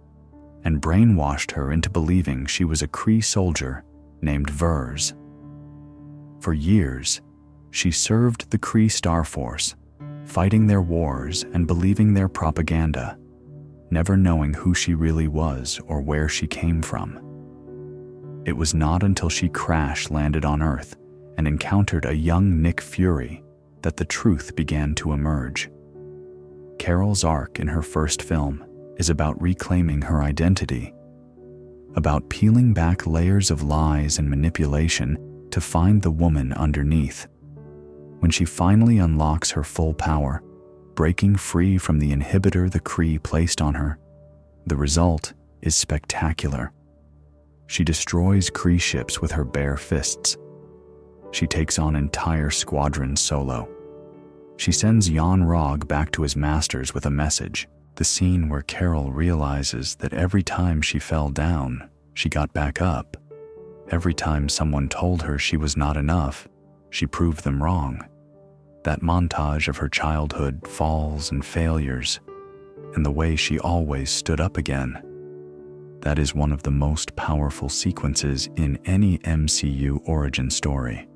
and brainwashed her into believing she was a Kree soldier named Vers. For years, she served the Kree Star Force, fighting their wars and believing their propaganda, never knowing who she really was or where she came from. It was not until she crash-landed on Earth and encountered a young Nick Fury that the truth began to emerge. Carol's arc in her first film is about reclaiming her identity, about peeling back layers of lies and manipulation to find the woman underneath. When she finally unlocks her full power, breaking free from the inhibitor the Kree placed on her, the result is spectacular. She destroys Kree ships with her bare fists. She takes on entire squadrons solo. She sends Yon-Rogg back to his masters with a message, the scene where Carol realizes that every time she fell down, she got back up. Every time someone told her she was not enough, she proved them wrong. That montage of her childhood falls and failures, and the way she always stood up again. That is one of the most powerful sequences in any MCU origin story.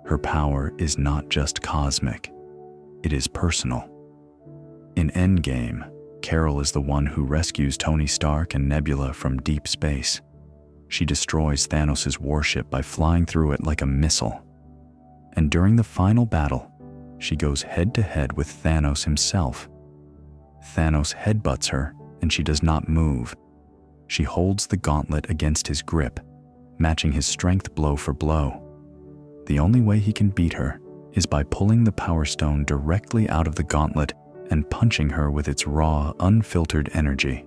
Her power is not just cosmic, it is personal. In Endgame, Carol is the one who rescues Tony Stark and Nebula from deep space. She destroys Thanos' warship by flying through it like a missile. And during the final battle, she goes head-to-head with Thanos himself. Thanos headbutts her, and she does not move. She holds the gauntlet against his grip, matching his strength blow for blow. The only way he can beat her is by pulling the Power Stone directly out of the gauntlet and punching her with its raw, unfiltered energy.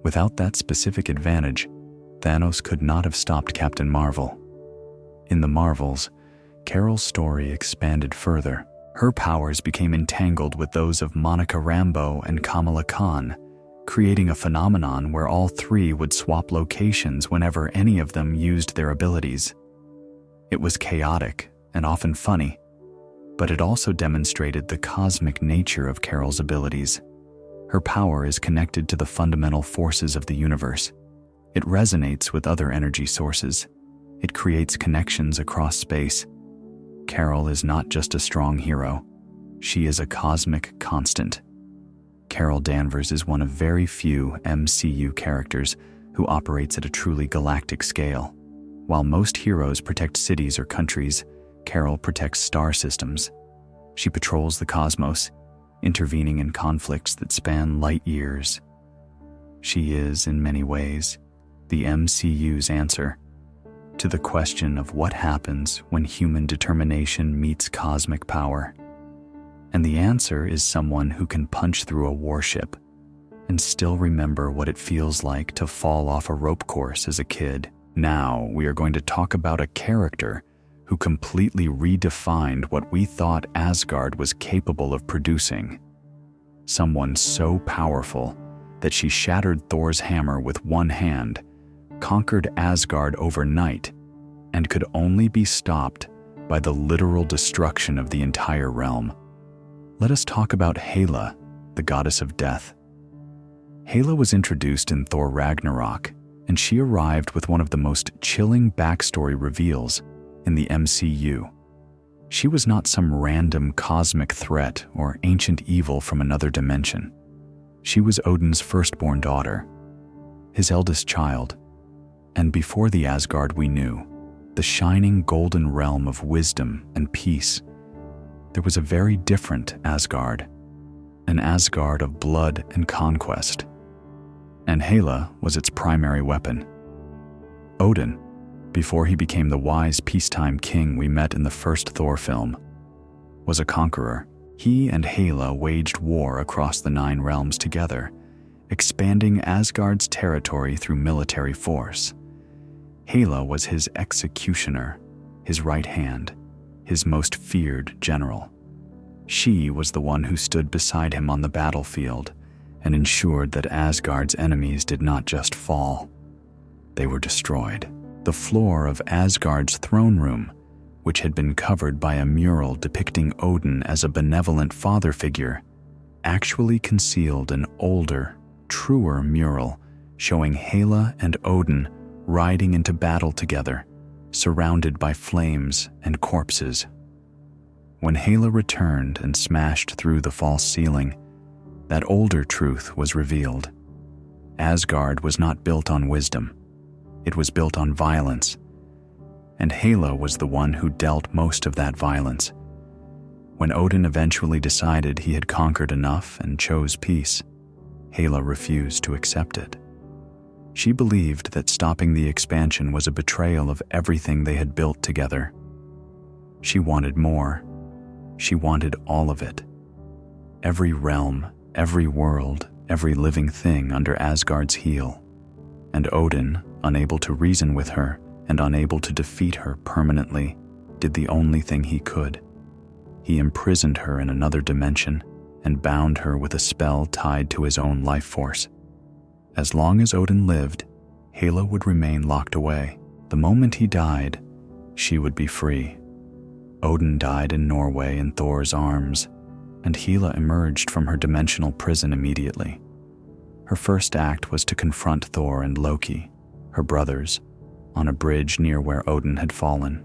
Without that specific advantage, Thanos could not have stopped Captain Marvel. In the Marvels, Carol's story expanded further. Her powers became entangled with those of Monica Rambeau and Kamala Khan, creating a phenomenon where all three would swap locations whenever any of them used their abilities. It was chaotic and often funny, but it also demonstrated the cosmic nature of Carol's abilities. Her power is connected to the fundamental forces of the universe. It resonates with other energy sources. It creates connections across space. Carol is not just a strong hero. She is a cosmic constant. Carol Danvers is one of very few MCU characters who operates at a truly galactic scale. While most heroes protect cities or countries, Carol protects star systems. She patrols the cosmos, intervening in conflicts that span light years. She is, in many ways, the MCU's answer to the question of what happens when human determination meets cosmic power. And the answer is someone who can punch through a warship and still remember what it feels like to fall off a rope course as a kid. Now we are going to talk about a character who completely redefined what we thought Asgard was capable of producing. Someone so powerful that she shattered Thor's hammer with one hand, conquered Asgard overnight, and could only be stopped by the literal destruction of the entire realm. let us talk about Hela, the goddess of death. Hela was introduced in Thor Ragnarok, and she arrived with one of the most chilling backstory reveals in the MCU. She was not some random cosmic threat or ancient evil from another dimension. She was Odin's firstborn daughter, his eldest child, and before the Asgard we knew, the shining golden realm of wisdom and peace, there was a very different Asgard, an Asgard of blood and conquest. And Hela was its primary weapon. Odin, before he became the wise peacetime king we met in the first Thor film, was a conqueror. He and Hela waged war across the 9 realms together, expanding Asgard's territory through military force. Hela was his executioner, his right hand, his most feared general. She was the one who stood beside him on the battlefield and ensured that Asgard's enemies did not just fall, they were destroyed. The floor of Asgard's throne room, which had been covered by a mural depicting Odin as a benevolent father figure, actually concealed an older, truer mural showing Hela and Odin riding into battle together, surrounded by flames and corpses. When Hela returned and smashed through the false ceiling, that older truth was revealed. Asgard was not built on wisdom. It was built on violence. And Hela was the one who dealt most of that violence. When Odin eventually decided he had conquered enough and chose peace, Hela refused to accept it. She believed that stopping the expansion was a betrayal of everything they had built together. She wanted more. She wanted all of it. Every realm, every world, every living thing under Asgard's heel. And Odin, unable to reason with her and unable to defeat her permanently, did the only thing he could. He imprisoned her in another dimension and bound her with a spell tied to his own life force. As long as Odin lived, Hela would remain locked away. The moment he died, she would be free. Odin died in Norway in Thor's arms, and Hela emerged from her dimensional prison immediately. Her first act was to confront Thor and Loki, her brothers, on a bridge near where Odin had fallen.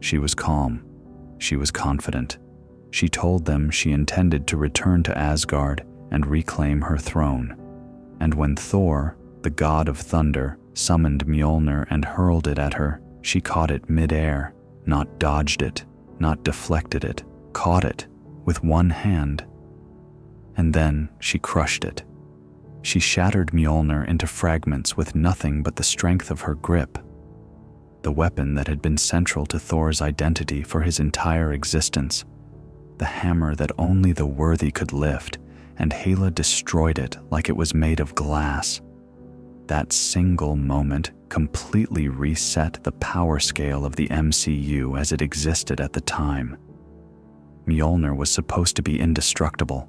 She was calm. She was confident. She told them she intended to return to Asgard and reclaim her throne. And when Thor, the god of thunder, summoned Mjolnir and hurled it at her, she caught it mid-air, not dodged it, not deflected it, caught it with one hand. And then she crushed it. She shattered Mjolnir into fragments with nothing but the strength of her grip. The weapon that had been central to Thor's identity for his entire existence. The hammer that only the worthy could lift, and Hela destroyed it like it was made of glass. That single moment completely reset the power scale of the MCU as it existed at the time. Mjolnir was supposed to be indestructible.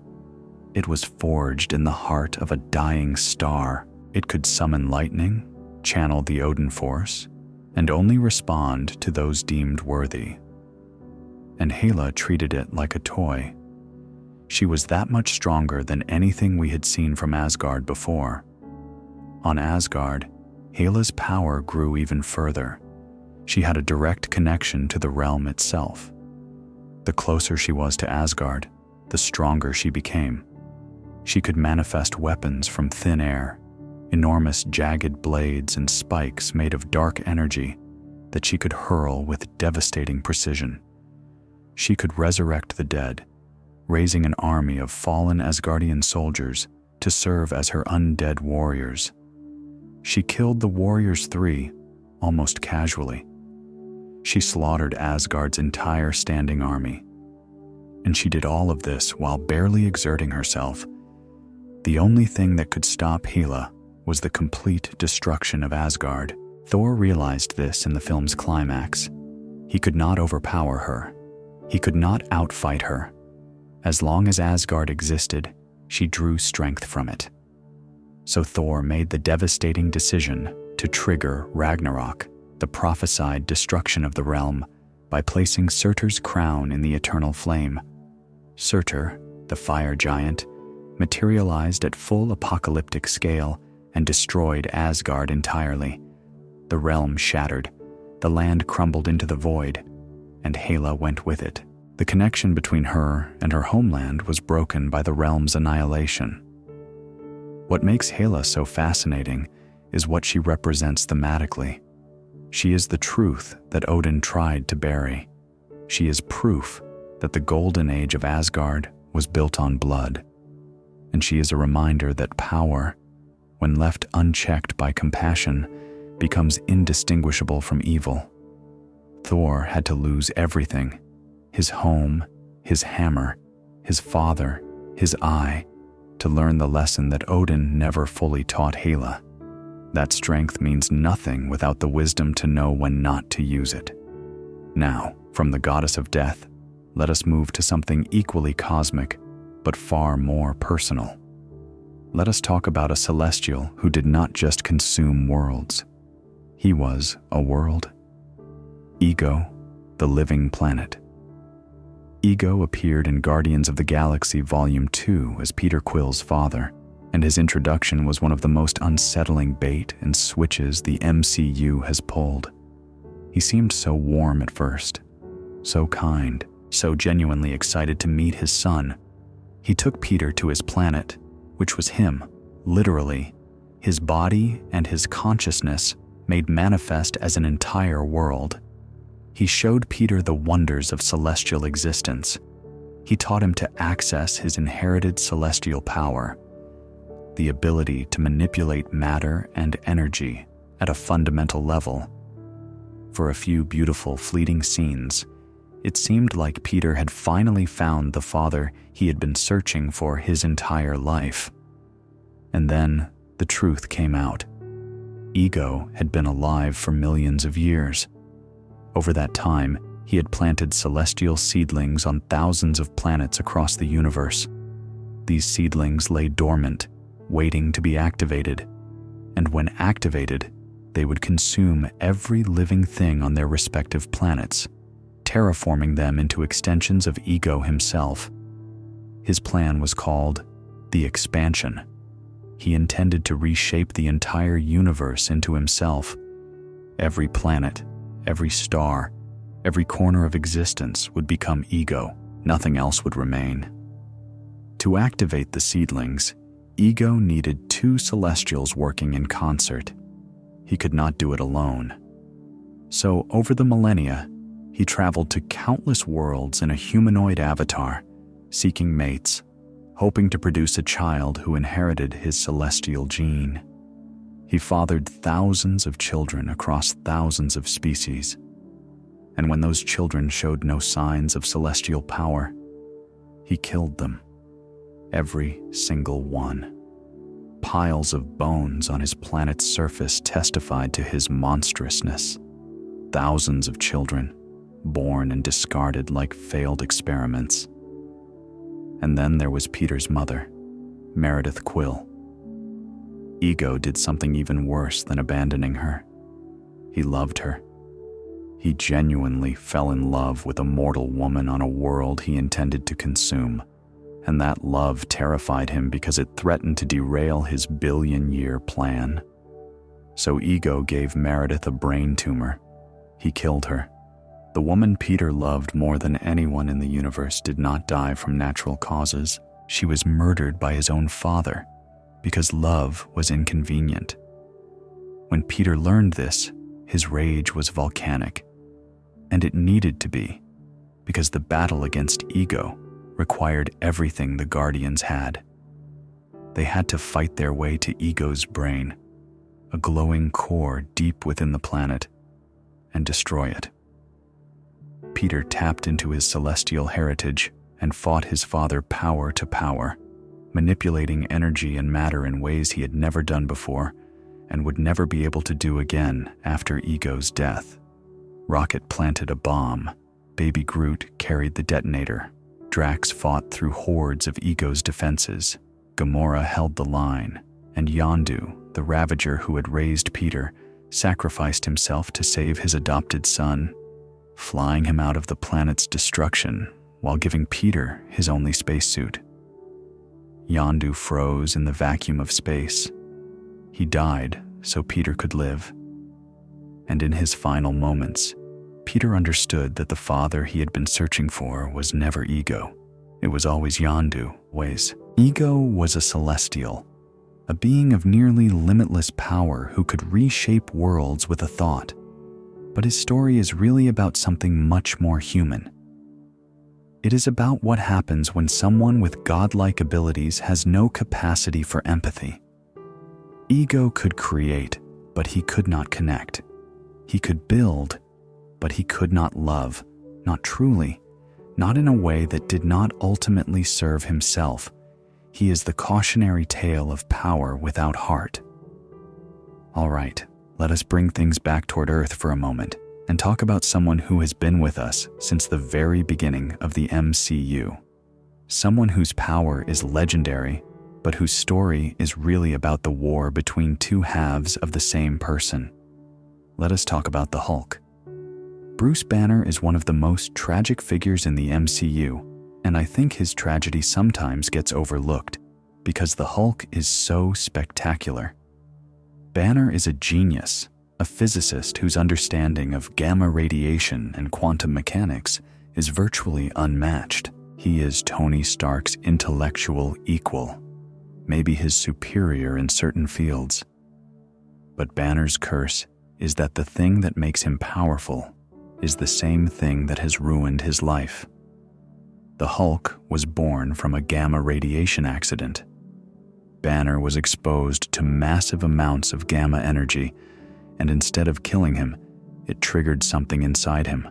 It was forged in the heart of a dying star. It could summon lightning, channel the Odin force, and only respond to those deemed worthy. And Hela treated it like a toy. She was that much stronger than anything we had seen from Asgard before. On Asgard, Hela's power grew even further. She had a direct connection to the realm itself. The closer she was to Asgard, the stronger she became. She could manifest weapons from thin air, enormous jagged blades and spikes made of dark energy that she could hurl with devastating precision. She could resurrect the dead, raising an army of fallen Asgardian soldiers to serve as her undead warriors. She killed the Warriors 3 almost casually. She slaughtered Asgard's entire standing army. And she did all of this while barely exerting herself. The only thing that could stop Hela was the complete destruction of Asgard. Thor realized this in the film's climax. He could not overpower her. He could not outfight her. As long as Asgard existed, she drew strength from it. So Thor made the devastating decision to trigger Ragnarok, the prophesied destruction of the realm, by placing Surtur's crown in the eternal flame. Surtur, the fire giant, materialized at full apocalyptic scale and destroyed Asgard entirely. The realm shattered, the land crumbled into the void, and Hela went with it. The connection between her and her homeland was broken by the realm's annihilation. What makes Hela so fascinating is what she represents thematically. She is the truth that Odin tried to bury. She is proof that the golden age of Asgard was built on blood. And she is a reminder that power, when left unchecked by compassion, becomes indistinguishable from evil. Thor had to lose everything: his home, his hammer, his father, his eye, to learn the lesson that Odin never fully taught Hela. That strength means nothing without the wisdom to know when not to use it. Now, from the goddess of death, let us move to something equally cosmic, but far more personal. Let us talk about a celestial who did not just consume worlds. He was a world. Ego, the living planet. Ego appeared in Guardians of the Galaxy Volume 2 as Peter Quill's father, and his introduction was one of the most unsettling bait and switches the MCU has pulled. He seemed so warm at first, so kind, so genuinely excited to meet his son. He took Peter to his planet, which was him, literally, his body and his consciousness made manifest as an entire world. He showed Peter the wonders of celestial existence. He taught him to access his inherited celestial power, the ability to manipulate matter and energy at a fundamental level. For a few beautiful, fleeting scenes, it seemed like Peter had finally found the father he had been searching for his entire life. And then the truth came out. Ego had been alive for millions of years. Over that time, he had planted celestial seedlings on thousands of planets across the universe. These seedlings lay dormant, waiting to be activated. And when activated, they would consume every living thing on their respective planets, terraforming them into extensions of Ego himself. His plan was called the Expansion. He intended to reshape the entire universe into himself. Every planet, every star, every corner of existence would become Ego. Nothing else would remain. To activate the seedlings, Ego needed two celestials working in concert. He could not do it alone. So, over the millennia, he traveled to countless worlds in a humanoid avatar, seeking mates, hoping to produce a child who inherited his celestial gene. He fathered thousands of children across thousands of species. And when those children showed no signs of celestial power, he killed them. Every single one. Piles of bones on his planet's surface testified to his monstrousness. Thousands of children, born and discarded like failed experiments. And then there was Peter's mother, Meredith Quill. Ego did something even worse than abandoning her. He loved her. He genuinely fell in love with a mortal woman on a world he intended to consume, and that love terrified him because it threatened to derail his billion-year plan. So Ego gave Meredith a brain tumor. He killed her. The woman Peter loved more than anyone in the universe did not die from natural causes. She was murdered by his own father because love was inconvenient. When Peter learned this, his rage was volcanic. And it needed to be, because the battle against Ego required everything the Guardians had. They had to fight their way to Ego's brain, a glowing core deep within the planet, and destroy it. Peter tapped into his celestial heritage and fought his father power to power, manipulating energy and matter in ways he had never done before and would never be able to do again after Ego's death. Rocket planted a bomb. Baby Groot carried the detonator. Drax fought through hordes of Ego's defenses. Gamora held the line. And Yondu, the Ravager who had raised Peter, sacrificed himself to save his adopted son, flying him out of the planet's destruction while giving Peter his only spacesuit. Yondu froze in the vacuum of space. He died so Peter could live. And in his final moments, Peter understood that the father he had been searching for was never Ego. It was always Yondu, always. Ego was a celestial, a being of nearly limitless power who could reshape worlds with a thought. But his story is really about something much more human. It is about what happens when someone with godlike abilities has no capacity for empathy. Ego could create, but he could not connect. He could build, but he could not love, not truly, not in a way that did not ultimately serve himself. He is the cautionary tale of power without heart. All right, let us bring things back toward Earth for a moment and talk about someone who has been with us since the very beginning of the MCU. Someone whose power is legendary, but whose story is really about the war between two halves of the same person. Let us talk about the Hulk. Bruce Banner is one of the most tragic figures in the MCU, and I think his tragedy sometimes gets overlooked because the Hulk is so spectacular. Banner is a genius, a physicist whose understanding of gamma radiation and quantum mechanics is virtually unmatched. He is Tony Stark's intellectual equal, maybe his superior in certain fields. But Banner's curse is that the thing that makes him powerful is the same thing that has ruined his life. The Hulk was born from a gamma radiation accident. Banner was exposed to massive amounts of gamma energy, and instead of killing him, it triggered something inside him,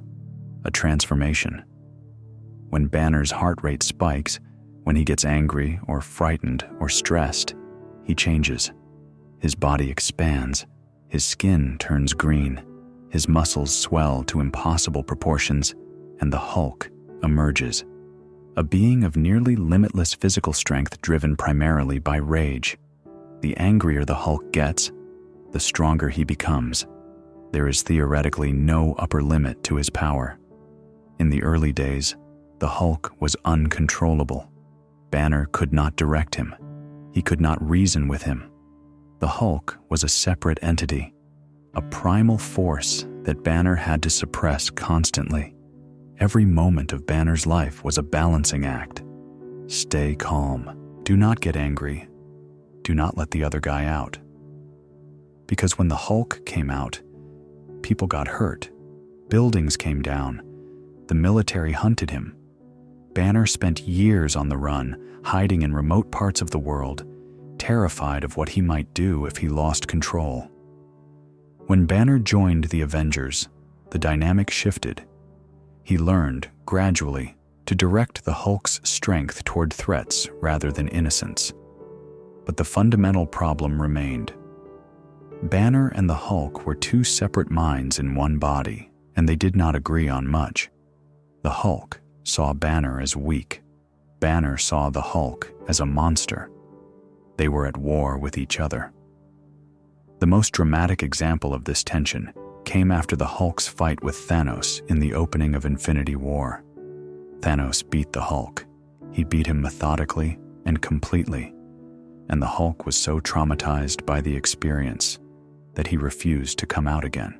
a transformation. When Banner's heart rate spikes, when he gets angry or frightened or stressed, he changes. His body expands, his skin turns green, his muscles swell to impossible proportions, and the Hulk emerges, a being of nearly limitless physical strength driven primarily by rage. The angrier the Hulk gets, the stronger he becomes. There is theoretically no upper limit to his power. In the early days, the Hulk was uncontrollable. Banner could not direct him. He could not reason with him. The Hulk was a separate entity, a primal force that Banner had to suppress constantly. Every moment of Banner's life was a balancing act. Stay calm. Do not get angry. Do not let the other guy out. Because when the Hulk came out, people got hurt. Buildings came down. The military hunted him. Banner spent years on the run, hiding in remote parts of the world, terrified of what he might do if he lost control. When Banner joined the Avengers, the dynamic shifted. He learned, gradually, to direct the Hulk's strength toward threats rather than innocence. But the fundamental problem remained. Banner and the Hulk were two separate minds in one body, and they did not agree on much. The Hulk saw Banner as weak. Banner saw the Hulk as a monster. They were at war with each other. The most dramatic example of this tension came after the Hulk's fight with Thanos in the opening of Infinity War. Thanos beat the Hulk. He beat him methodically and completely, and the Hulk was so traumatized by the experience that he refused to come out again.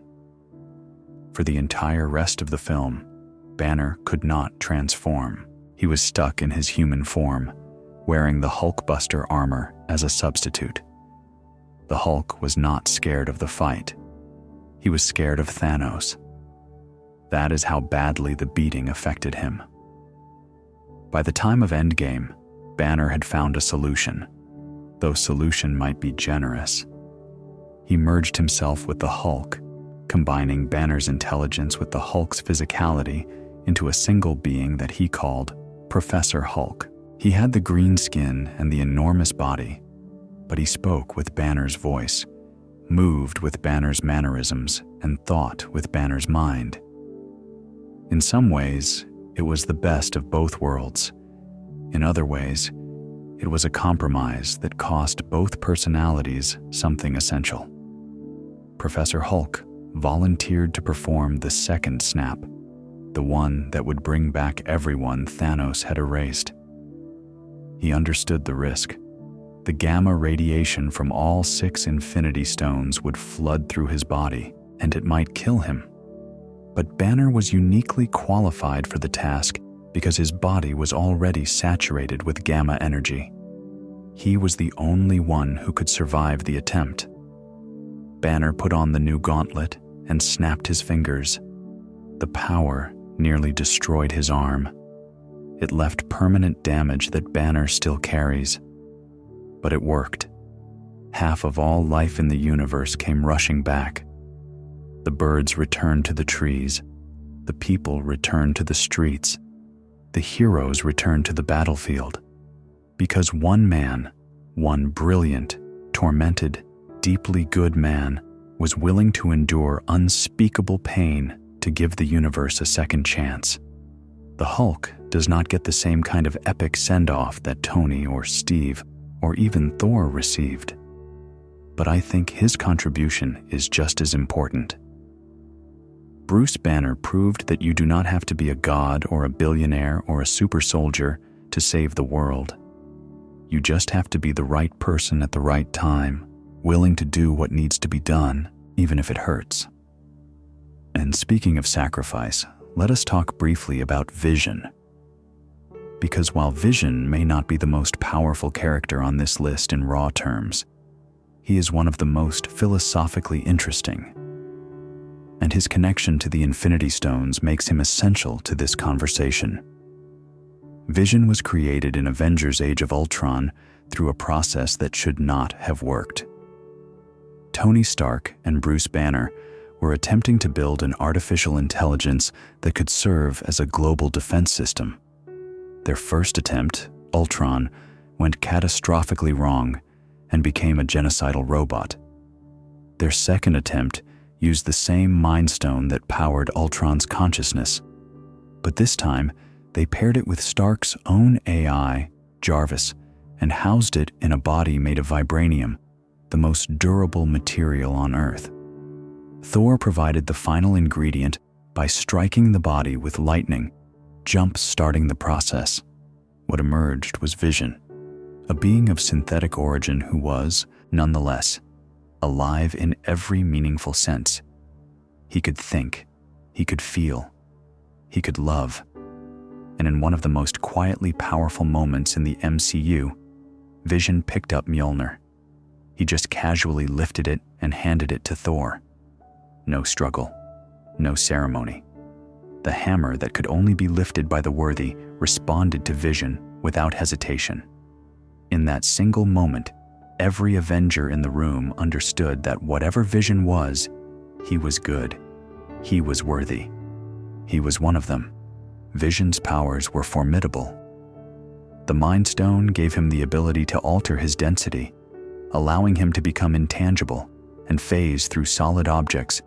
For the entire rest of the film, Banner could not transform. He was stuck in his human form, wearing the Hulkbuster armor as a substitute. The Hulk was not scared of the fight. He was scared of Thanos. That is how badly the beating affected him. By the time of Endgame, Banner had found a solution, though solution might be generous. He merged himself with the Hulk, combining Banner's intelligence with the Hulk's physicality into a single being that he called Professor Hulk. He had the green skin and the enormous body, but he spoke with Banner's voice, moved with Banner's mannerisms, and thought with Banner's mind. In some ways, it was the best of both worlds. In other ways, it was a compromise that cost both personalities something essential. Professor Hulk volunteered to perform the second snap, the one that would bring back everyone Thanos had erased. He understood the risk. The gamma radiation from all 6 Infinity Stones would flood through his body, and it might kill him. But Banner was uniquely qualified for the task because his body was already saturated with gamma energy. He was the only one who could survive the attempt. Banner put on the new gauntlet and snapped his fingers. The power nearly destroyed his arm. It left permanent damage that Banner still carries. But it worked. Half of all life in the universe came rushing back. The birds returned to the trees. The people returned to the streets. The heroes returned to the battlefield. Because one man, one brilliant, tormented, deeply good man, was willing to endure unspeakable pain to give the universe a second chance. The Hulk does not get the same kind of epic send-off that Tony or Steve or even Thor received. But I think his contribution is just as important. Bruce Banner proved that you do not have to be a god or a billionaire or a super soldier to save the world. You just have to be the right person at the right time, willing to do what needs to be done, even if it hurts. And speaking of sacrifice, let us talk briefly about Vision. Because while Vision may not be the most powerful character on this list in raw terms, he is one of the most philosophically interesting. And his connection to the Infinity Stones makes him essential to this conversation. Vision was created in Avengers Age of Ultron through a process that should not have worked. Tony Stark and Bruce Banner were attempting to build an artificial intelligence that could serve as a global defense system. Their first attempt, Ultron, went catastrophically wrong and became a genocidal robot. Their second attempt used the same Mind Stone that powered Ultron's consciousness, but this time they paired it with Stark's own AI, Jarvis, and housed it in a body made of vibranium, the most durable material on Earth. Thor provided the final ingredient by striking the body with lightning, jump-starting the process. What emerged was Vision, a being of synthetic origin who was, nonetheless, alive in every meaningful sense. He could think, he could feel, he could love. And in one of the most quietly powerful moments in the MCU, Vision picked up Mjolnir. He just casually lifted it and handed it to Thor. No struggle, no ceremony. The hammer that could only be lifted by the worthy responded to Vision without hesitation. In that single moment, every Avenger in the room understood that whatever Vision was, he was good. He was worthy. He was one of them. Vision's powers were formidable. The Mind Stone gave him the ability to alter his density, allowing him to become intangible and phase through solid objects,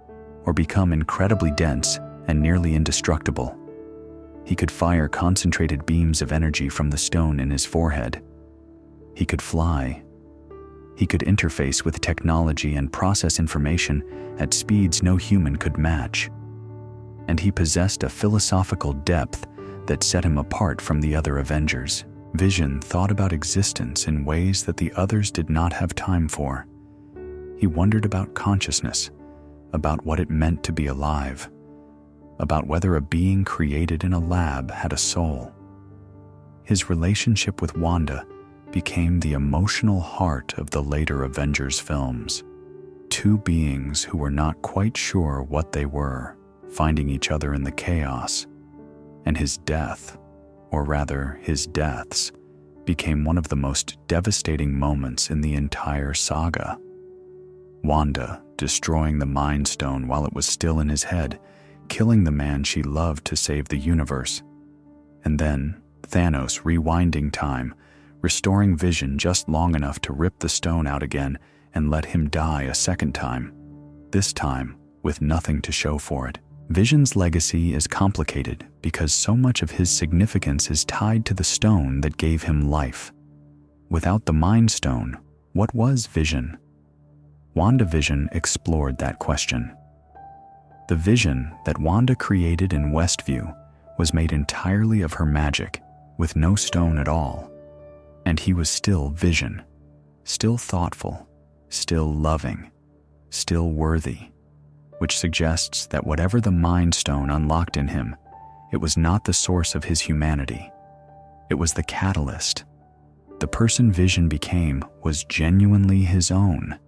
or become incredibly dense and nearly indestructible. He could fire concentrated beams of energy from the stone in his forehead. He could fly. He could interface with technology and process information at speeds no human could match. And he possessed a philosophical depth that set him apart from the other Avengers. Vision thought about existence in ways that the others did not have time for. He wondered about consciousness, about what it meant to be alive, about whether a being created in a lab had a soul. His relationship with Wanda became the emotional heart of the later Avengers films. Two beings who were not quite sure what they were, finding each other in the chaos. And his death, or rather his deaths, became one of the most devastating moments in the entire saga. Wanda destroying the Mind Stone while it was still in his head, killing the man she loved to save the universe. And then Thanos rewinding time, restoring Vision just long enough to rip the stone out again and let him die a second time, this time with nothing to show for it. Vision's legacy is complicated because so much of his significance is tied to the stone that gave him life. Without the Mind Stone, what was Vision? WandaVision explored that question. The vision that Wanda created in Westview was made entirely of her magic, with no stone at all. And he was still Vision, still thoughtful, still loving, still worthy, which suggests that whatever the Mind Stone unlocked in him, it was not the source of his humanity. It was the catalyst. The person Vision became was genuinely his own.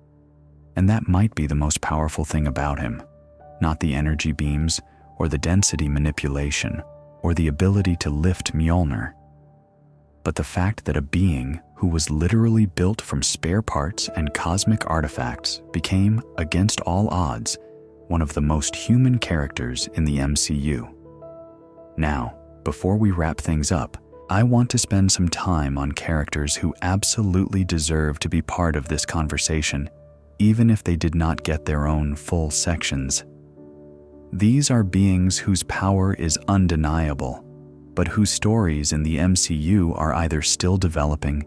And that might be the most powerful thing about him, not the energy beams or the density manipulation or the ability to lift Mjolnir, but the fact that a being who was literally built from spare parts and cosmic artifacts became, against all odds, one of the most human characters in the MCU. Now, before we wrap things up, I want to spend some time on characters who absolutely deserve to be part of this conversation, even if they did not get their own full sections. These are beings whose power is undeniable, but whose stories in the MCU are either still developing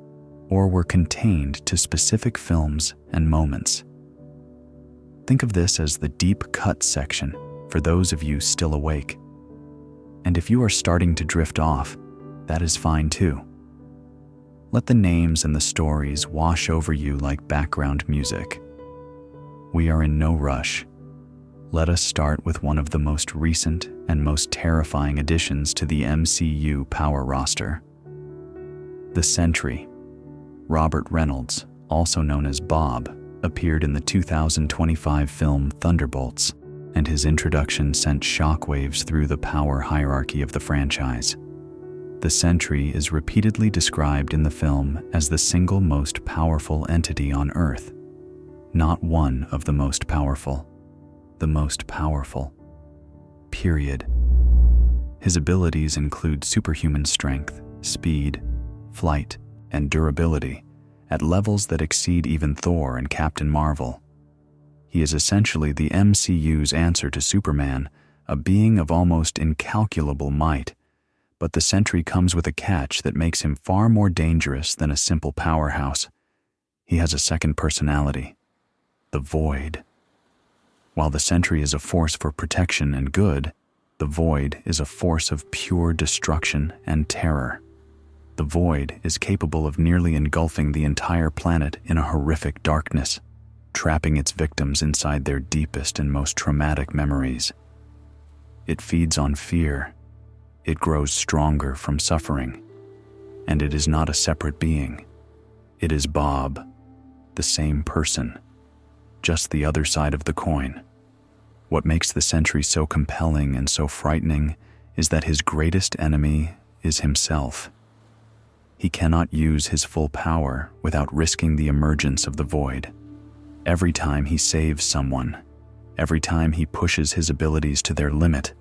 or were contained to specific films and moments. Think of this as the deep cut section for those of you still awake. And if you are starting to drift off, that is fine too. Let the names and the stories wash over you like background music. We are in no rush. Let us start with one of the most recent and most terrifying additions to the MCU power roster. The Sentry. Robert Reynolds, also known as Bob, appeared in the 2025 film Thunderbolts, and his introduction sent shockwaves through the power hierarchy of the franchise. The Sentry is repeatedly described in the film as the single most powerful entity on Earth. Not one of the most powerful. The most powerful. Period. His abilities include superhuman strength, speed, flight, and durability at levels that exceed even Thor and Captain Marvel. He is essentially the MCU's answer to Superman, a being of almost incalculable might. But the Sentry comes with a catch that makes him far more dangerous than a simple powerhouse. He has a second personality, the Void. While the Sentry is a force for protection and good, the Void is a force of pure destruction and terror. The Void is capable of nearly engulfing the entire planet in a horrific darkness, trapping its victims inside their deepest and most traumatic memories. It feeds on fear. It grows stronger from suffering. And it is not a separate being. It is Bob, the same person, just the other side of the coin. What makes the Sentry so compelling and so frightening is that his greatest enemy is himself. He cannot use his full power without risking the emergence of the Void. Every time he saves someone, every time he pushes his abilities to their limit,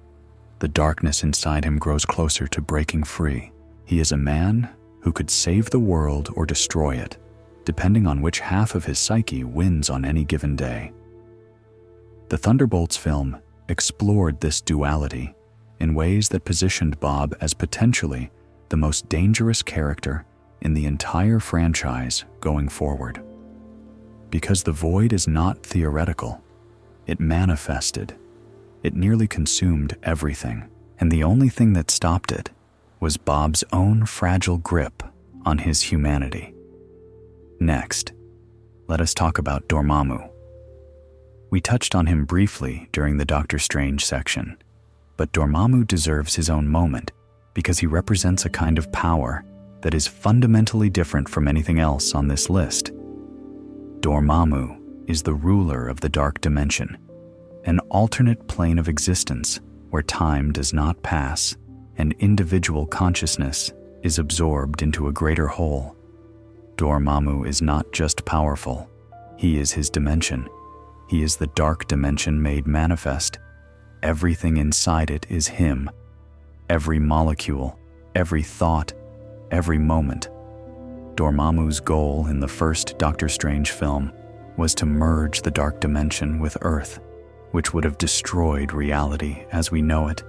the darkness inside him grows closer to breaking free. He is a man who could save the world or destroy it, depending on which half of his psyche wins on any given day. The Thunderbolts film explored this duality in ways that positioned Bob as potentially the most dangerous character in the entire franchise going forward. Because the Void is not theoretical, it manifested. It nearly consumed everything, and the only thing that stopped it was Bob's own fragile grip on his humanity. Next, let us talk about Dormammu. We touched on him briefly during the Doctor Strange section, but Dormammu deserves his own moment because he represents a kind of power that is fundamentally different from anything else on this list. Dormammu is the ruler of the Dark Dimension, an alternate plane of existence where time does not pass and individual consciousness is absorbed into a greater whole. Dormammu is not just powerful, he is his dimension. He is the Dark Dimension made manifest. Everything inside it is him. Every molecule, every thought, every moment. Dormammu's goal in the first Doctor Strange film was to merge the Dark Dimension with Earth, which would have destroyed reality as we know it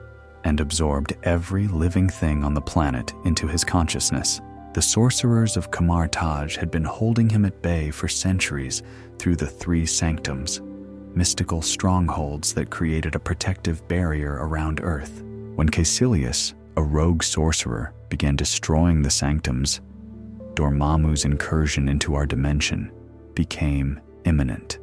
and absorbed every living thing on the planet into his consciousness. The sorcerers of Kamar Taj had been holding him at bay for centuries through the three sanctums, mystical strongholds that created a protective barrier around Earth. When Caecilius, a rogue sorcerer began destroying the sanctums, Dormammu's incursion into our dimension became imminent.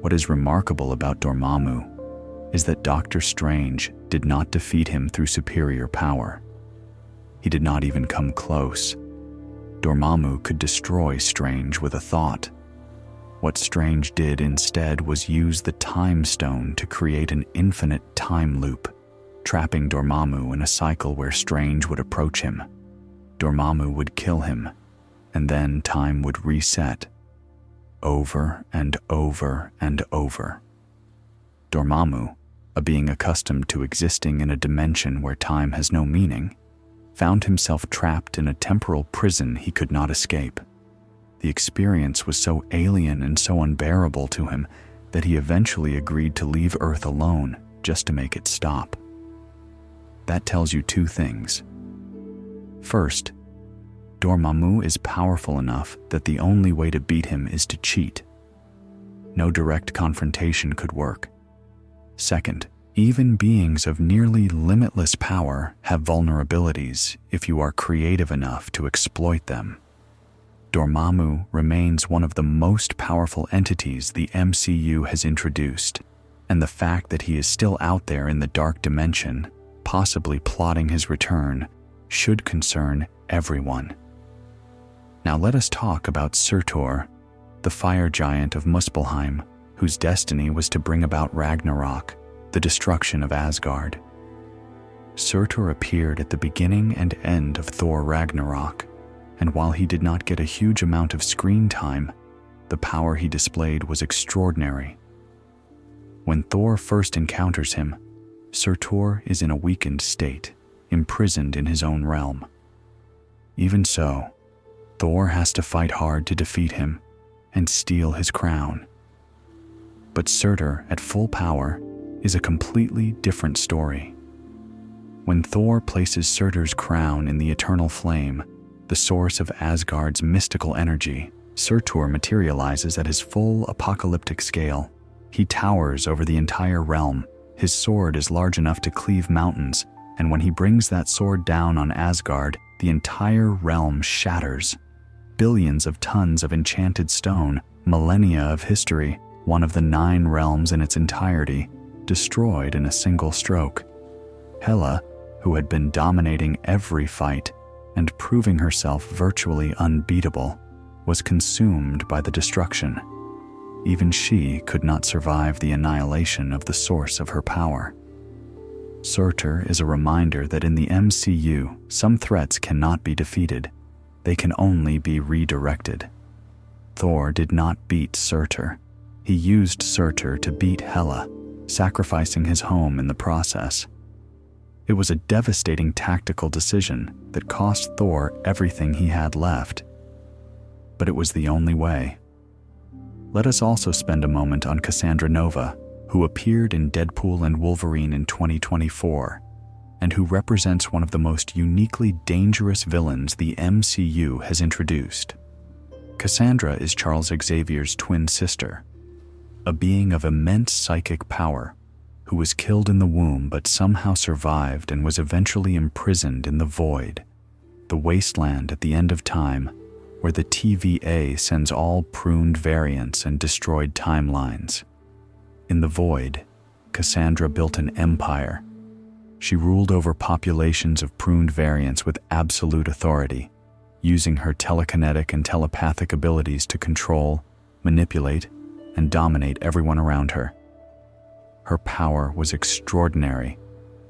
What is remarkable about Dormammu is that Doctor Strange did not defeat him through superior power. He did not even come close. Dormammu could destroy Strange with a thought. What Strange did instead was use the Time Stone to create an infinite time loop, trapping Dormammu in a cycle where Strange would approach him. Dormammu would kill him, and then time would reset, over and over and over. Dormammu, a being accustomed to existing in a dimension where time has no meaning, found himself trapped in a temporal prison he could not escape. The experience was so alien and so unbearable to him that he eventually agreed to leave Earth alone just to make it stop. That tells you two things. First, Dormammu is powerful enough that the only way to beat him is to cheat. No direct confrontation could work. Second, even beings of nearly limitless power have vulnerabilities if you are creative enough to exploit them. Dormammu remains one of the most powerful entities the MCU has introduced, and the fact that he is still out there in the dark dimension, possibly plotting his return, should concern everyone. Now let us talk about Surtur, the fire giant of Muspelheim, whose destiny was to bring about Ragnarok, the destruction of Asgard. Surtur appeared at the beginning and end of Thor Ragnarok, and while he did not get a huge amount of screen time, the power he displayed was extraordinary. When Thor first encounters him, Surtur is in a weakened state, imprisoned in his own realm. Even so, Thor has to fight hard to defeat him and steal his crown. But Surtur, at full power, is a completely different story. When Thor places Surtur's crown in the eternal flame, the source of Asgard's mystical energy, Surtur materializes at his full apocalyptic scale. He towers over the entire realm. His sword is large enough to cleave mountains, and when he brings that sword down on Asgard, the entire realm shatters. Billions of tons of enchanted stone, millennia of history, one of the 9 realms in its entirety, destroyed in a single stroke. Hela, who had been dominating every fight and proving herself virtually unbeatable, was consumed by the destruction. Even she could not survive the annihilation of the source of her power. Surtur is a reminder that in the MCU, some threats cannot be defeated. They can only be redirected. Thor did not beat Surtur. He used Surtur to beat Hela, sacrificing his home in the process. It was a devastating tactical decision that cost Thor everything he had left. But it was the only way. Let us also spend a moment on Cassandra Nova, who appeared in Deadpool and Wolverine in 2024, and who represents one of the most uniquely dangerous villains the MCU has introduced. Cassandra is Charles Xavier's twin sister, a being of immense psychic power who was killed in the womb but somehow survived and was eventually imprisoned in the Void, the wasteland at the end of time where the TVA sends all pruned variants and destroyed timelines. In the Void, Cassandra built an empire. She ruled over populations of pruned variants with absolute authority, using her telekinetic and telepathic abilities to control, manipulate, and dominate everyone around her. Her power was extraordinary.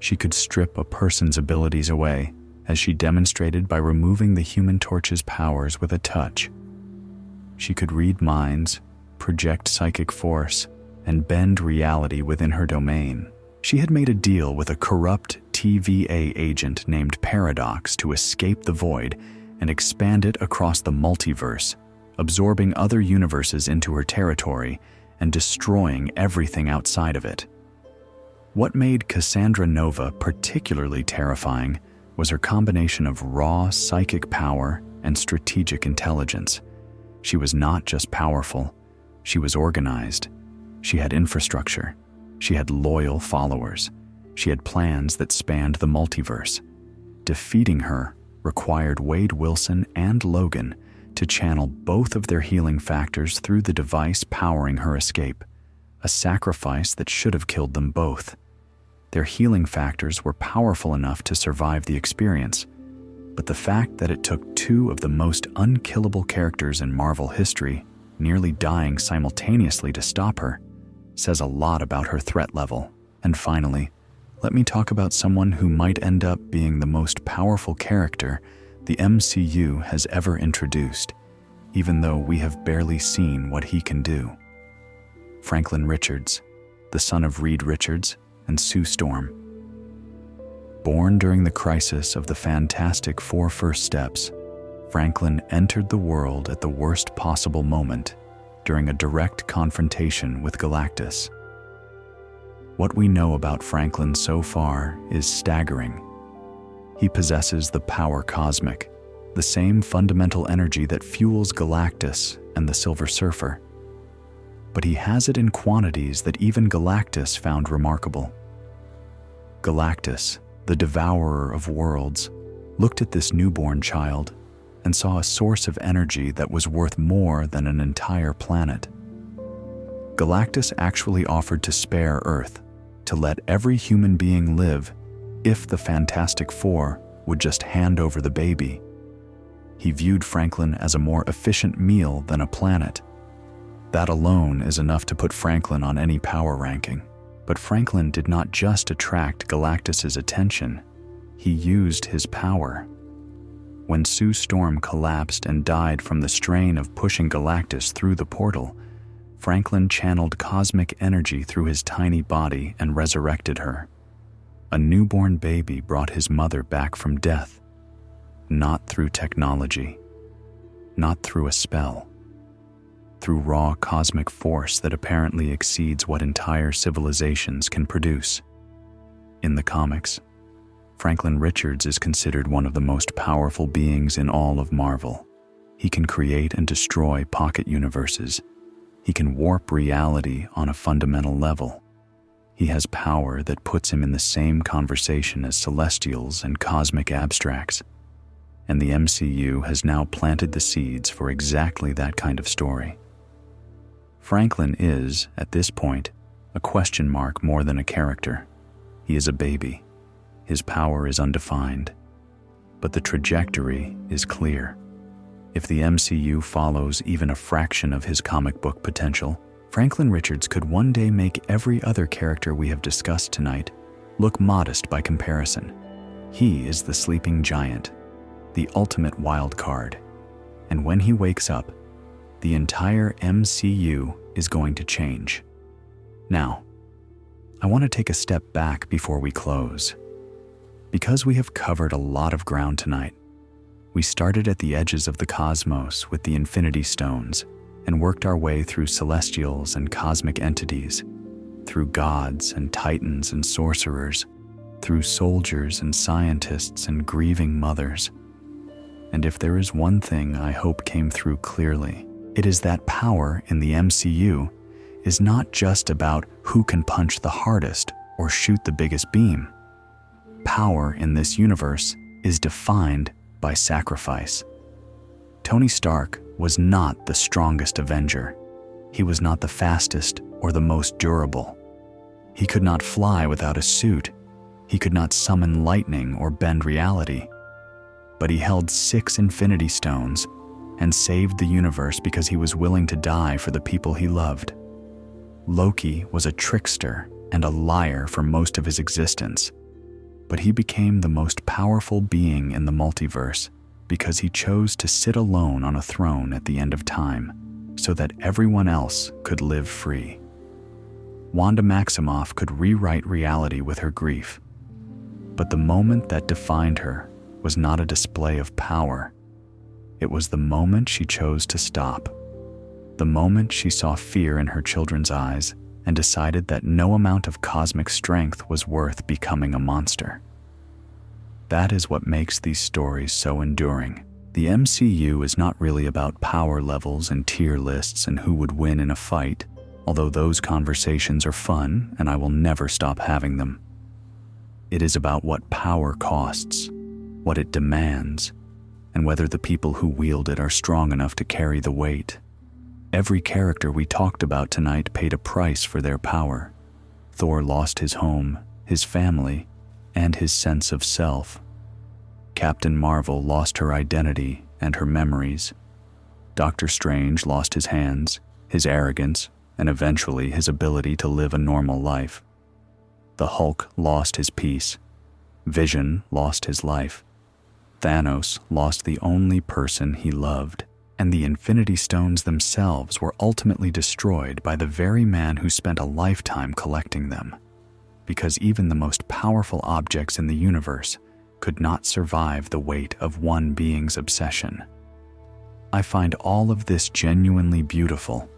She could strip a person's abilities away, as she demonstrated by removing the Human Torch's powers with a touch. She could read minds, project psychic force, and bend reality within her domain. She had made a deal with a corrupt TVA agent named Paradox to escape the Void and expand it across the multiverse, absorbing other universes into her territory and destroying everything outside of it. What made Cassandra Nova particularly terrifying was her combination of raw psychic power and strategic intelligence. She was not just powerful, she was organized. She had infrastructure. She had loyal followers. She had plans that spanned the multiverse. Defeating her required Wade Wilson and Logan to channel both of their healing factors through the device powering her escape, a sacrifice that should have killed them both. Their healing factors were powerful enough to survive the experience, but the fact that it took two of the most unkillable characters in Marvel history nearly dying simultaneously to stop her says a lot about her threat level. And finally, let me talk about someone who might end up being the most powerful character the MCU has ever introduced, even though we have barely seen what he can do. Franklin Richards, the son of Reed Richards and Sue Storm. Born during the crisis of the Fantastic Four First Steps, Franklin entered the world at the worst possible moment during a direct confrontation with Galactus. What we know about Franklin so far is staggering. He possesses the power cosmic, the same fundamental energy that fuels Galactus and the Silver Surfer. But he has it in quantities that even Galactus found remarkable. Galactus, the devourer of worlds, looked at this newborn child and saw a source of energy that was worth more than an entire planet. Galactus actually offered to spare Earth, to let every human being live if the Fantastic Four would just hand over the baby. He viewed Franklin as a more efficient meal than a planet. That alone is enough to put Franklin on any power ranking. But Franklin did not just attract Galactus's attention, he used his power. When Sue Storm collapsed and died from the strain of pushing Galactus through the portal, Franklin channeled cosmic energy through his tiny body and resurrected her. A newborn baby brought his mother back from death, not through technology, not through a spell, through raw cosmic force that apparently exceeds what entire civilizations can produce. In the comics, Franklin Richards is considered one of the most powerful beings in all of Marvel. He can create and destroy pocket universes. He can warp reality on a fundamental level. He has power that puts him in the same conversation as celestials and cosmic abstracts. And the MCU has now planted the seeds for exactly that kind of story. Franklin is, at this point, a question mark more than a character. He is a baby. His power is undefined. But the trajectory is clear. If the MCU follows even a fraction of his comic book potential, Franklin Richards could one day make every other character we have discussed tonight look modest by comparison. He is the sleeping giant, the ultimate wild card. And when he wakes up, the entire MCU is going to change. Now, I want to take a step back before we close. Because we have covered a lot of ground tonight, we started at the edges of the cosmos with the Infinity Stones and worked our way through celestials and cosmic entities, through gods and titans and sorcerers, through soldiers and scientists and grieving mothers. And if there is one thing I hope came through clearly, it is that power in the MCU is not just about who can punch the hardest or shoot the biggest beam. Power in this universe is defined by sacrifice. Tony Stark was not the strongest Avenger. He was not the fastest or the most durable. He could not fly without a suit. He could not summon lightning or bend reality. But he held 6 Infinity Stones and saved the universe because he was willing to die for the people he loved. Loki was a trickster and a liar for most of his existence, but he became the most powerful being in the multiverse because he chose to sit alone on a throne at the end of time so that everyone else could live free. Wanda Maximoff could rewrite reality with her grief, but the moment that defined her was not a display of power. It was the moment she chose to stop. The moment she saw fear in her children's eyes and decided that no amount of cosmic strength was worth becoming a monster. That is what makes these stories so enduring. The MCU is not really about power levels and tier lists and who would win in a fight, although those conversations are fun and I will never stop having them. It is about what power costs, what it demands, and whether the people who wield it are strong enough to carry the weight. Every character we talked about tonight paid a price for their power. Thor lost his home, his family, and his sense of self. Captain Marvel lost her identity and her memories. Doctor Strange lost his hands, his arrogance, and eventually his ability to live a normal life. The Hulk lost his peace. Vision lost his life. Thanos lost the only person he loved. And the Infinity Stones themselves were ultimately destroyed by the very man who spent a lifetime collecting them. Because even the most powerful objects in the universe could not survive the weight of one being's obsession. I find all of this genuinely beautiful.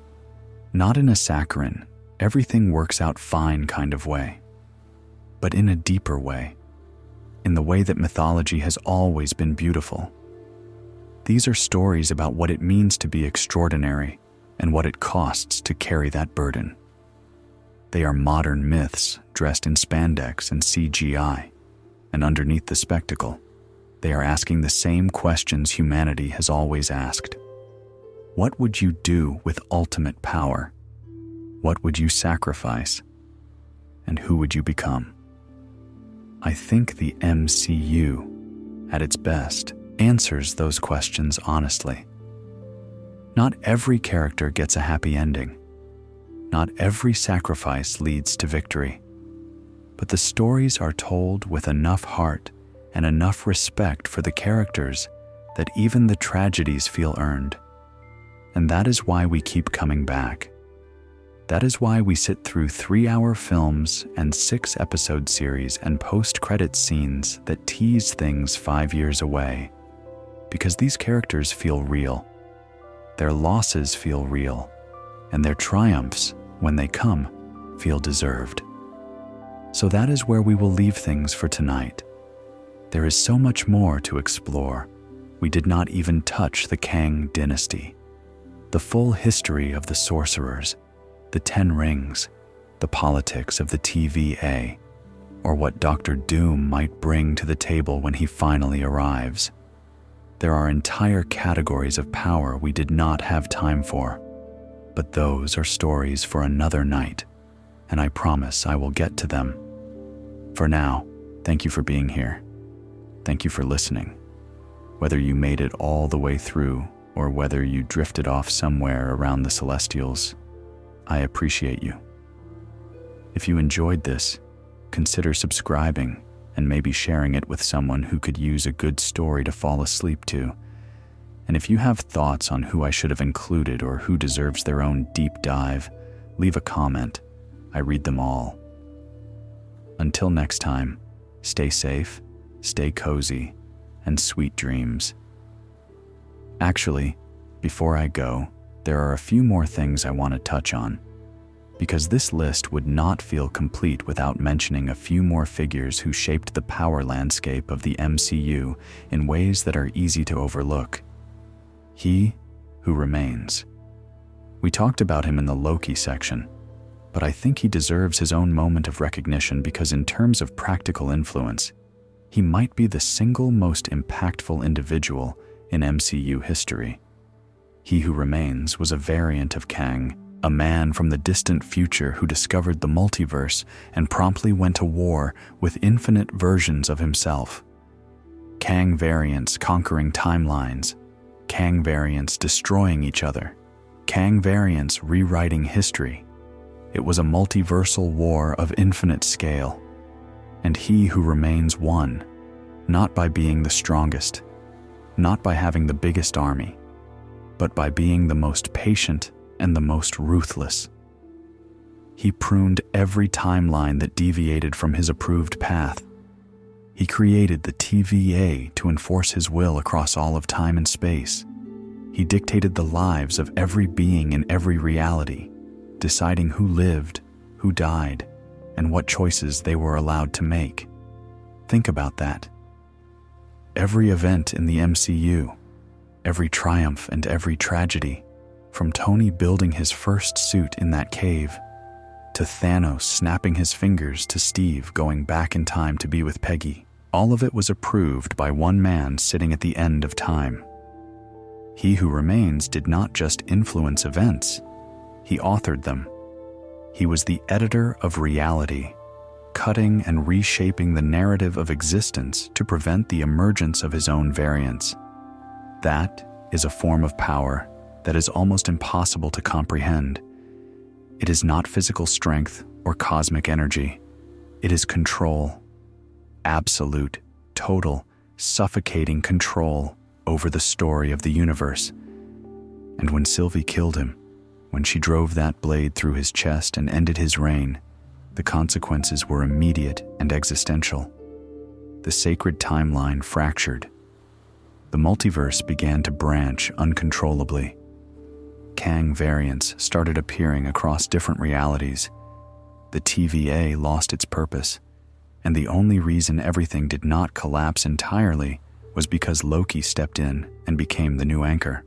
Not in a saccharine, everything works out fine kind of way, but in a deeper way, in the way that mythology has always been beautiful. These are stories about what it means to be extraordinary and what it costs to carry that burden. They are modern myths dressed in spandex and CGI, and underneath the spectacle, they are asking the same questions humanity has always asked. What would you do with ultimate power? What would you sacrifice? And who would you become? I think the MCU, at its best, answers those questions honestly. Not every character gets a happy ending. Not every sacrifice leads to victory. But the stories are told with enough heart and enough respect for the characters that even the tragedies feel earned. And that is why we keep coming back. That is why we sit through 3-hour films and 6-episode series and post-credit scenes that tease things 5 years away. Because these characters feel real. Their losses feel real. And their triumphs, when they come, feel deserved. So that is where we will leave things for tonight. There is so much more to explore. We did not even touch the Kang dynasty. The full history of the sorcerers, the 10 rings, the politics of the TVA, or what Dr. Doom might bring to the table when he finally arrives. There are entire categories of power we did not have time for, but those are stories for another night, and I promise I will get to them. For now, thank you for being here. Thank you for listening. Whether you made it all the way through, or whether you drifted off somewhere around the Celestials, I appreciate you. If you enjoyed this, consider subscribing and maybe sharing it with someone who could use a good story to fall asleep to. And if you have thoughts on who I should have included or who deserves their own deep dive, leave a comment. I read them all. Until next time, stay safe, stay cozy, and sweet dreams. Actually, before I go, there are a few more things I want to touch on, because this list would not feel complete without mentioning a few more figures who shaped the power landscape of the MCU in ways that are easy to overlook. He who remains. We talked about him in the Loki section, but I think he deserves his own moment of recognition because in terms of practical influence, he might be the single most impactful individual in MCU history. He who remains was a variant of Kang, a man from the distant future who discovered the multiverse and promptly went to war with infinite versions of himself. Kang variants conquering timelines, Kang variants destroying each other, Kang variants rewriting history. It was a multiversal war of infinite scale. And he who remains won, not by being the strongest, not by having the biggest army, but by being the most patient and the most ruthless. He pruned every timeline that deviated from his approved path. He created the TVA to enforce his will across all of time and space. He dictated the lives of every being in every reality, deciding who lived, who died, and what choices they were allowed to make. Think about that. Every event in the MCU, every triumph and every tragedy, from Tony building his first suit in that cave, to Thanos snapping his fingers to Steve going back in time to be with Peggy. All of it was approved by one man sitting at the end of time. He Who Remains did not just influence events, he authored them. He was the editor of reality, cutting and reshaping the narrative of existence to prevent the emergence of his own variants. That is a form of power that is almost impossible to comprehend. It is not physical strength or cosmic energy. It is control. Absolute, total, suffocating control over the story of the universe. And when Sylvie killed him, when she drove that blade through his chest and ended his reign, the consequences were immediate and existential. The sacred timeline fractured. The multiverse began to branch uncontrollably. Kang variants started appearing across different realities. The TVA lost its purpose, and the only reason everything did not collapse entirely was because Loki stepped in and became the new anchor.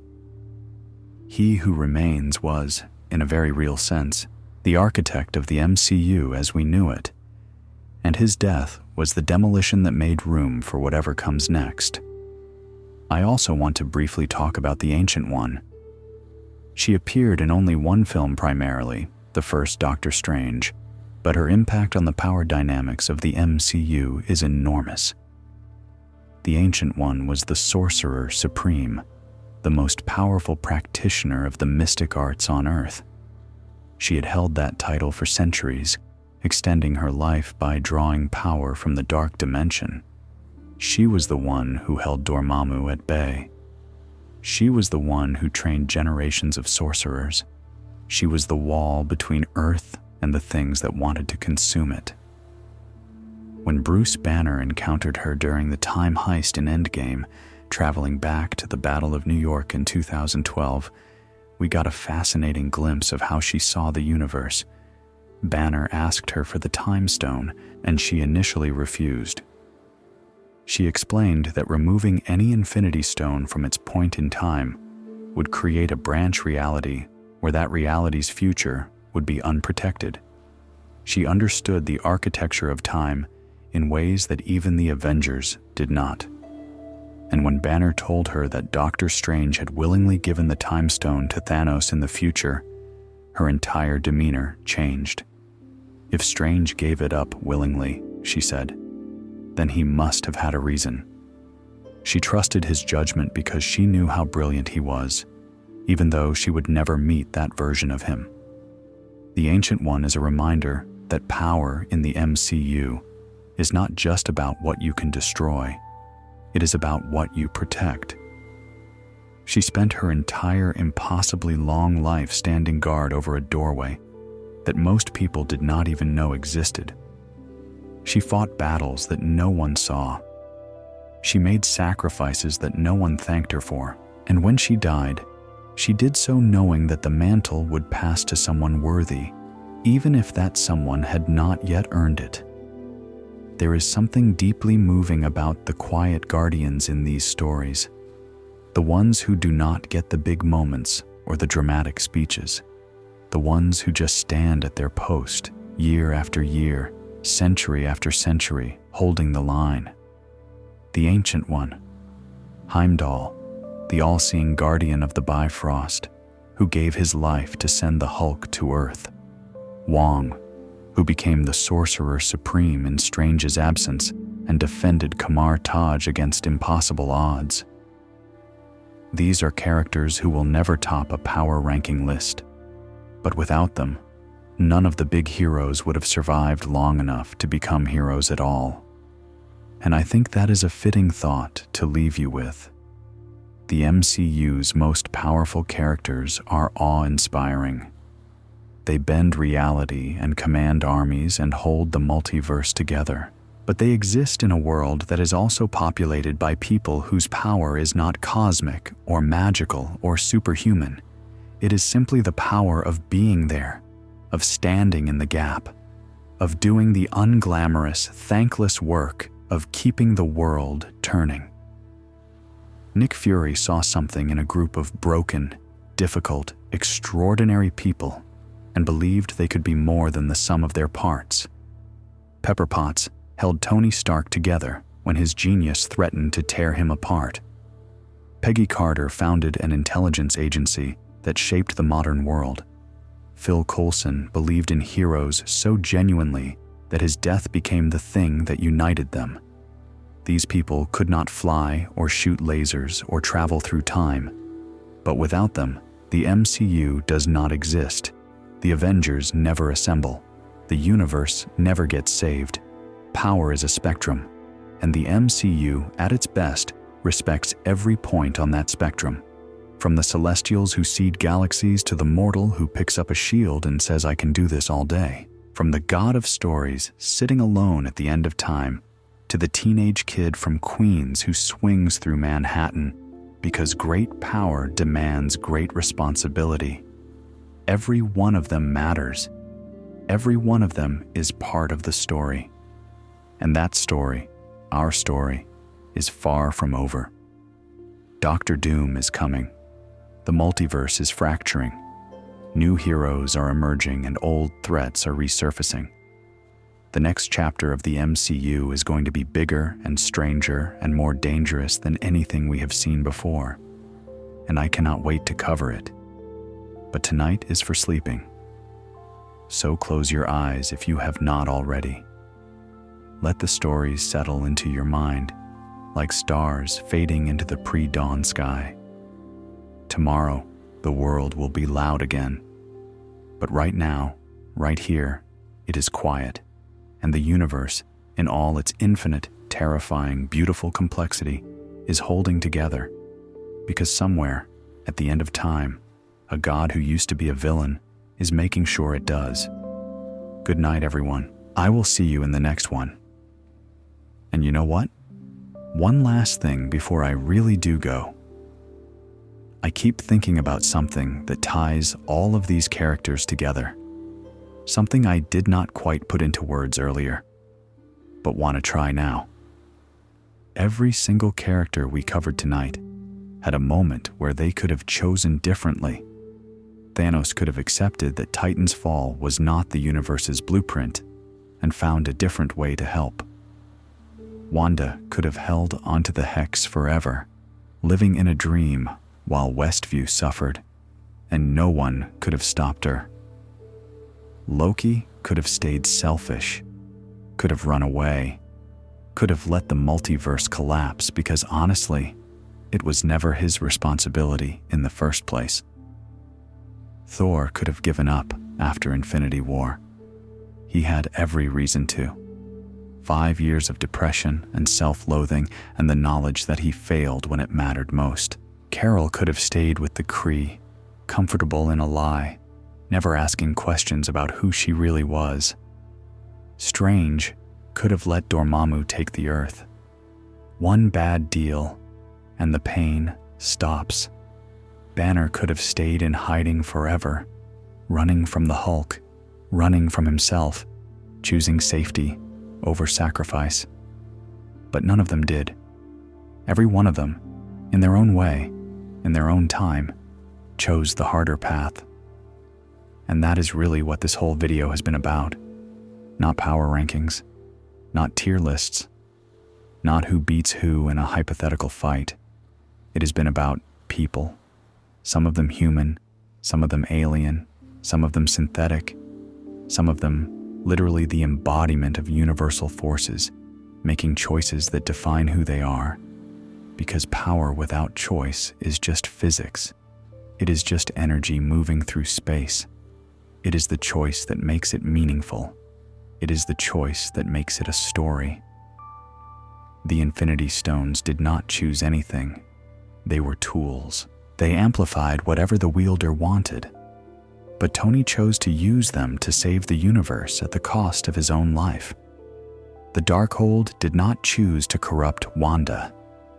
He Who Remains was, in a very real sense, the architect of the MCU as we knew it, and his death was the demolition that made room for whatever comes next. I also want to briefly talk about the Ancient One. She appeared in only one film primarily, the first Doctor Strange, but her impact on the power dynamics of the MCU is enormous. The Ancient One was the Sorcerer Supreme, the most powerful practitioner of the mystic arts on Earth. She had held that title for centuries, extending her life by drawing power from the dark dimension. She was the one who held Dormammu at bay. She was the one who trained generations of sorcerers. She was the wall between Earth and the things that wanted to consume it. When Bruce Banner encountered her during the time heist in Endgame, traveling back to the Battle of New York in 2012, we got a fascinating glimpse of how she saw the universe. Banner asked her for the Time Stone, and she initially refused. She explained that removing any Infinity Stone from its point in time would create a branch reality where that reality's future would be unprotected. She understood the architecture of time in ways that even the Avengers did not. And when Banner told her that Doctor Strange had willingly given the Time Stone to Thanos in the future, her entire demeanor changed. If Strange gave it up willingly, she said, then he must have had a reason. She trusted his judgment because she knew how brilliant he was, even though she would never meet that version of him. The Ancient One is a reminder that power in the MCU is not just about what you can destroy, it is about what you protect. She spent her entire impossibly long life standing guard over a doorway that most people did not even know existed. She fought battles that no one saw. She made sacrifices that no one thanked her for, and when she died, she did so knowing that the mantle would pass to someone worthy, even if that someone had not yet earned it. There is something deeply moving about the quiet guardians in these stories, the ones who do not get the big moments or the dramatic speeches, the ones who just stand at their post year after year, century after century, holding the line. The Ancient One, Heimdall, the all-seeing guardian of the Bifrost, who gave his life to send the Hulk to Earth. Wong, who became the Sorcerer Supreme in Strange's absence and defended Kamar Taj against impossible odds. These are characters who will never top a power ranking list, but without them, none of the big heroes would have survived long enough to become heroes at all. And I think that is a fitting thought to leave you with. The MCU's most powerful characters are awe-inspiring. They bend reality and command armies and hold the multiverse together. But they exist in a world that is also populated by people whose power is not cosmic or magical or superhuman. It is simply the power of being there, of standing in the gap, of doing the unglamorous, thankless work of keeping the world turning. Nick Fury saw something in a group of broken, difficult, extraordinary people, and believed they could be more than the sum of their parts. Pepper Potts held Tony Stark together when his genius threatened to tear him apart. Peggy Carter founded an intelligence agency that shaped the modern world. Phil Coulson believed in heroes so genuinely that his death became the thing that united them. These people could not fly or shoot lasers or travel through time, but without them, the MCU does not exist. The Avengers never assemble. The universe never gets saved. Power is a spectrum, and the MCU, at its best, respects every point on that spectrum. From the Celestials who seed galaxies to the mortal who picks up a shield and says, "I can do this all day." From the god of stories sitting alone at the end of time to the teenage kid from Queens who swings through Manhattan because great power demands great responsibility. Every one of them matters. Every one of them is part of the story. And that story, our story, is far from over. Doctor Doom is coming. The multiverse is fracturing. New heroes are emerging and old threats are resurfacing. The next chapter of the MCU is going to be bigger and stranger and more dangerous than anything we have seen before. And I cannot wait to cover it. But tonight is for sleeping. So close your eyes if you have not already. Let the stories settle into your mind, like stars fading into the pre-dawn sky. Tomorrow, the world will be loud again. But right now, right here, it is quiet, and the universe, in all its infinite, terrifying, beautiful complexity, is holding together. Because somewhere, at the end of time, a god who used to be a villain is making sure it does. Good night, everyone. I will see you in the next one. And you know what? One last thing before I really do go. I keep thinking about something that ties all of these characters together. Something I did not quite put into words earlier, but want to try now. Every single character we covered tonight had a moment where they could have chosen differently. Thanos could have accepted that Titan's fall was not the universe's blueprint and found a different way to help. Wanda could have held onto the Hex forever, living in a dream while Westview suffered, and no one could have stopped her. Loki could have stayed selfish, could have run away, could have let the multiverse collapse because honestly, it was never his responsibility in the first place. Thor could have given up after Infinity War. He had every reason to. 5 years of depression and self-loathing and the knowledge that he failed when it mattered most. Carol could have stayed with the Kree, comfortable in a lie, never asking questions about who she really was. Strange could have let Dormammu take the Earth. One bad deal, and the pain stops. Banner could have stayed in hiding forever, running from the Hulk, running from himself, choosing safety over sacrifice. But none of them did. Every one of them, in their own way, in their own time, chose the harder path. And that is really what this whole video has been about. Not power rankings, not tier lists, not who beats who in a hypothetical fight. It has been about people. Some of them human, some of them alien, some of them synthetic, some of them literally the embodiment of universal forces, making choices that define who they are. Because power without choice is just physics. It is just energy moving through space. It is the choice that makes it meaningful. It is the choice that makes it a story. The Infinity Stones did not choose anything. They were tools. They amplified whatever the wielder wanted. But Tony chose to use them to save the universe at the cost of his own life. The Darkhold did not choose to corrupt Wanda.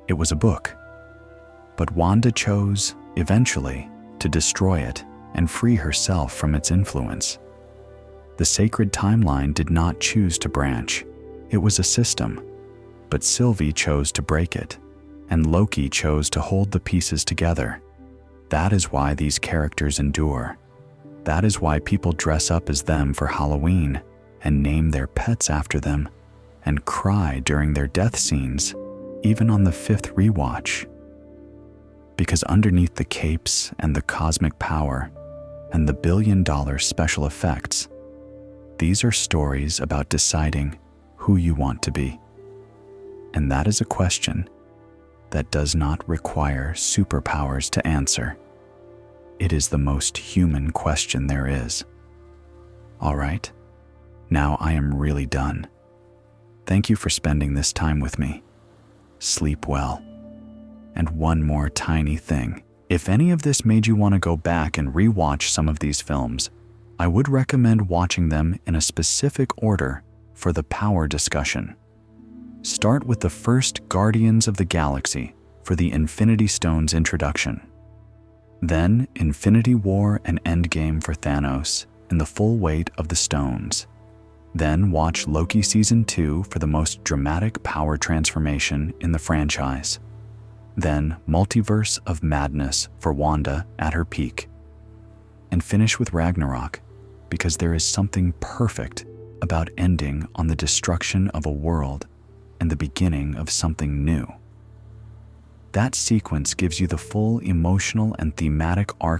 It was a book. But Wanda chose, eventually, to destroy it and free herself from its influence. The sacred timeline did not choose to branch. It was a system. But Sylvie chose to break it, and Loki chose to hold the pieces together. That is why these characters endure. That is why people dress up as them for Halloween and name their pets after them and cry during their death scenes, even on the 5th rewatch. Because underneath the capes and the cosmic power and the billion-dollar special effects, these are stories about deciding who you want to be. And that is a question that does not require superpowers to answer. It is the most human question there is. All right, now I am really done. Thank you for spending this time with me. Sleep well. And one more tiny thing. If any of this made you want to go back and rewatch some of these films, I would recommend watching them in a specific order for the power discussion. Start with the first Guardians of the Galaxy for the Infinity Stones introduction. Then Infinity War and Endgame for Thanos and the full weight of the stones. Then watch Loki Season 2 for the most dramatic power transformation in the franchise. Then Multiverse of Madness for Wanda at her peak. And finish with Ragnarok, because there is something perfect about ending on the destruction of a world and the beginning of something new. That sequence gives you the full emotional and thematic arc